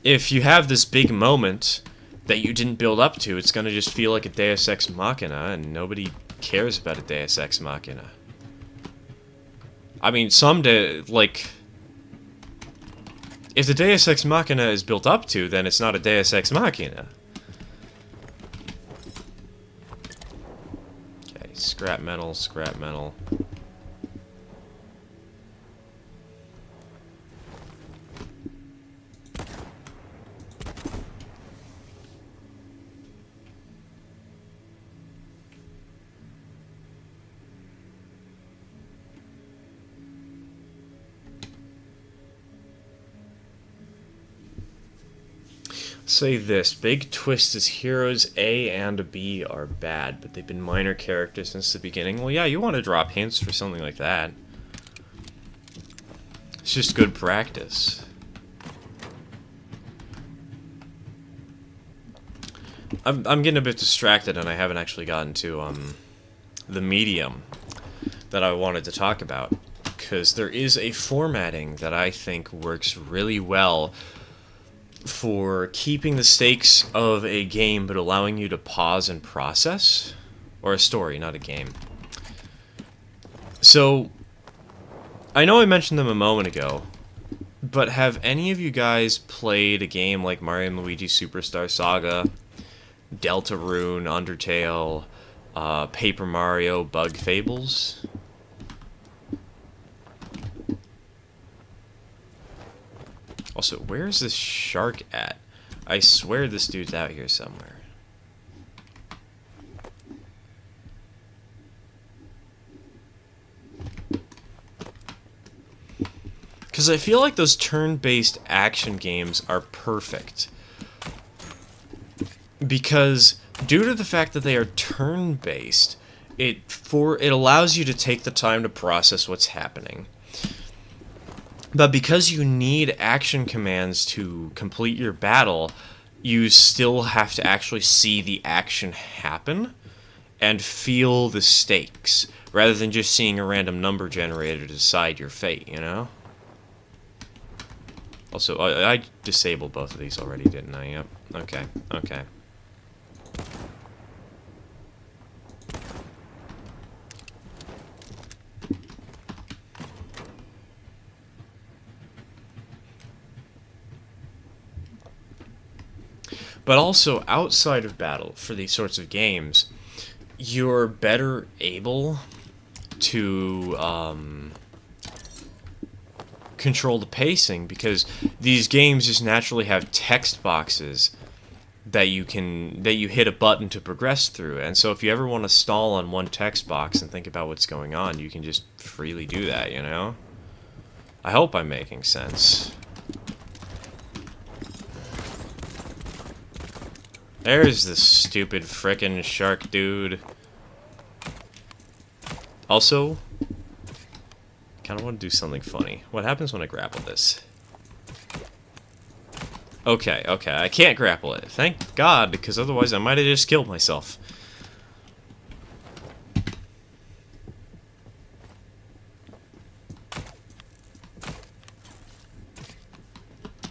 If you have this big moment that you didn't build up to, it's going to just feel like a Deus Ex Machina, and nobody cares about a Deus Ex Machina. I mean, someday, like, if the Deus Ex Machina is built up to, then it's not a Deus Ex Machina. Okay, scrap metal, scrap metal. Say this, big twist is heroes A and B are bad, but they've been minor characters since the beginning. Well, yeah, you want to drop hints for something like that. It's just good practice. I'm getting a bit distracted, and I haven't actually gotten to the medium that I wanted to talk about, because there is a formatting that I think works really well for keeping the stakes of a game but allowing you to pause and process. Or a story, not a game. So, I know I mentioned them a moment ago, but have any of you guys played a game like Mario and Luigi Superstar Saga, Deltarune, Undertale, Paper Mario, Bug Fables? Also, where's this shark at? I swear this dude's out here somewhere. Because I feel like those turn-based action games are perfect. Because due to the fact that they are turn-based, it allows you to take the time to process what's happening. But because you need action commands to complete your battle, you still have to actually see the action happen and feel the stakes, rather than just seeing a random number generator to decide your fate, you know? Also, I disabled both of these already, didn't I? Yep. Okay, okay. But also, outside of battle, for these sorts of games, you're better able to control the pacing, because these games just naturally have text boxes that you hit a button to progress through. And so if you ever want to stall on one text box and think about what's going on, you can just freely do that, you know? I hope I'm making sense. There's this stupid frickin' shark dude. Also, kind of want to do something funny. What happens when I grapple this? Okay, okay, I can't grapple it. Thank God, because otherwise I might have just killed myself.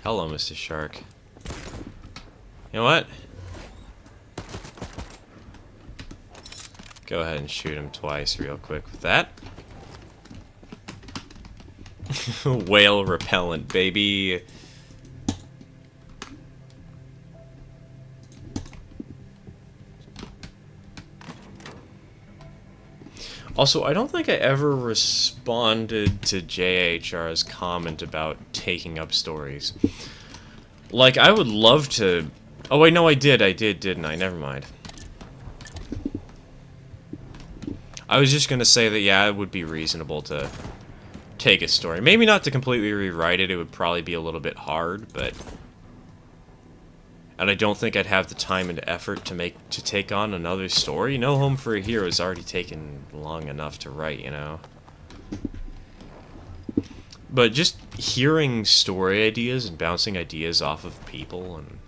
Hello, Mr. Shark. You know what? Go ahead and shoot him twice real quick with that. Whale repellent, baby. Also, I don't think I ever responded to JHR's comment about taking up stories. Like, I would love to... Oh, wait, no, I did, didn't I? Never mind. I was just gonna say that, yeah, it would be reasonable to take a story. Maybe not to completely rewrite it, it would probably be a little bit hard, but... And I don't think I'd have the time and effort to take on another story. No Home for a Hero is already taken long enough to write, you know? But just hearing story ideas and bouncing ideas off of people and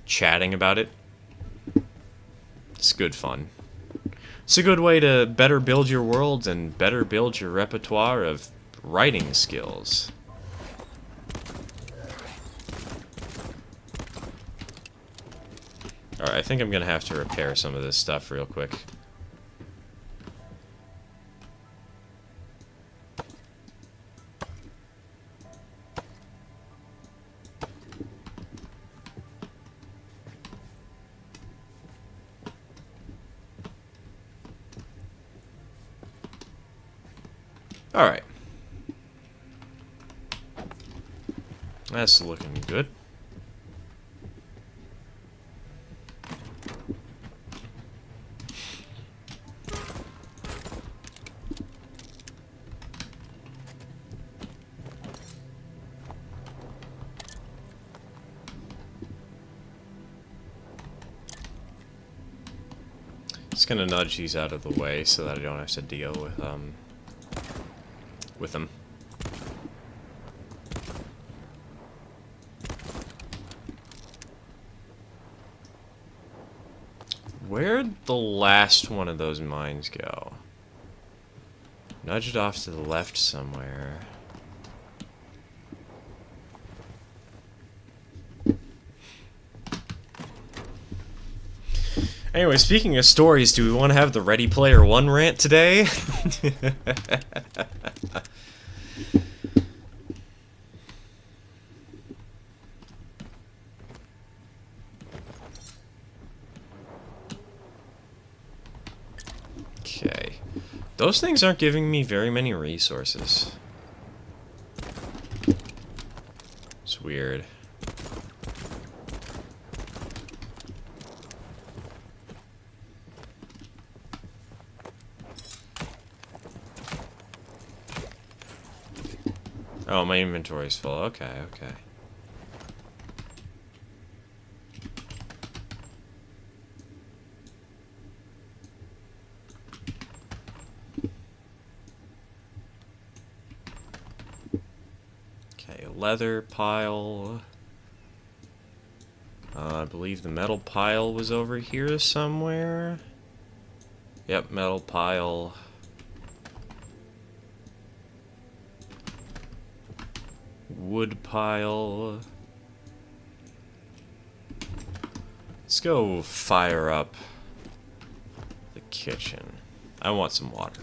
chatting about it, it's good fun. It's a good way to better build your worlds and better build your repertoire of writing skills. Alright, I think I'm gonna have to repair some of this stuff real quick. Alright. That's looking good. Just gonna nudge these out of the way so that I don't have to deal with them. Where'd the last one of those mines go? Nudge it off to the left somewhere. Anyway, speaking of stories, do we want to have the Ready Player One rant today? Okay. Those things aren't giving me very many resources. It's weird. Oh, my inventory's full. Okay, okay. Okay, leather pile. I believe the metal pile was over here somewhere. Yep, metal pile. Wood pile. Let's go fire up the kitchen. I want some water.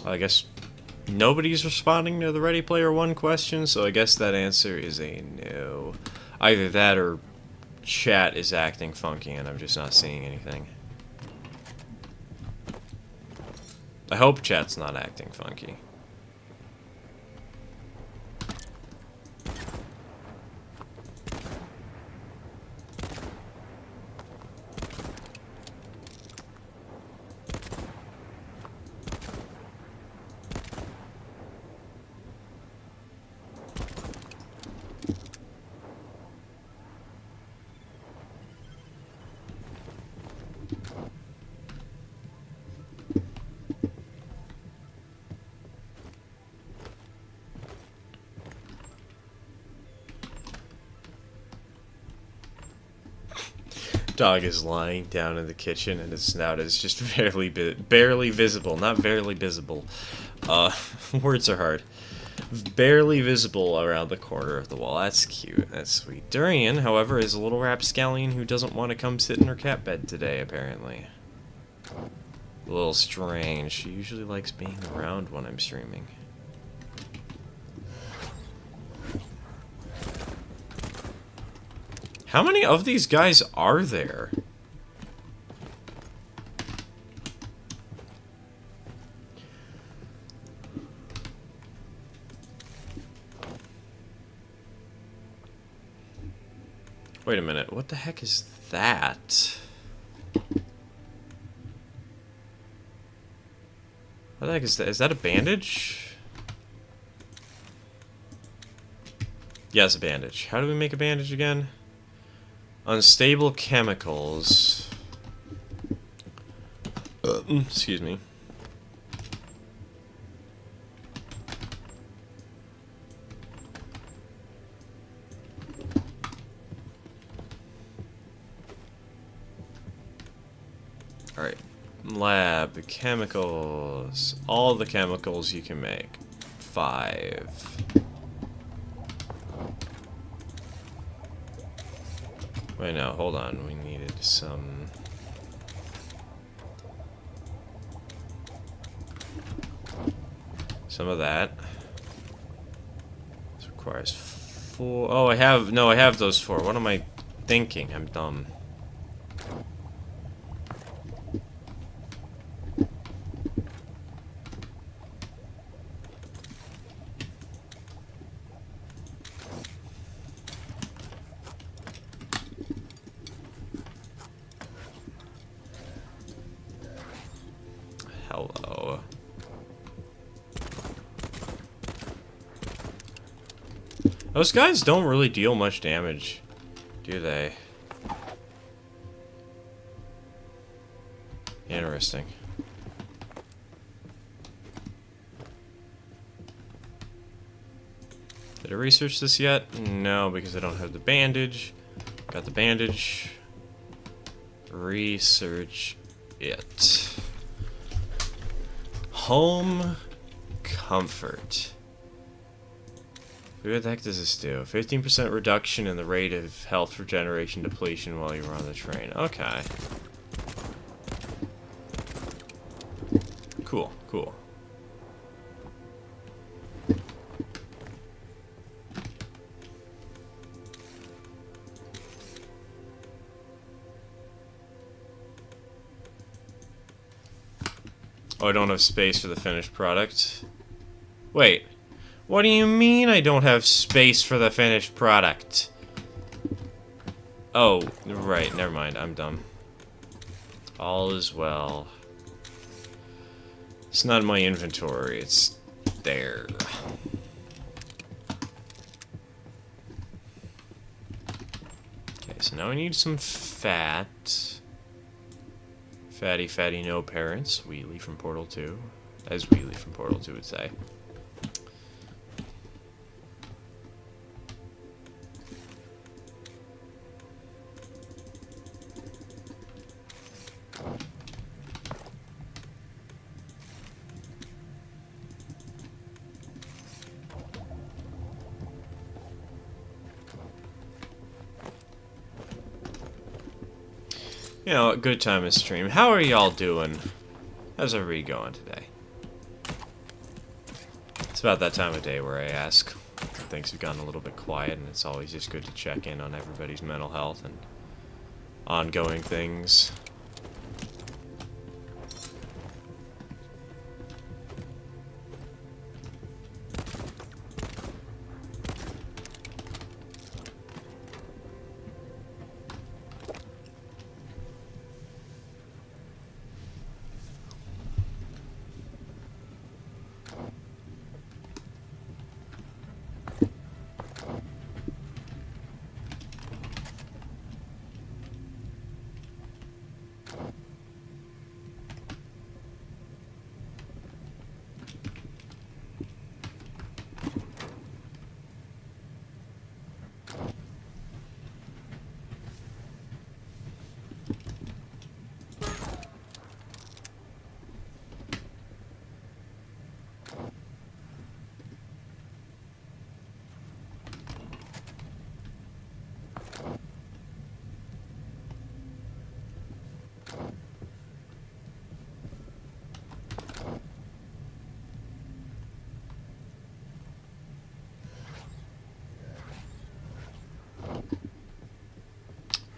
I guess nobody's responding to the Ready Player One question, so I guess that answer is a no. Either that or chat is acting funky and I'm just not seeing anything. I hope chat's not acting funky. Dog is lying down in the kitchen and its snout is just barely visible. Not barely visible. Words are hard. Barely visible around the corner of the wall. That's cute. That's sweet. Durian, however, is a little rapscallion who doesn't want to come sit in her cat bed today, apparently. A little strange. She usually likes being around when I'm streaming. How many of these guys are there? Wait a minute, what the heck is that? What the heck is that? Is that a bandage? Yeah, it's a bandage. How do we make a bandage again? Unstable chemicals. Excuse me. Alright. Lab, chemicals. All the chemicals you can make. 5. Wait, no, hold on. We needed some... some of that. This requires 4... Oh, I have... No, I have those 4. What am I thinking? I'm dumb. Hello. Those guys don't really deal much damage, do they? Interesting. Did I research this yet? No, because I don't have the bandage. Got the bandage. Research it. Home comfort. What the heck does this do? 15% reduction in the rate of health regeneration depletion while you're on the train. Okay. Cool, cool. Oh, I don't have space for the finished product. Wait. What do you mean I don't have space for the finished product? Oh, right. Never mind. I'm dumb. All is well. It's not in my inventory. It's there. Okay, so now I need some fat. Fatty, fatty, no parents. Wheatley from Portal 2. As Wheatley from Portal 2 would say. You know, a good time to stream. How are y'all doing? How's everybody going today? It's about that time of day where I ask. Things have gotten a little bit quiet, and it's always just good to check in on everybody's mental health and ongoing things.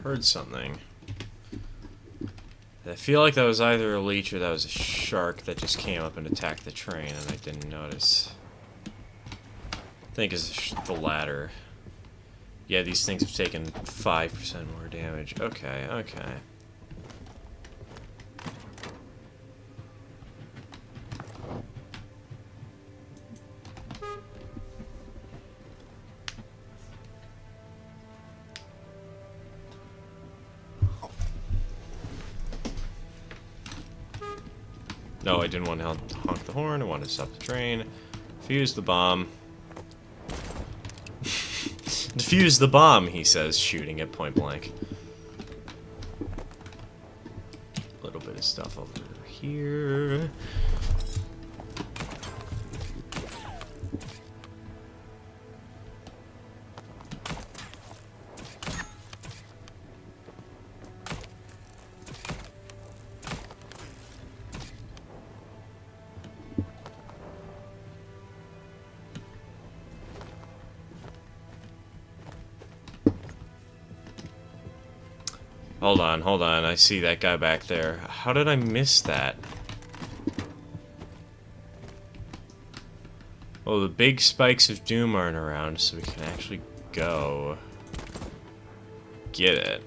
Heard something. I feel like that was either a leech or that was a shark that just came up and attacked the train and I didn't notice. I think it's the latter. Yeah, these things have taken 5% more damage. Okay, okay. No, I didn't want to honk the horn. I wanted to stop the train. Defuse the bomb. Defuse the bomb, he says, shooting it point blank. A little bit of stuff over here. Hold on, I see that guy back there. How did I miss that? Oh, the big spikes of doom aren't around, so we can actually go get it.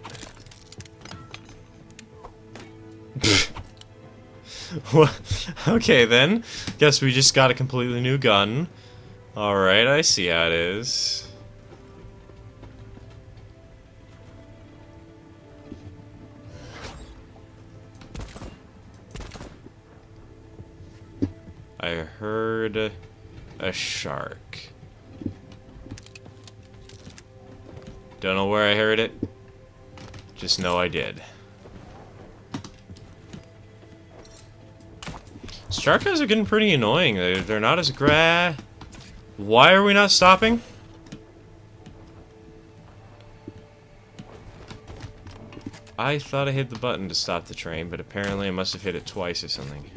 Okay then, guess we just got a completely new gun. Alright, I see how it is. I heard a shark. Don't know where I heard it. Just know I did. Shark guys are getting pretty annoying. They're not as Why are we not stopping? I thought I hit the button to stop the train, but apparently I must have hit it twice or something.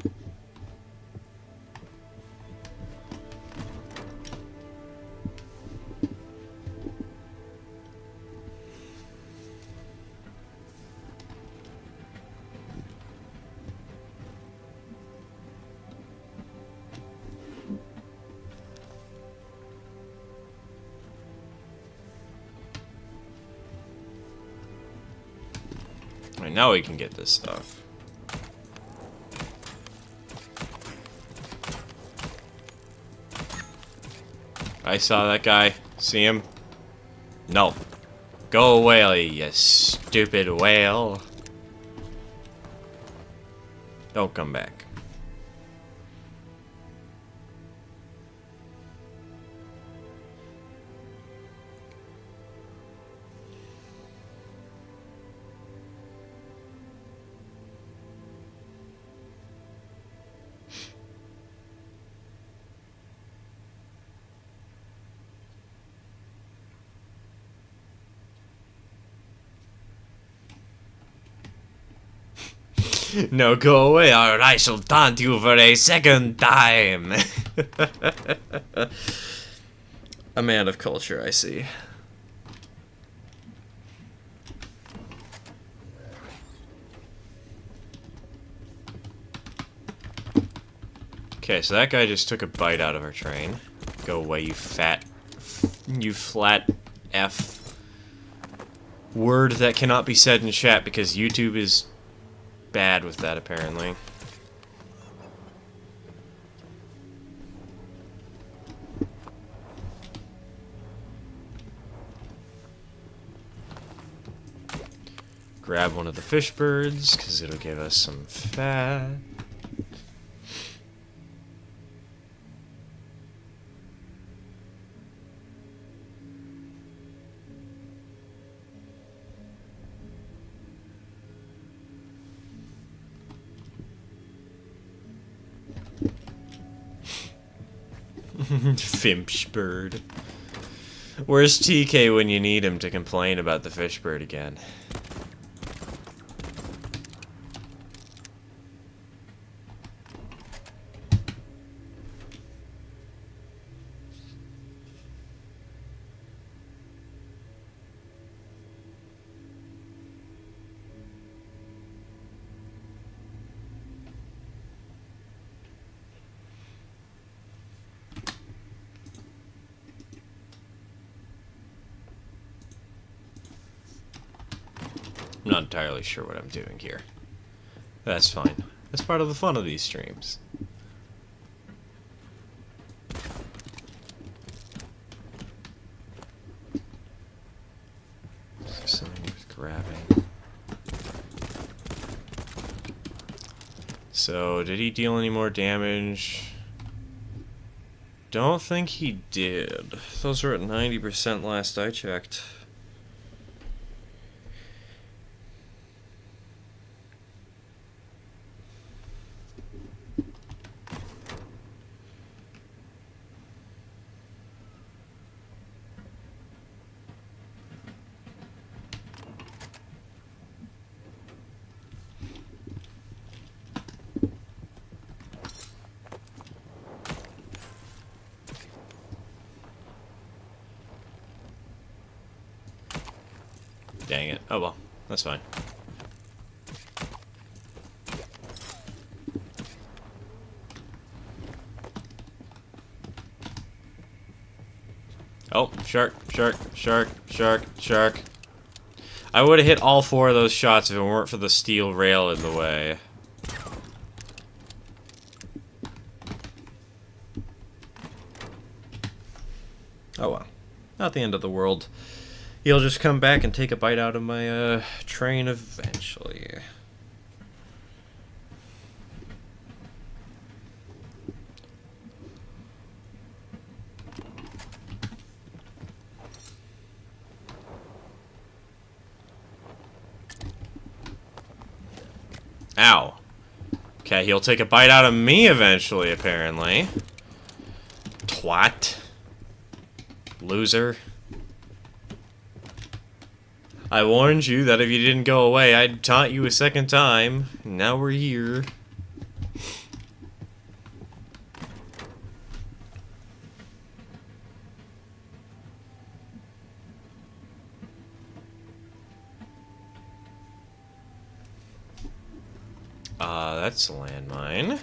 Alright, now we can get this stuff. I saw that guy. See him? No. Go away, you stupid whale. Don't come back. No, go away, or I shall taunt you for a second time. A man of culture, I see. Okay, so that guy just took a bite out of our train. Go away, you fat... You flat F. Word that cannot be said in chat because YouTube is bad with that, apparently. Grab one of the fish birds, because it'll give us some fat. Fimsh bird. Where's TK when you need him to complain about the fish bird again? I'm not entirely sure what I'm doing here. That's fine. That's part of the fun of these streams. Something worth grabbing. So, did he deal any more damage? Don't think he did. Those were at 90% last I checked. Dang it. Oh well, that's fine. Oh, shark, shark, shark, shark, shark. I would have hit all 4 of those shots if it weren't for the steel rail in the way. Oh well. Not the end of the world. He'll just come back and take a bite out of my train eventually. Ow. Okay, he'll take a bite out of me eventually, apparently. Twat. Loser. I warned you that if you didn't go away, I'd taunt you a second time. Now we're here. That's a landmine.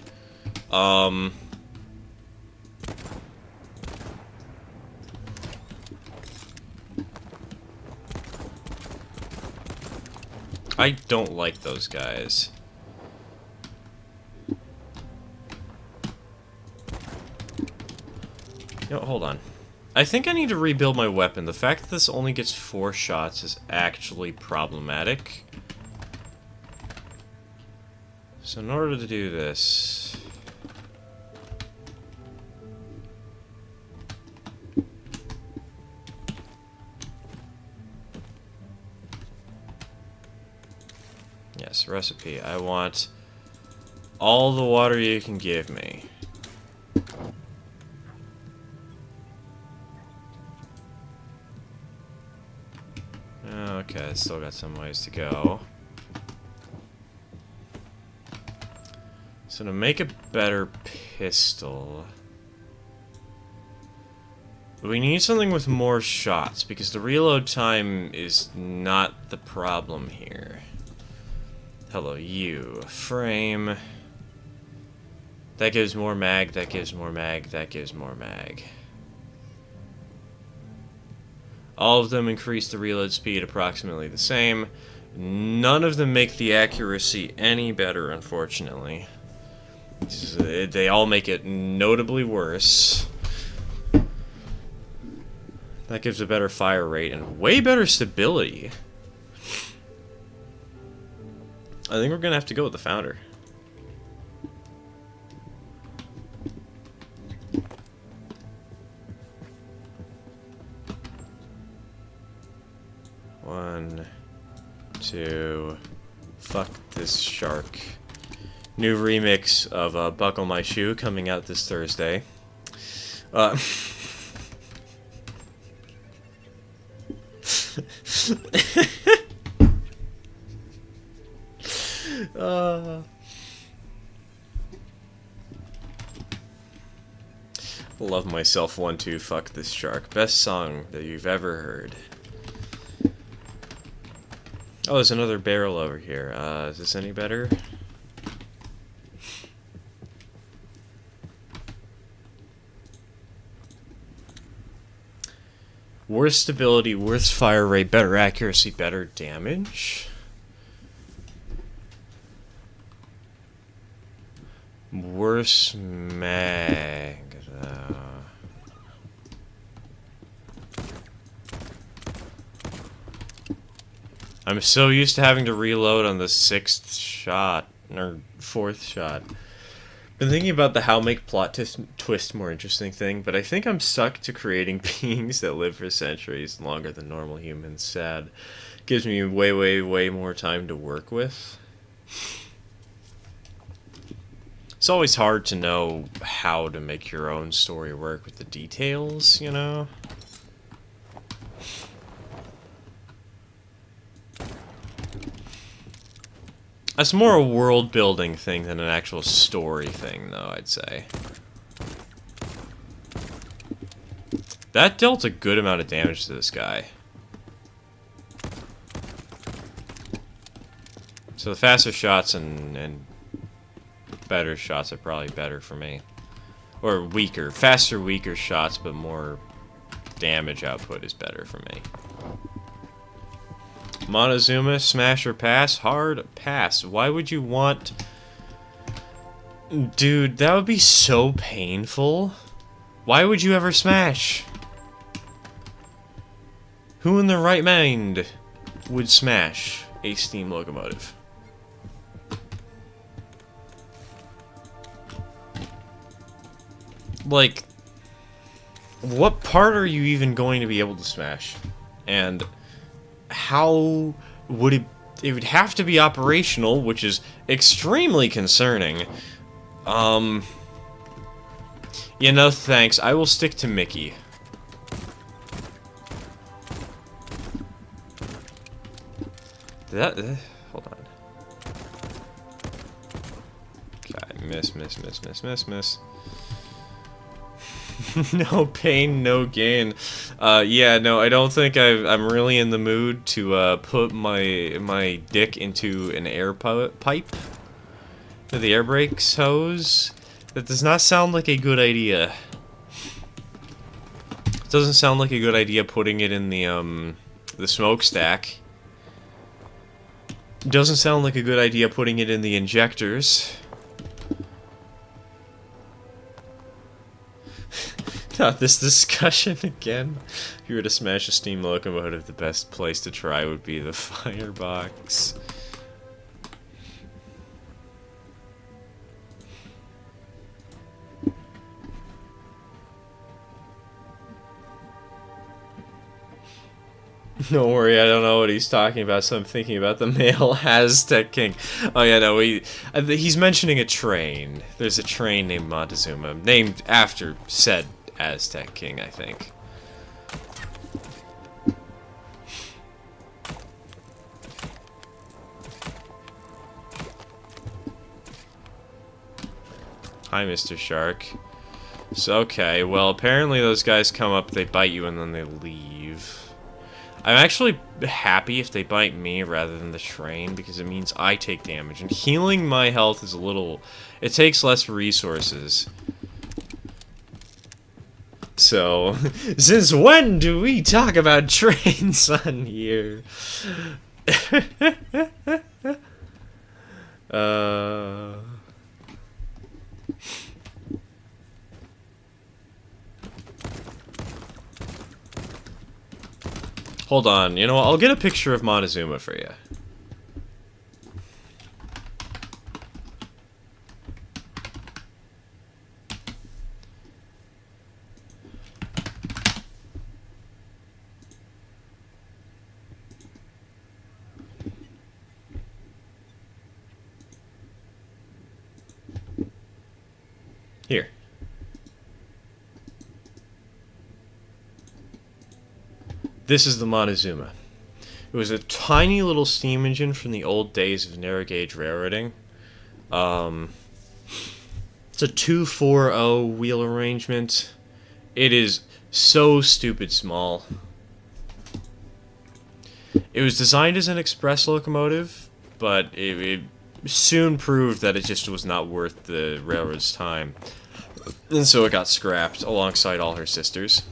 I don't like those guys. No, hold on. I think I need to rebuild my weapon. The fact that this only gets 4 shots is actually problematic. So in order to do this... Yes, recipe. I want all the water you can give me. Okay, still got some ways to go. So to make a better pistol, we need something with more shots, because the reload time is not the problem here. Hello, you. Frame. That gives more mag, that gives more mag, that gives more mag. All of them increase the reload speed approximately the same. None of them make the accuracy any better, unfortunately. They all make it notably worse. That gives a better fire rate and way better stability. I think we're gonna have to go with the founder. One, two, fuck this shark. New remix of Buckle My Shoe coming out this Thursday. Love myself 1-2 fuck this shark. Best song that you've ever heard. Oh, there's another barrel over here. Is this any better? Worse stability, worse fire rate, better accuracy, better damage. Worse mag. I'm so used to having to reload on the 6th shot, or 4th shot. Been thinking about the how make plot twist more interesting thing, but I think I'm stuck to creating beings that live for centuries longer than normal humans. Sad. Gives me way more time to work with. It's always hard to know how to make your own story work with the details, you know? That's more a world-building thing than an actual story thing, though, I'd say. That dealt a good amount of damage to this guy. So the faster shots and better shots are probably better for me. Or weaker. Faster, weaker shots, but more damage output is better for me. Montezuma, smash or pass? Hard pass. Why would you want... Dude, that would be so painful. Why would you ever smash? Who in their right mind would smash a steam locomotive? Like, what part are you even going to be able to smash? And how would it it would have to be operational, which is extremely concerning. Yeah, no thanks. I will stick to Mickey. Did that... hold on. Okay, miss. No pain, no gain. Yeah, no, I don't think I'm really in the mood to put my dick into an air pipe. To the air brakes hose. That does not sound like a good idea. It doesn't sound like a good idea putting it in the smokestack. It doesn't sound like a good idea putting it in the injectors. Not this discussion again. If you were to smash a steam locomotive, the best place to try would be the firebox. Don't worry, I don't know what he's talking about, so I'm thinking about the male Aztec king. Oh yeah, no, he's mentioning a train. There's a train named Montezuma, named after said Aztec king, I think. Hi, Mr. Shark. So, okay, well, apparently those guys come up, they bite you, and then they leave. I'm actually happy if they bite me rather than the train, because it means I take damage. And healing my health is a little... it takes less resources. So, since when do we talk about trains on here? Hold on, you know what? I'll get a picture of Montezuma for you. Here. This is the Montezuma. It was a tiny little steam engine from the old days of narrow gauge railroading. It's a 240 wheel arrangement. It is so stupid small. It was designed as an express locomotive, but it soon proved that it just was not worth the railroad's time. And so it got scrapped alongside all her sisters.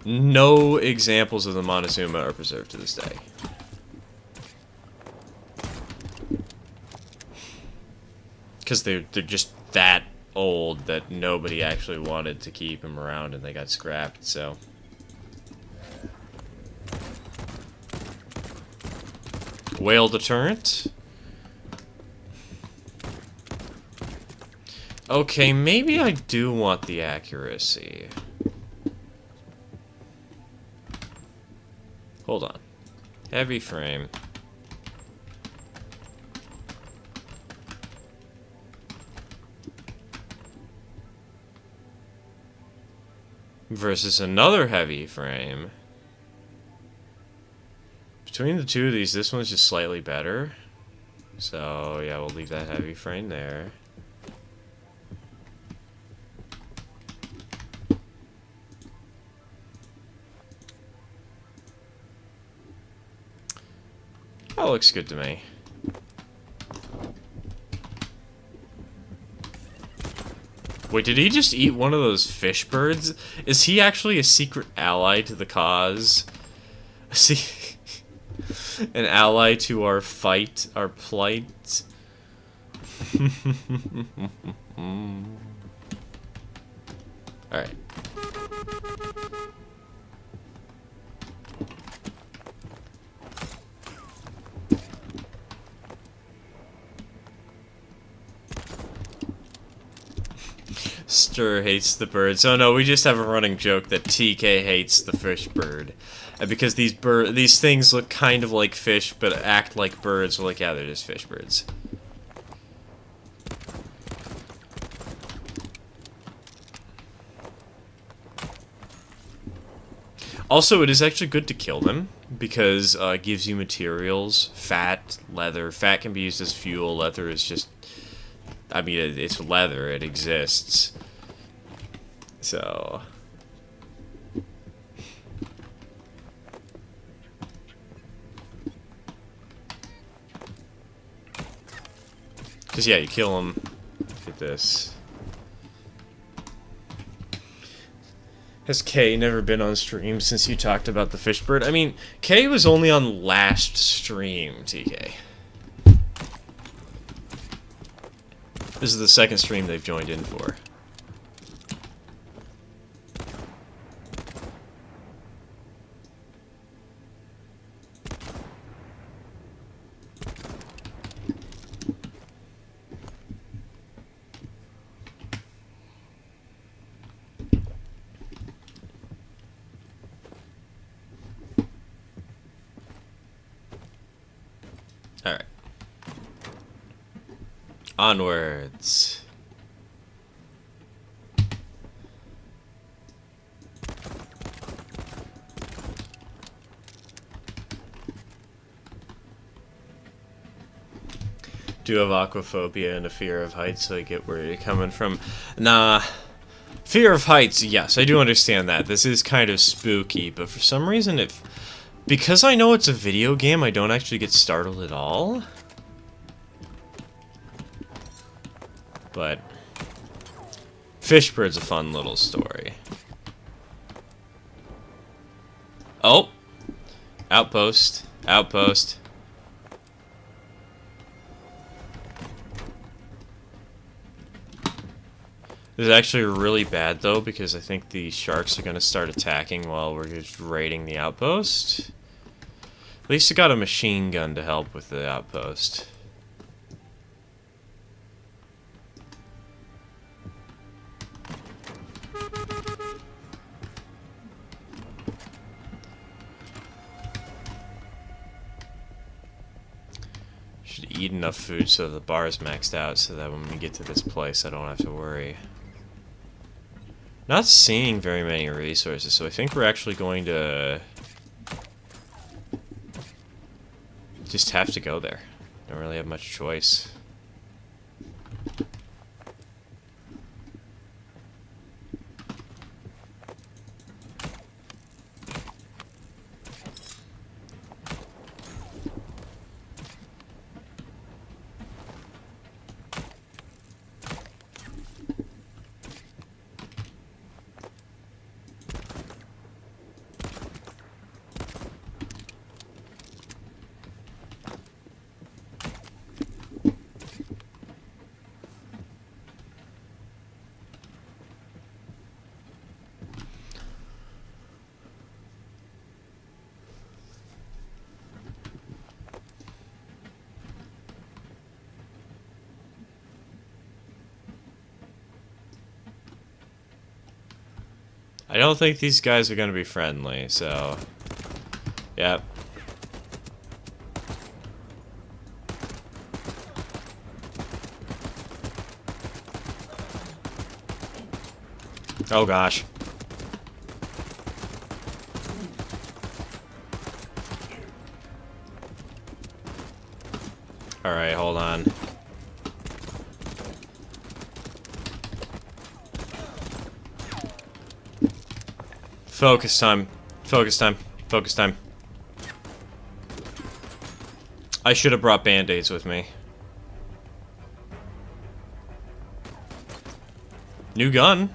No examples of the Montezuma are preserved to this day. Because they're just that old that nobody actually wanted to keep them around and they got scrapped, so... Whale deterrent. Okay, maybe I do want the accuracy. Hold on. Heavy frame. Versus another heavy frame. Between the two of these, this one's just slightly better. So, yeah, we'll leave that heavy frame there. That looks good to me. Wait, did he just eat one of those fish birds? Is he actually a secret ally to the cause? See, an ally to our fight, our plight. Alright. monster hates the birds. Oh no, we just have a running joke that TK hates the fish bird. And because these things look kind of like fish, but act like birds, we're like, yeah, they're just fish birds. Also, it is actually good to kill them, because it gives you materials, fat, leather. Fat can be used as fuel, leather is just... I mean, it's leather, it exists. So... Because, yeah, you kill them. Look at this. Has Kay never been on stream since you talked about the fish bird? I mean, Kay was only on last stream, TK. This is the second stream they've joined in for. Alright. Onwards. Do have aquaphobia and a fear of heights, so I get where you're coming from. Nah. Fear of heights, yes, I do understand that. This is kind of spooky, but for some reason, because I know it's a video game, I don't actually get startled at all. But Fishbird's a fun little story. Oh! Outpost. Outpost. This is actually really bad, though, because I think the sharks are going to start attacking while we're just raiding the outpost. At least I got a machine gun to help with the outpost. Should eat enough food so the bar is maxed out so that when we get to this place I don't have to worry. Not seeing very many resources, so I think we're actually going to just have to go there. Don't really have much choice. I don't think these guys are going to be friendly, so... Yep. Oh gosh. Alright, hold on. Focus time. Focus time. Focus time. I should have brought band-aids with me. New gun?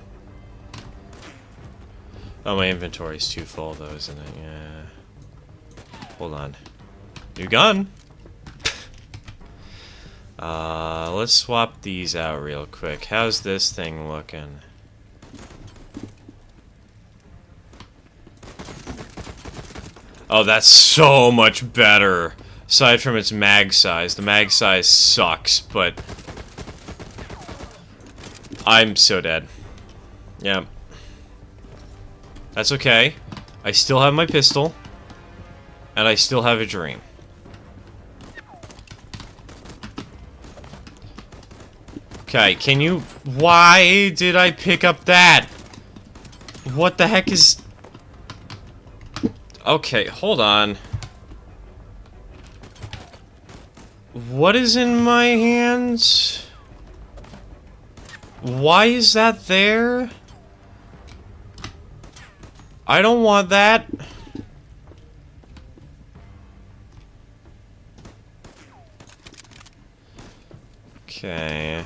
Oh, my inventory's too full though, isn't it? Yeah. Hold on. New gun? Let's swap these out real quick. How's this thing looking? Oh, that's so much better. Aside from its mag size. The mag size sucks, but... I'm so dead. Yeah. That's okay. I still have my pistol. And I still have a dream. Okay, can you... Why did I pick up that? What the heck is... Okay, hold on. What is in my hands? Why is that there? I don't want that. Okay.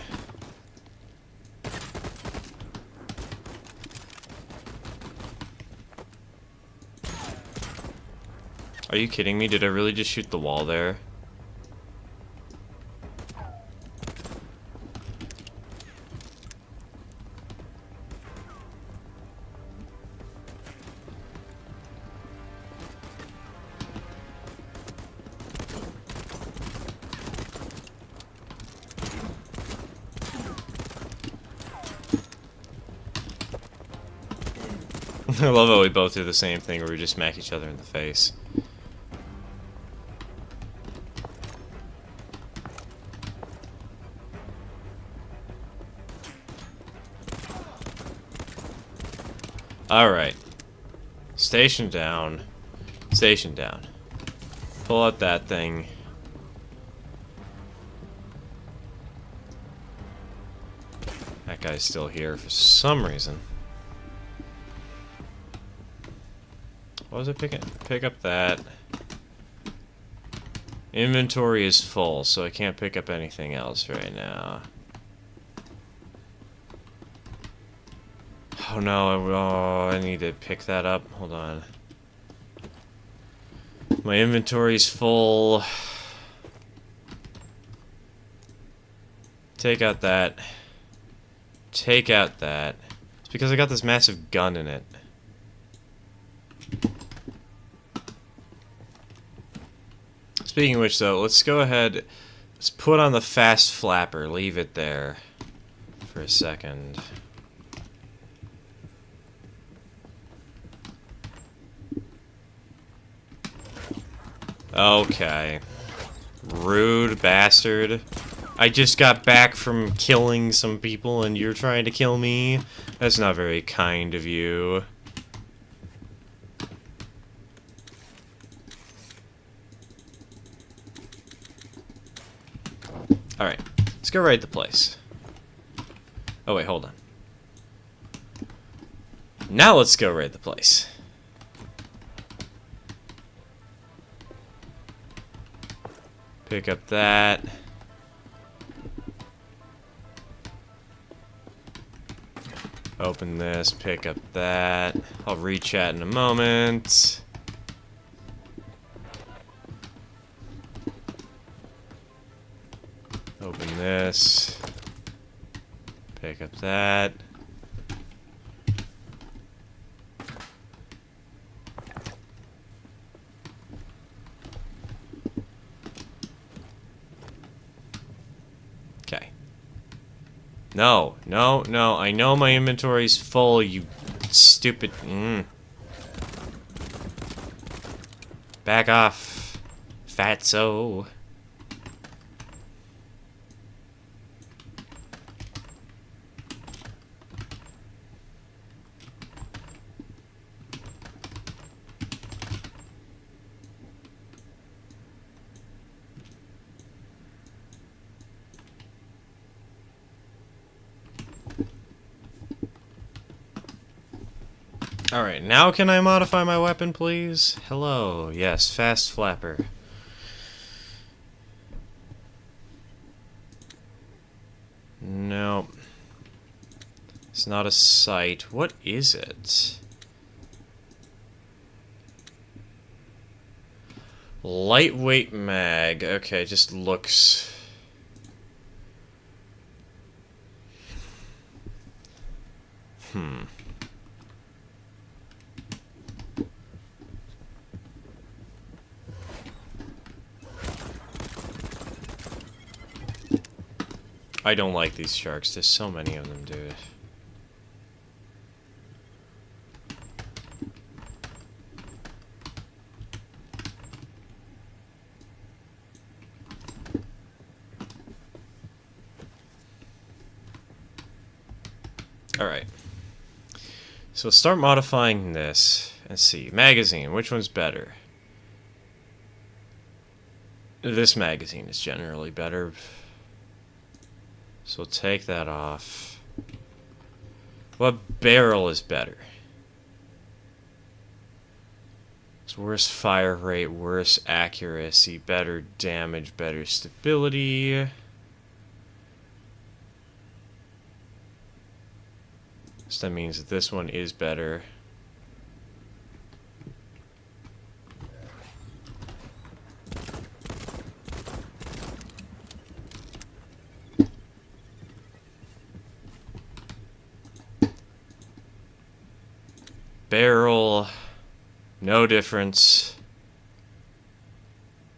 Are you kidding me? Did I really just shoot the wall there? I love how we both do the same thing where we just smack each other in the face. Alright. Station down. Station down. Pull out that thing. That guy's still here for some reason. What was I picking? Pick up that. Inventory is full, so I can't pick up anything else right now. Oh no, I need to pick that up. Hold on. My inventory's full. Take out that. Take out that. It's because I got this massive gun in it. Speaking of which, though, let's go ahead. Let's put on the fast flapper. Leave it there for a second. Okay. Rude bastard. I just got back from killing some people and you're trying to kill me? That's not very kind of you. Alright, let's go raid the place. Oh wait, hold on. Now let's go raid the place. Pick up that. Open this, pick up that. I'll re-chat in a moment. Open this. Pick up that. Okay. No, no, no. I know my inventory's full, you stupid... Back off, fatso. Alright, now can I modify my weapon, please? Hello, yes, fast flapper. No. It's not a sight. What is it? Lightweight mag. Okay, it just looks... I don't like these sharks. There's so many of them, dude. Alright. So let's start modifying this. And see. Magazine. Which one's better? This magazine is generally better. So we'll take that off. What barrel is better? It's worse fire rate, worse accuracy, better damage, better stability. So that means that this one is better. Barrel, no difference.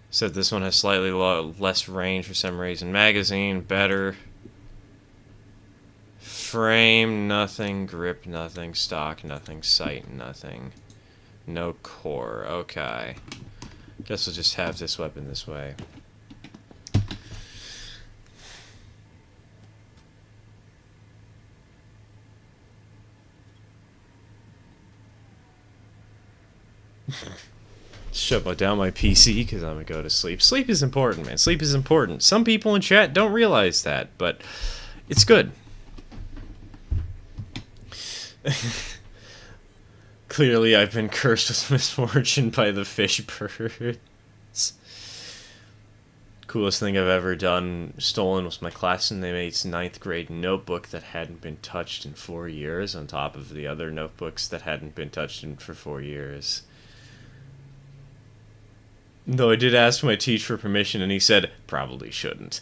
Said this one has slightly less range for some reason. Magazine, better. Frame, nothing. Grip, nothing. Stock, nothing. Sight, nothing. No core, okay. Guess we'll just have this weapon this way. Shut down my PC because I'm gonna go to sleep. Sleep is important, man. Sleep is important. Some people in chat don't realize that, but it's good. Clearly, I've been cursed with misfortune by the fish birds. Coolest thing I've ever done, stolen, was my classmate's 9th grade notebook that hadn't been touched in 4 years, on top of the other notebooks that hadn't been touched for 4 years. Though I did ask my teacher for permission, and he said, probably shouldn't.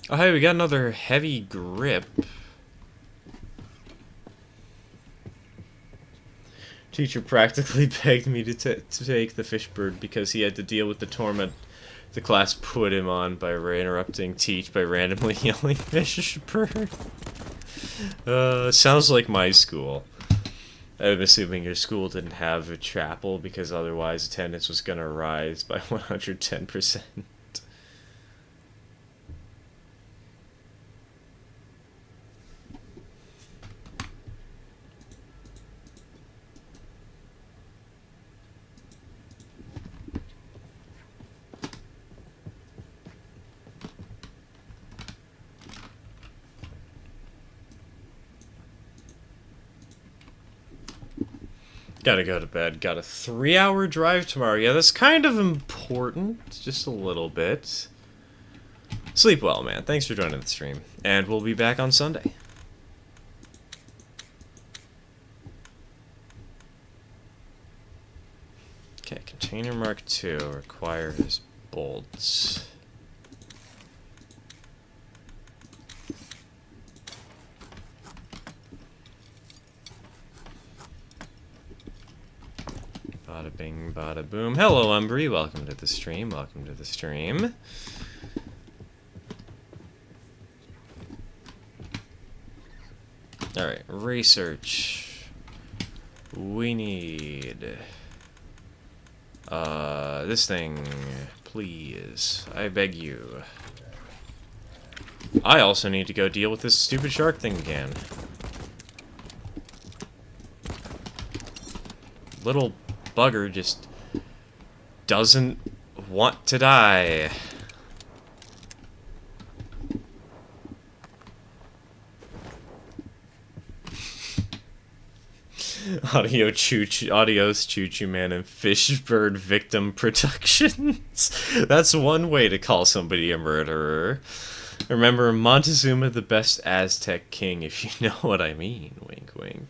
Oh, hey, we got another heavy grip. Teacher practically begged me to take the fish bird because he had to deal with the torment the class put him on by interrupting teach by randomly yelling fish bird. Sounds like my school. I'm assuming your school didn't have a chapel because otherwise attendance was going to rise by 110%. Gotta go to bed. Got a 3-hour drive tomorrow. Yeah, that's kind of important. Just a little bit. Sleep well, man. Thanks for joining the stream. And we'll be back on Sunday. Okay, container Mark II requires bolts. Bada bing, bada boom. Hello, Umbry. Welcome to the stream. Welcome to the stream. Alright, research. We need... this thing, please. I beg you. I also need to go deal with this stupid shark thing again. Little bugger just doesn't want to die. Adios Choo Choo Man and Fishbird Victim Productions. That's one way to call somebody a murderer. Remember, Montezuma the best Aztec king, if you know what I mean. Wink, wink.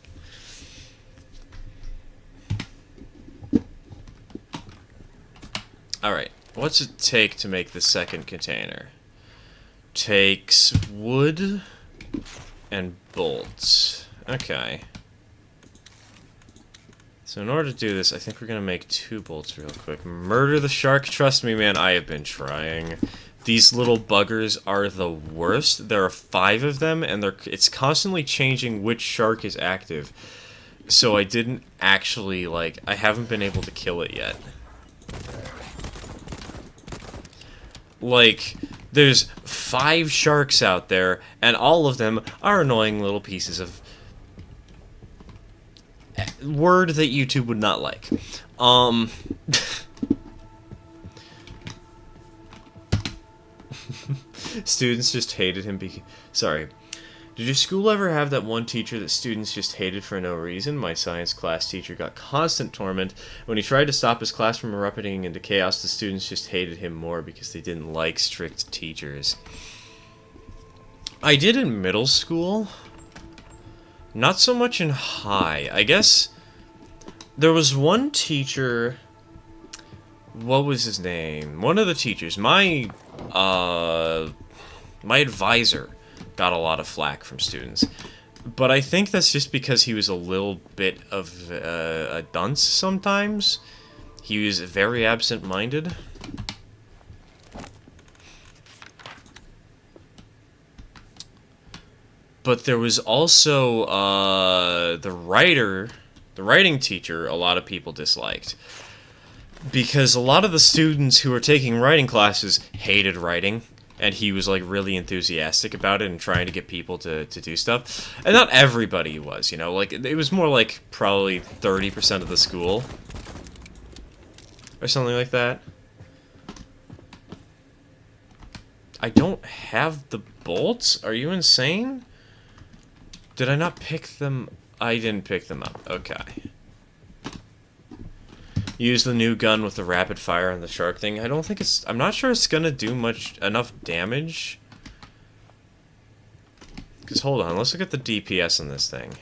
Alright, what's it take to make the second container? Takes wood and bolts. Okay. So in order to do this, I think we're going to make 2 bolts real quick. Murder the shark. Trust me, man, I have been trying. These little buggers are the worst. There are 5 of them, and it's constantly changing which shark is active. So I didn't actually, I haven't been able to kill it yet. Like, there's 5 sharks out there, and all of them are annoying little pieces of word that YouTube would not like. Students just hated him sorry. Did your school ever have that one teacher that students just hated for no reason? My science class teacher got constant torment. When he tried to stop his class from erupting into chaos, the students just hated him more because they didn't like strict teachers. I did in middle school. Not so much in high. I guess there was one teacher. What was his name? One of the teachers. My advisor got a lot of flack from students. But I think that's just because he was a little bit of a dunce sometimes. He was very absent-minded. But there was also the writing teacher a lot of people disliked. Because a lot of the students who were taking writing classes hated writing. And he was, like, really enthusiastic about it and trying to get people to do stuff. And not everybody was, you know? Like, it was more like probably 30% of the school. Or something like that. I don't have the bolts? Are you insane? Did I not pick them? I didn't pick them up. Okay. Use the new gun with the rapid fire on the shark thing. I don't think it's... I'm not sure it's gonna do enough damage. Because, hold on. Let's look at the DPS on this thing.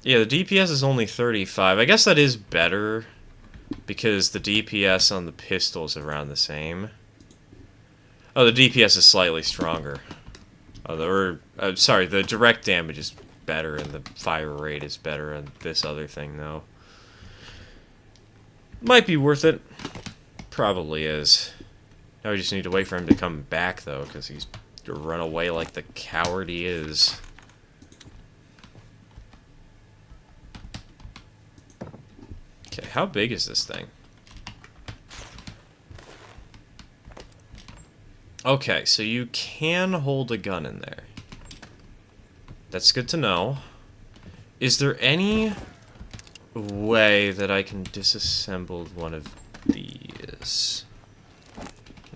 Yeah, the DPS is only 35. I guess that is better. Because the DPS on the pistol is around the same. Oh, the DPS is slightly stronger. Oh, sorry, the direct damage is better and the fire rate is better on this other thing, though. Might be worth it. Probably is. Now we just need to wait for him to come back, though, because he's gonna run away like the coward he is. Okay, how big is this thing? Okay, so you can hold a gun in there. That's good to know. Is there any way that I can disassemble one of these?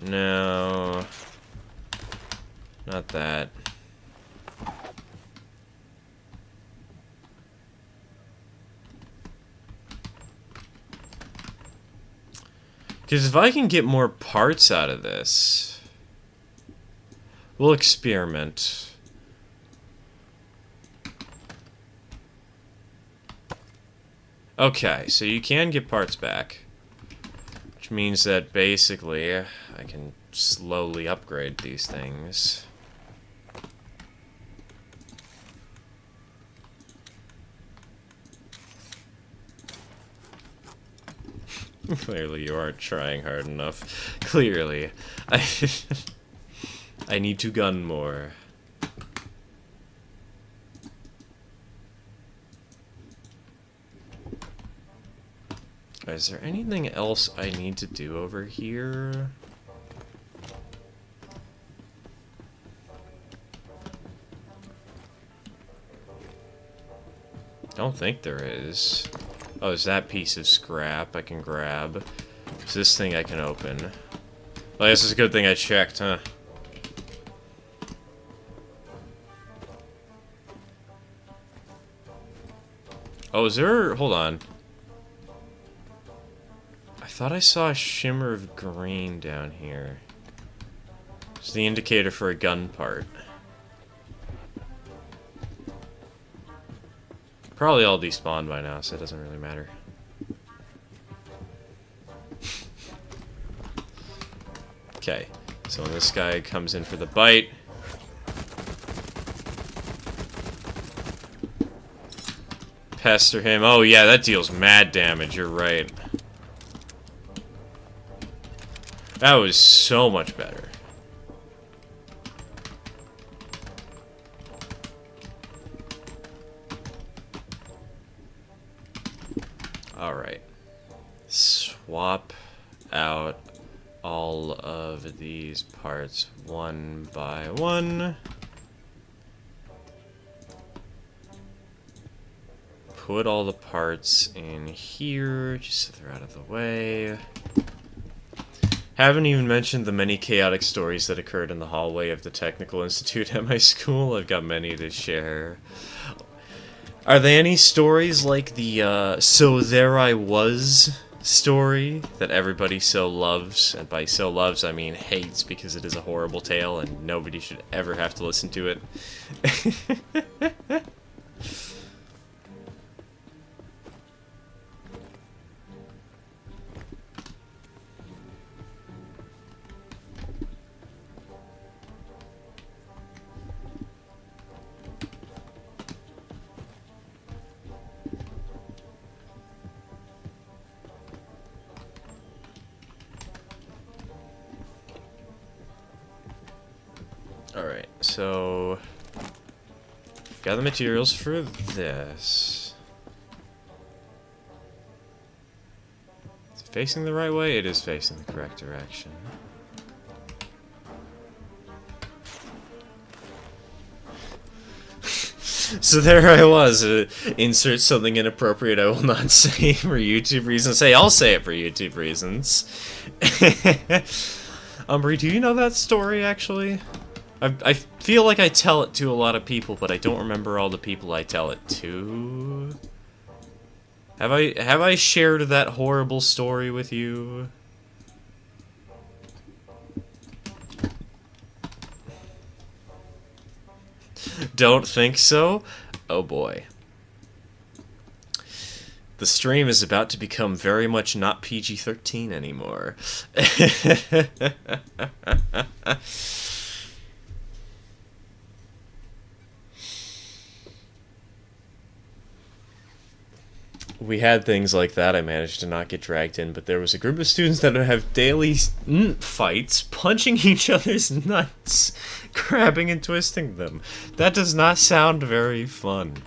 No. Not that. Because if I can get more parts out of this, we'll experiment. Okay, so you can get parts back. Which means that basically I can slowly upgrade these things. Clearly you aren't trying hard enough. Clearly. I need to gun more. Is there anything else I need to do over here? Don't think there is. Oh, there's that piece of scrap I can grab. There's this thing I can open. Well, I guess it's a good thing I checked, huh? Oh, is there... Hold on. I thought I saw a shimmer of green down here. It's the indicator for a gun part. Probably all despawned by now, so it doesn't really matter. Okay, so when this guy comes in for the bite... Pester him. Oh yeah, that deals mad damage, you're right. That was so much better. Alright. swap out all of these parts one by one. Put all the parts in here, just so they're out of the way. Haven't even mentioned the many chaotic stories that occurred in the hallway of the Technical Institute at my school. I've got many to share. Are there any stories like the, So There I Was story that everybody so loves? And by so loves, I mean hates, because it is a horrible tale and nobody should ever have to listen to it. Alright, so got the materials for this. Is it facing the right way? It is facing the correct direction. So there I was. Insert something inappropriate I will not say for YouTube reasons. Hey, I'll say it for YouTube reasons. Umbry, do you know that story, actually? I feel like I tell it to a lot of people, but I don't remember all the people I tell it to. Have I shared that horrible story with you? Don't think so? Oh boy. The stream is about to become very much not PG-13 anymore. We had things like that. I managed to not get dragged in, but there was a group of students that would have daily fights, punching each other's nuts, grabbing and twisting them. That does not sound very fun.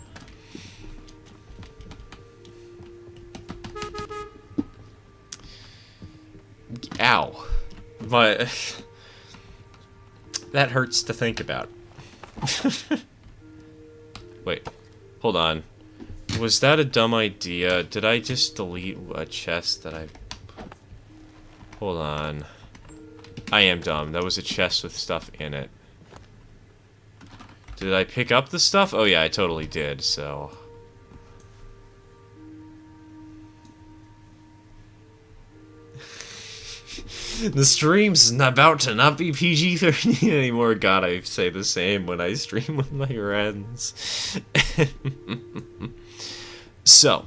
Ow. But that hurts to think about. Wait, hold on. Was that a dumb idea? Did I just delete a chest that I... Hold on. I am dumb. That was a chest with stuff in it. Did I pick up the stuff? Oh yeah, I totally did, so... The stream's about to not be PG-13 anymore. God, I say the same when I stream with my friends. So,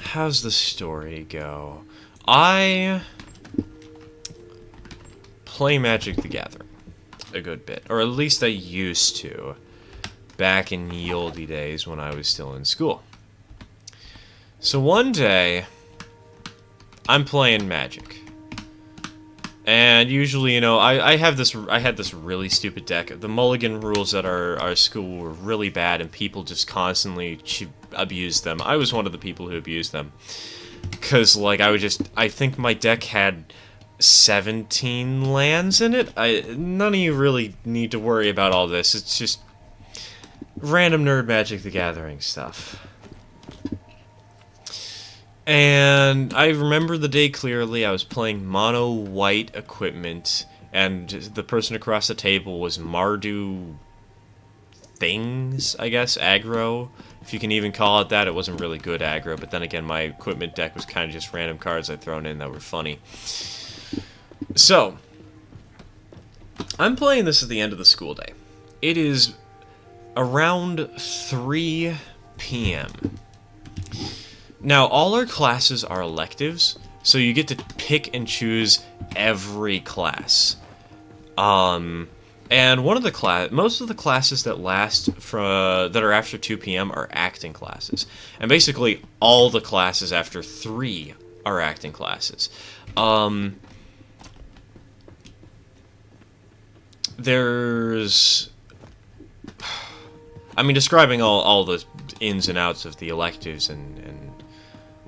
how's the story go? I play Magic the Gathering a good bit, or at least I used to, back in the oldie days when I was still in school. So one day, I'm playing Magic. And usually, you know, I had this really stupid deck. The mulligan rules at our school were really bad, and people just constantly abused them. I was one of the people who abused them. Because, like, I think my deck had 17 lands in it. None of you really need to worry about all this. It's just random nerd Magic the Gathering stuff. And I remember the day clearly. I was playing mono white equipment, and the person across the table was Mardu things, I guess, aggro. If you can even call it that. It wasn't really good aggro, but then again, my equipment deck was kind of just random cards I'd thrown in that were funny. So, I'm playing this at the end of the school day. It is around 3 p.m. Now, all our classes are electives, so you get to pick and choose every class. And most of the classes that that are after 2 p.m. are acting classes. And basically, all the classes after 3 are acting classes. Describing all the ins and outs of the electives and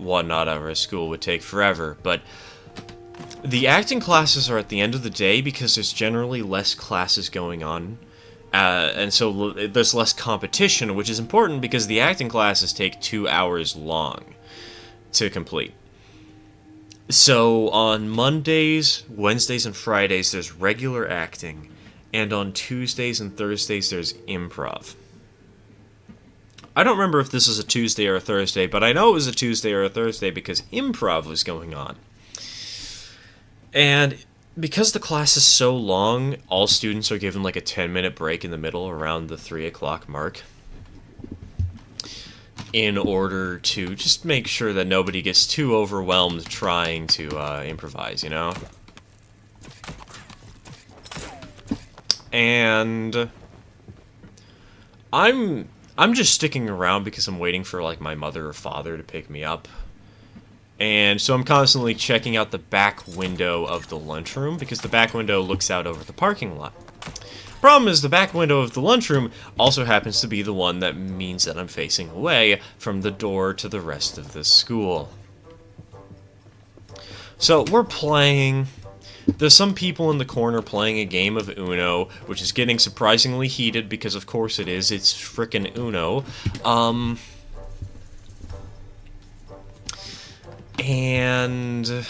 whatnot out of our school would take forever, but the acting classes are at the end of the day because there's generally less classes going on. And so there's less competition, which is important because the acting classes take 2 hours long to complete. So on Mondays, Wednesdays, and Fridays, there's regular acting. And on Tuesdays and Thursdays, there's improv. I don't remember if this was a Tuesday or a Thursday, but I know it was a Tuesday or a Thursday because improv was going on. And because the class is so long, all students are given like a 10-minute break in the middle around the 3 o'clock mark in order to just make sure that nobody gets too overwhelmed trying to improvise, you know? And I'm just sticking around because I'm waiting for like my mother or father to pick me up. And so I'm constantly checking out the back window of the lunchroom because the back window looks out over the parking lot. Problem is, the back window of the lunchroom also happens to be the one that means that I'm facing away from the door to the rest of the school. So we're playing. There's some people in the corner playing a game of Uno, which is getting surprisingly heated because of course it is. It's frickin' Uno. And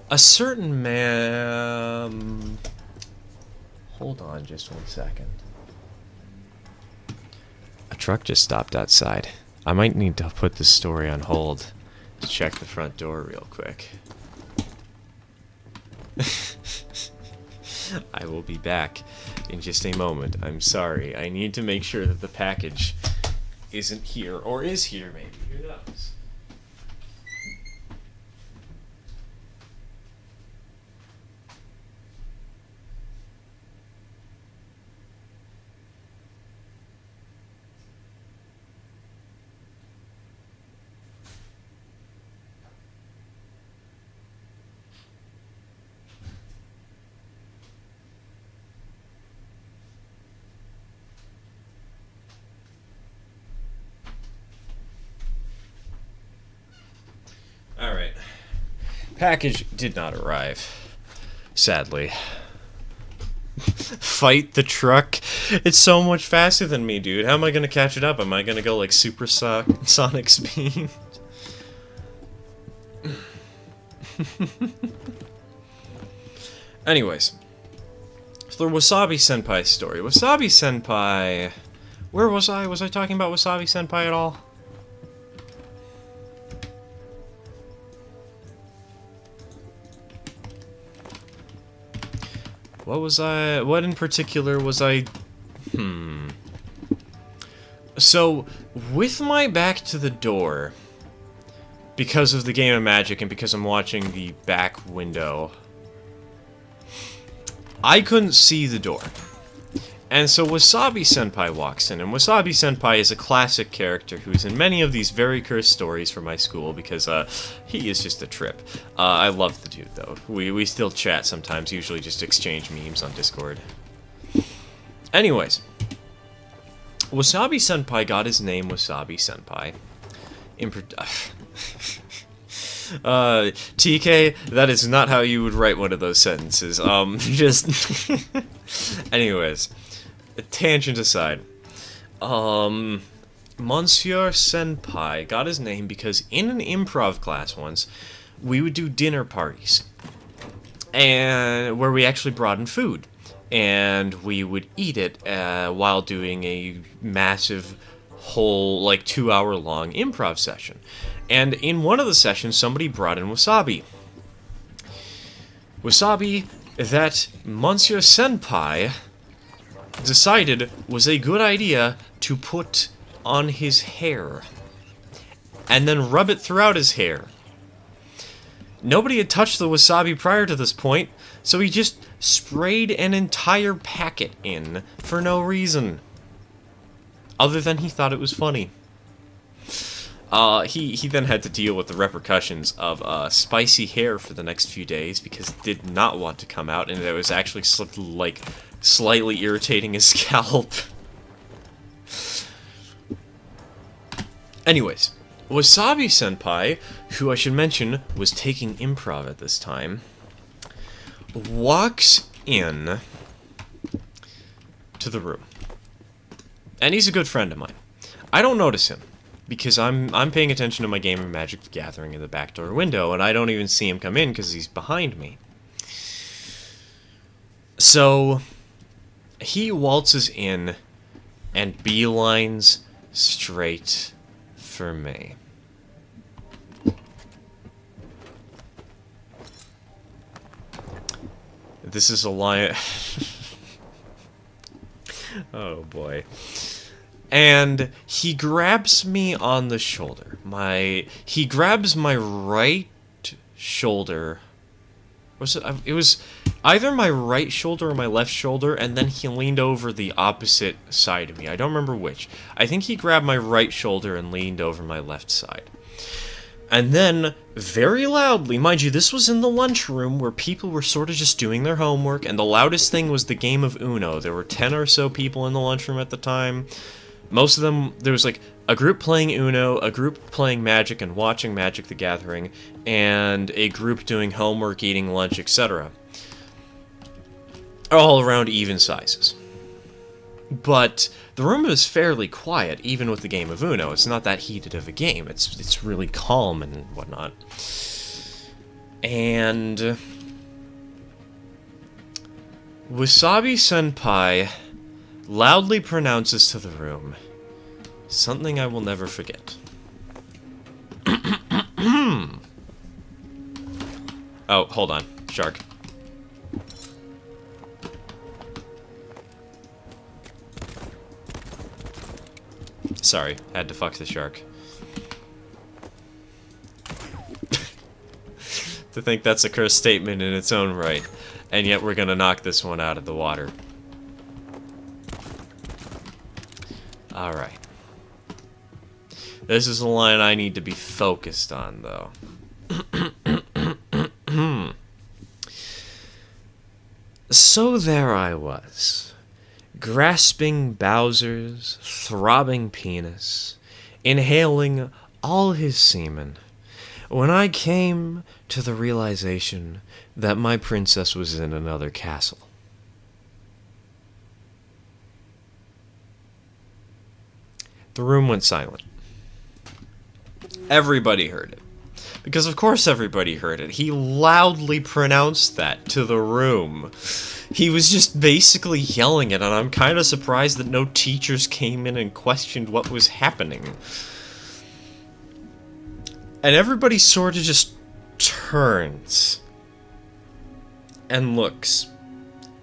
a certain man... Hold on just 1 second. A truck just stopped outside. I might need to put this story on hold to check the front door real quick. I will be back in just a moment. I'm sorry. I need to make sure that the package isn't here, or is here maybe. Who knows? Alright. Package did not arrive. Sadly. Fight the truck? It's so much faster than me, dude. How am I gonna catch it up? Am I gonna go like supersonic speed? Anyways. So the Wasabi Senpai story. Wasabi Senpai... Where was I? Was I talking about Wasabi Senpai at all? What in particular was I... So, with my back to the door, because of the game of Magic and because I'm watching the back window, I couldn't see the door. And so Wasabi Senpai walks in, and Wasabi Senpai is a classic character who's in many of these very cursed stories from my school because he is just a trip. I love the dude, though. We still chat sometimes, usually just exchange memes on Discord. Anyways, Wasabi Senpai got his name Wasabi Senpai. TK, that is not how you would write one of those sentences. Just... Anyways... Tangent aside, Monsieur Senpai got his name because in an improv class once, we would do dinner parties, and where we actually brought in food, and we would eat it while doing a massive whole, like, 2-hour-long improv session. And in one of the sessions, somebody brought in wasabi. Wasabi that Monsieur Senpai decided was a good idea to put on his hair and then rub it throughout his hair. Nobody had touched the wasabi prior to this point, so he just sprayed an entire packet in for no reason. Other than he thought it was funny. He then had to deal with the repercussions of spicy hair for the next few days because it did not want to come out, and it was actually slightly irritating his scalp. Anyways, Wasabi Senpai, who I should mention was taking improv at this time, walks in to the room. And he's a good friend of mine. I don't notice him, because I'm paying attention to my game of Magic the Gathering in the back door window, and I don't even see him come in because he's behind me. So, he waltzes in and beelines straight for me. This is a line... Oh boy. And he grabs me on the shoulder. He grabs my right shoulder. It was either my right shoulder or my left shoulder, and then he leaned over the opposite side of me. I don't remember which. I think he grabbed my right shoulder and leaned over my left side. And then, very loudly, mind you, this was in the lunchroom where people were sort of just doing their homework, and the loudest thing was the game of Uno. There were 10 or so people in the lunchroom at the time. Most of them, there was like a group playing Uno, a group playing Magic and watching Magic the Gathering, and a group doing homework, eating lunch, etc. All around even sizes. But the room is fairly quiet, even with the game of Uno. It's not that heated of a game. It's really calm and whatnot. And Wasabi Senpai loudly pronounces to the room something I will never forget. Oh, hold on. Shark. Sorry, had to fuck the shark. To think that's a cursed statement in its own right, and yet we're gonna knock this one out of the water. Alright. This is a line I need to be focused on, though. So there I was, grasping Bowser's throbbing penis, inhaling all his semen, when I came to the realization that my princess was in another castle. The room went silent. Everybody heard it. Because of course everybody heard it. He loudly pronounced that to the room. He was just basically yelling it, and I'm kind of surprised that no teachers came in and questioned what was happening. And everybody sort of just turns and looks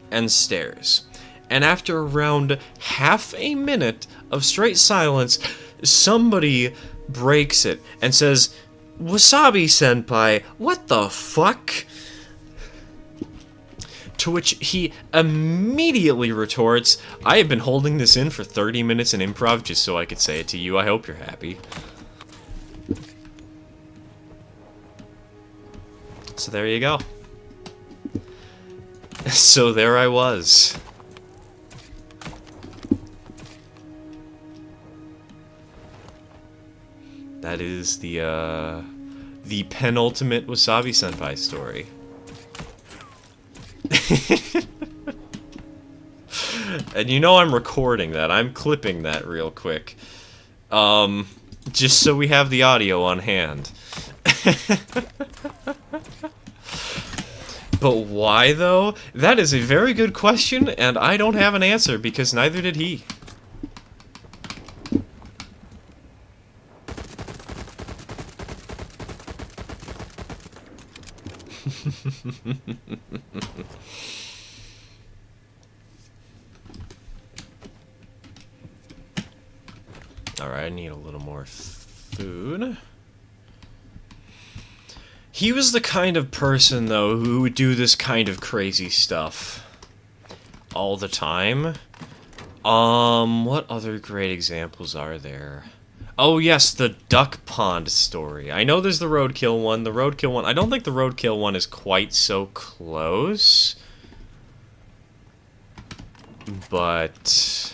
and stares. And after around half a minute of straight silence, somebody breaks it and says, "Wasabi Senpai, what the fuck?" To which he immediately retorts, "I have been holding this in for 30 minutes in improv just so I could say it to you. I hope you're happy." So there you go. So there I was. That is the penultimate Wasabi Senpai story. And you know I'm recording that. I'm clipping that real quick. Just so we have the audio on hand. But why, though? That is a very good question, and I don't have an answer, because neither did he. Alright, I need a little more food. He was the kind of person, though, who would do this kind of crazy stuff all the time. What other great examples are there? Oh, yes, the duck pond story. I know there's the roadkill one. The roadkill one, I don't think the roadkill one is quite so close. But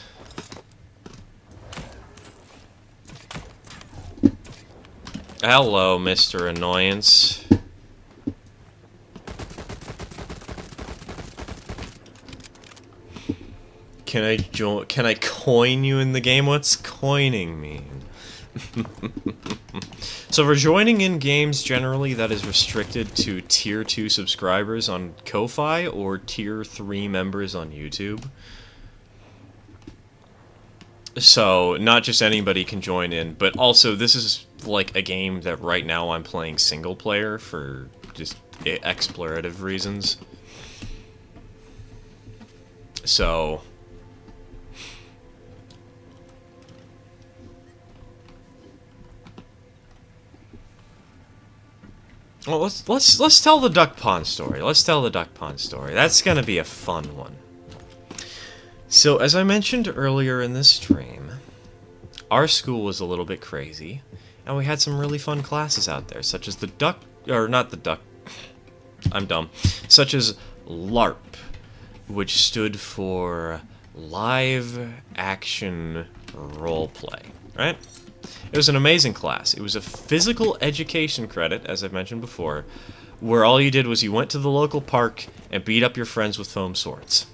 Hello, Mr. Annoyance. Can I coin you in the game? What's coining mean? So for joining in games, generally that is restricted to Tier 2 subscribers on Ko-Fi or Tier 3 members on YouTube. So not just anybody can join in, but also this is like a game that right now I'm playing single player for just explorative reasons. So... well, let's tell the duck pond story. Let's tell the duck pond story. That's gonna be a fun one. So, as I mentioned earlier in this stream, our school was a little bit crazy, and we had some really fun classes out there, such as the duck, or not the duck. I'm dumb. Such as LARP, which stood for Live Action Roleplay, right? It was an amazing class. It was a physical education credit, as I've mentioned before, where all you did was you went to the local park and beat up your friends with foam swords.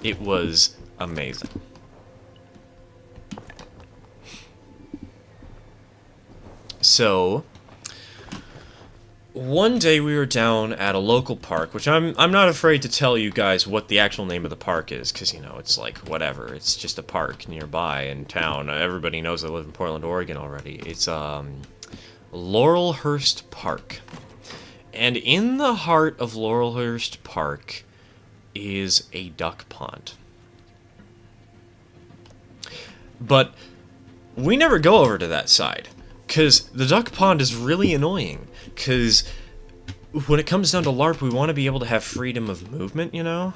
It was amazing. So, one day we were down at a local park, which I'm not afraid to tell you guys what the actual name of the park is, because, you know, it's like, whatever. It's just a park nearby in town. Everybody knows I live in Portland, Oregon already. It's, Laurelhurst Park. And in the heart of Laurelhurst Park is a duck pond. But we never go over to that side, because the duck pond is really annoying, because when it comes down to LARP, we want to be able to have freedom of movement, you know?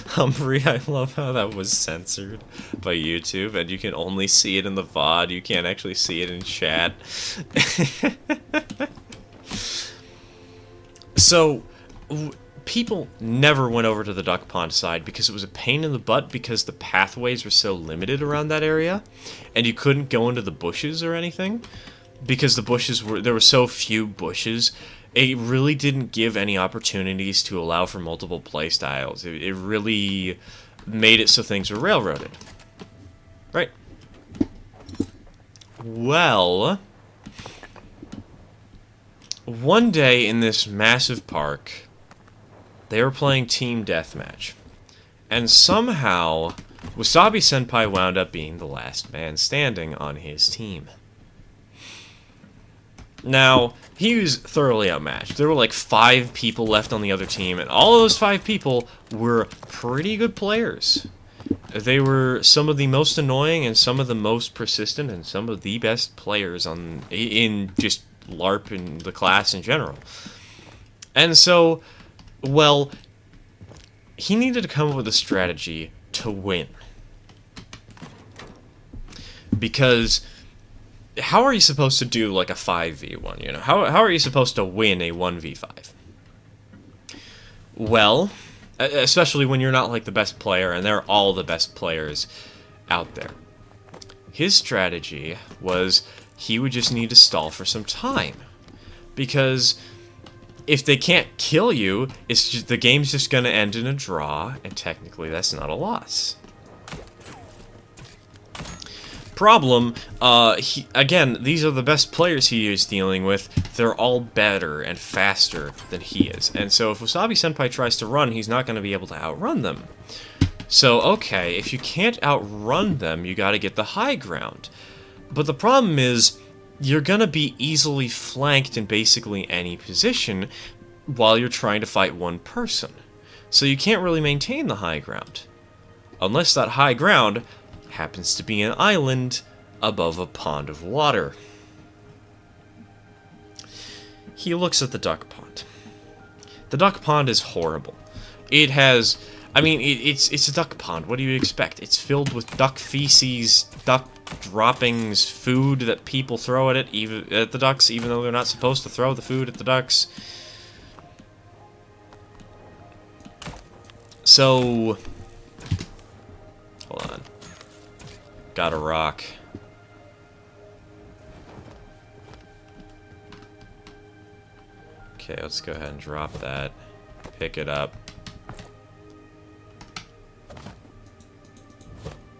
Humphrey, I love how that was censored by YouTube, and you can only see it in the VOD, you can't actually see it in chat. So, people never went over to the duck pond side because it was a pain in the butt because the pathways were so limited around that area, and you couldn't go into the bushes or anything because there were so few bushes. It really didn't give any opportunities to allow for multiple playstyles. It really made it so things were railroaded. Right. Well, one day in this massive park, they were playing Team Deathmatch. And somehow, Wasabi Senpai wound up being the last man standing on his team. Now, he was thoroughly outmatched. There were like 5 people left on the other team, and all of those 5 people were pretty good players. They were some of the most annoying and some of the most persistent and some of the best players in just LARP and the class in general. And so, well, he needed to come up with a strategy to win. Because how are you supposed to do like a 5v1, you know? How are you supposed to win a 1v5? Well, especially when you're not like the best player and they're all the best players out there. His strategy was he would just need to stall for some time. Because if they can't kill you, the game's just going to end in a draw, and technically that's not a loss. Problem, again, these are the best players he is dealing with. They're all better and faster than he is. And so if Wasabi Senpai tries to run, he's not going to be able to outrun them. So, okay, if you can't outrun them, you got to get the high ground. But the problem is, you're going to be easily flanked in basically any position while you're trying to fight one person. So you can't really maintain the high ground. Unless that high ground happens to be an island above a pond of water. He looks at the duck pond. The duck pond is horrible. It has... I mean, it's a duck pond. What do you expect? It's filled with duck feces, duck droppings, food that people throw at the ducks, even though they're not supposed to throw the food at the ducks. So... hold on. Got a rock. Okay, let's go ahead and drop that. Pick it up.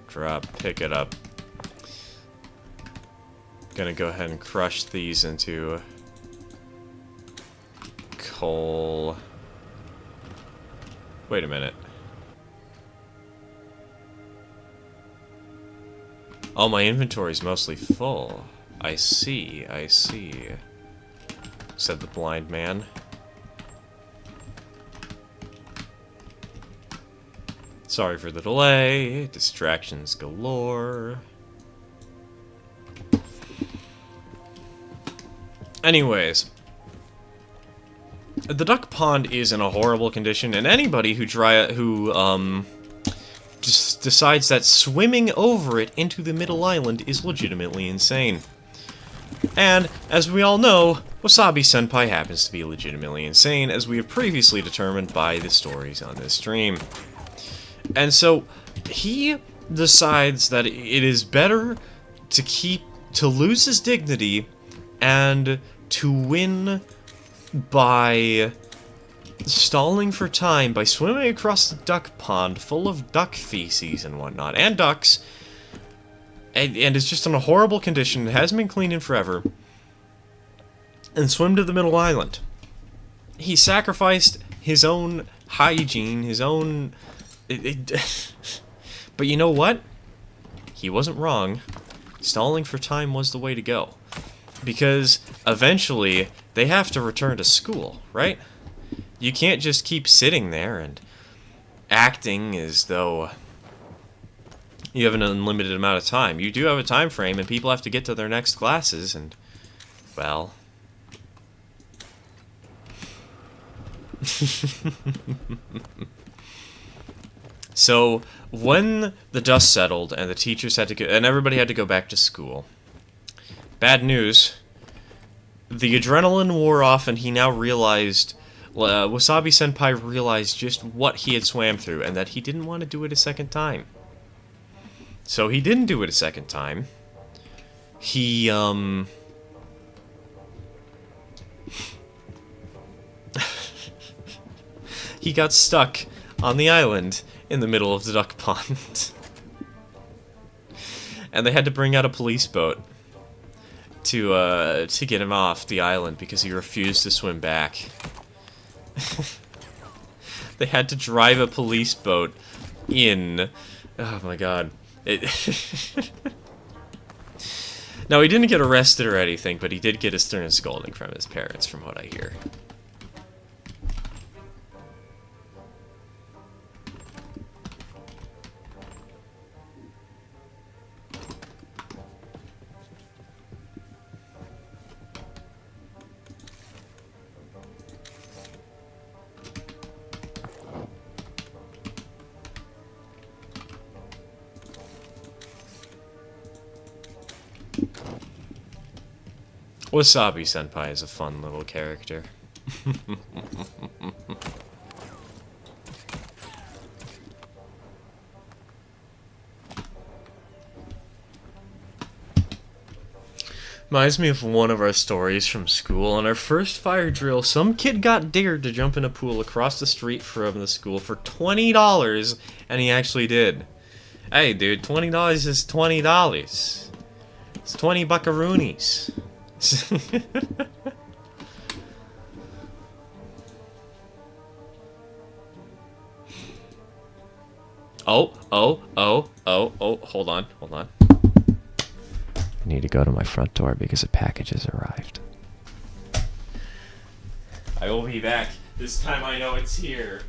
Drop, pick it up. Gonna go ahead and crush these into coal. Wait a minute. Oh, my inventory's mostly full. I see, said the blind man. Sorry for the delay. Distractions galore. Anyways, the duck pond is in a horrible condition, and anybody who just decides that swimming over it into the middle island is legitimately insane. And, as we all know, Wasabi-senpai happens to be legitimately insane, as we have previously determined by the stories on this stream. And so, he decides that it is better to lose his dignity and to win by stalling for time, by swimming across the duck pond full of duck feces and whatnot, and ducks, and it's just in a horrible condition, it hasn't been cleaned in forever, and swim to the middle island. He sacrificed his own hygiene, his own... But you know what? He wasn't wrong. Stalling for time was the way to go. Because eventually, they have to return to school, right? You can't just keep sitting there and acting as though you have an unlimited amount of time. You do have a time frame, and people have to get to their next classes, and, well... So, when the dust settled, and the teachers had to go, and everybody had to go back to school, bad news, the adrenaline wore off, and he now realized, Wasabi-senpai realized just what he had swam through, and that he didn't want to do it a second time. So he didn't do it a second time. He, he got stuck on the island in the middle of the duck pond. And they had to bring out a police boat to get him off the island because he refused to swim back. They had to drive a police boat in. Oh my god. Now, he didn't get arrested or anything, but he did get a stern scolding from his parents, from what I hear. Wasabi-senpai is a fun little character. Reminds me of one of our stories from school. On our first fire drill, some kid got dared to jump in a pool across the street from the school for $20, and he actually did. Hey, dude, $20 is $20. It's 20 buckaroonies. Oh, hold on. I need to go to my front door because a package has arrived. I will be back. This time I know it's here.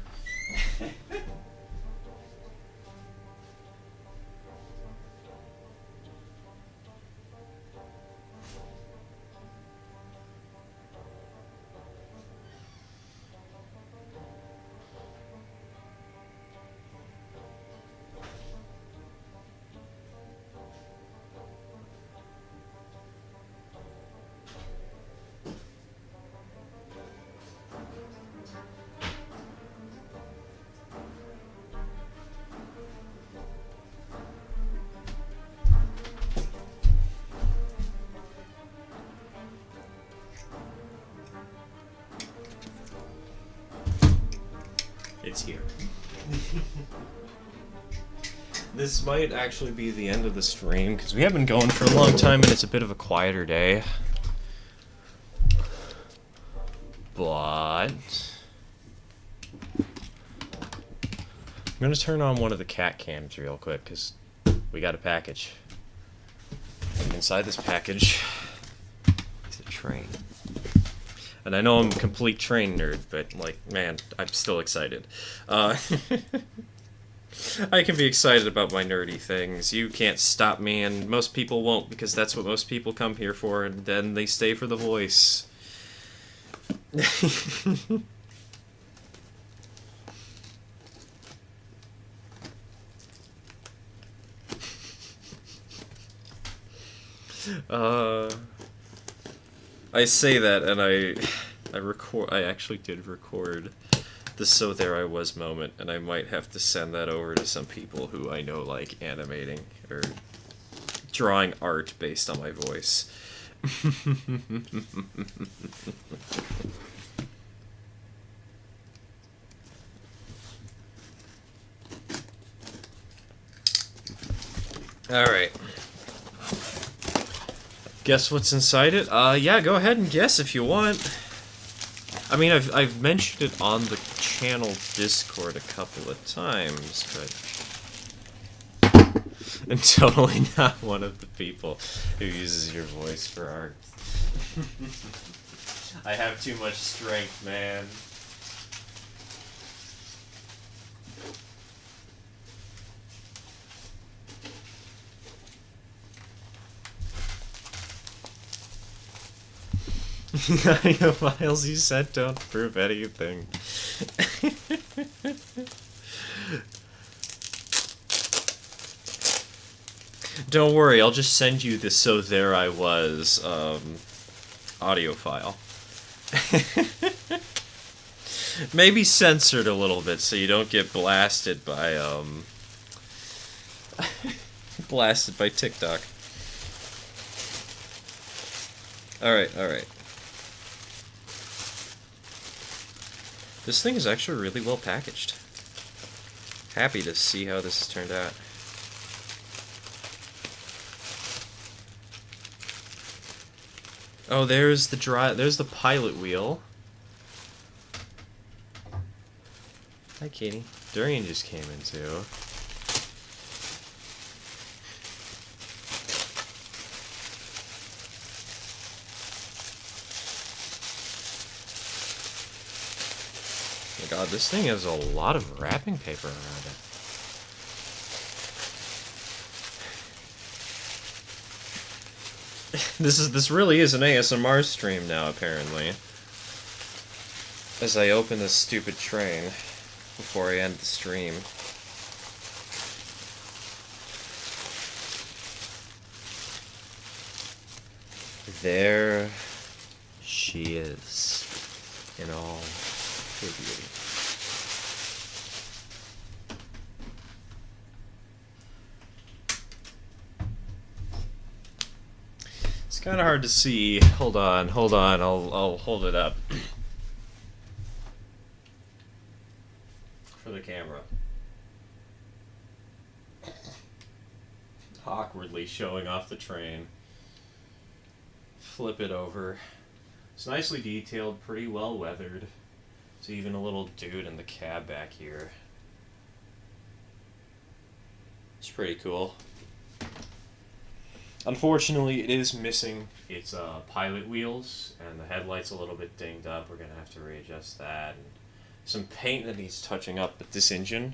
This might actually be the end of the stream, because we have been going for a long time and it's a bit of a quieter day. But I'm going to turn on one of the cat cams real quick, because we got a package. And inside this package is a train. And I know I'm a complete train nerd, but, like, man, I'm still excited. I can be excited about my nerdy things. You can't stop me, and most people won't, because that's what most people come here for, and then they stay for the voice. I say that, and I actually did record the "So There I Was" moment, and I might have to send that over to some people who I know like animating or drawing art based on my voice. Alright. Guess what's inside it? Yeah, go ahead and guess if you want. I mean, I've mentioned it on the channel Discord a couple of times, but I'm totally not one of the people who uses your voice for art. I have too much strength, man. The files you sent don't prove anything. Don't worry, I'll just send you the "So There I Was" audio file. Maybe censored a little bit so you don't get blasted by blasted by TikTok. Alright. This thing is actually really well packaged. Happy to see how this has turned out. Oh, there's the pilot wheel. Hi, Katie. Durian just came in too. God, this thing has a lot of wrapping paper around it. This really is an ASMR stream now, apparently. As I open this stupid train before I end the stream. There she is in all her beauty. It's kind of hard to see. Hold on. I'll hold it up for the camera. Awkwardly showing off the train. Flip it over. It's nicely detailed, pretty well weathered. There's even a little dude in the cab back here. It's pretty cool. Unfortunately, it is missing its pilot wheels, and the headlight's a little bit dinged up. We're going to have to readjust that. And some paint that needs touching up, but this engine,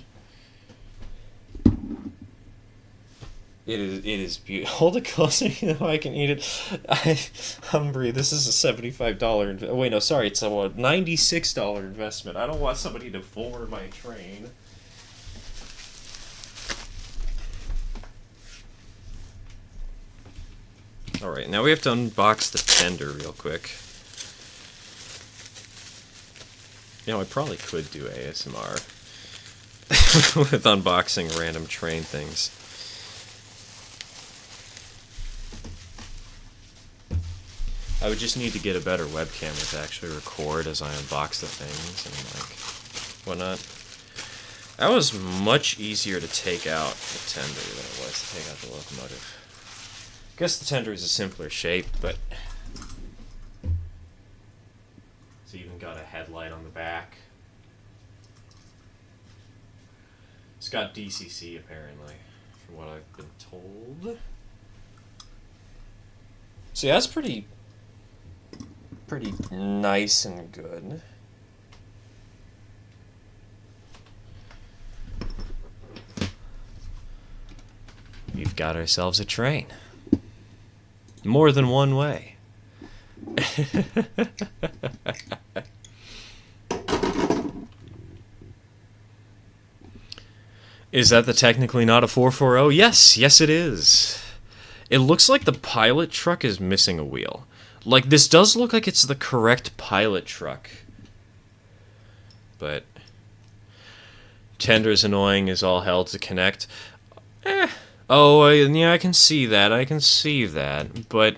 it is beautiful. Hold it closer, you know I can eat it. Humbry, this is a $75 wait, no, sorry, it's a $96 investment. I don't want somebody to floor my train. Alright, now we have to unbox the tender real quick. You know, I probably could do ASMR with unboxing random train things. I would just need to get a better webcam to actually record as I unbox the things and, like, whatnot. That was much easier to take out the tender than it was to take out the locomotive. I guess the tender is a simpler shape, but it's even got a headlight on the back. It's got DCC apparently, from what I've been told. So yeah, that's pretty nice and good. We've got ourselves a train. More than one way. Is that the technically not a 440? Yes, yes it is. It looks like the pilot truck is missing a wheel. Like, this does look like it's the correct pilot truck. But tender's annoying as all hell to connect. Oh, yeah, I can see that. I can see that. But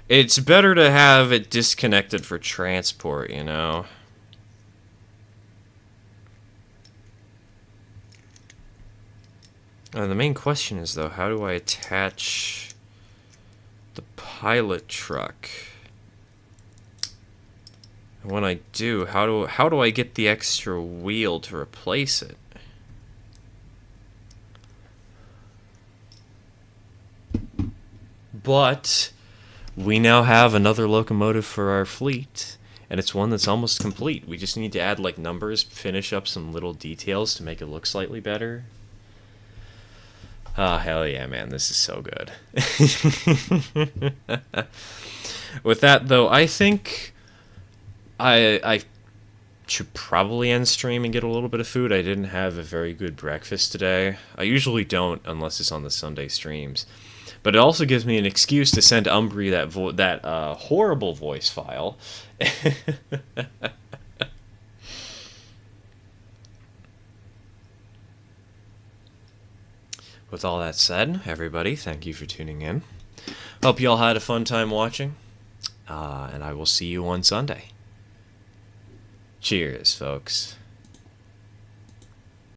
it's better to have it disconnected for transport, you know? The main question is, though, how do I attach the pilot truck? And when I do, how do I get the extra wheel to replace it? But we now have another locomotive for our fleet, and it's one that's almost complete. We just need to add like numbers, finish up some little details to make it look slightly better. Oh, hell yeah, man, this is so good. With that, though, I think I should probably end stream and get a little bit of food. I didn't have a very good breakfast today. I usually don't unless it's on the Sunday streams. But it also gives me an excuse to send Umbri that horrible voice file. With all that said, everybody, thank you for tuning in. Hope you all had a fun time watching. And I will see you on Sunday. Cheers, folks.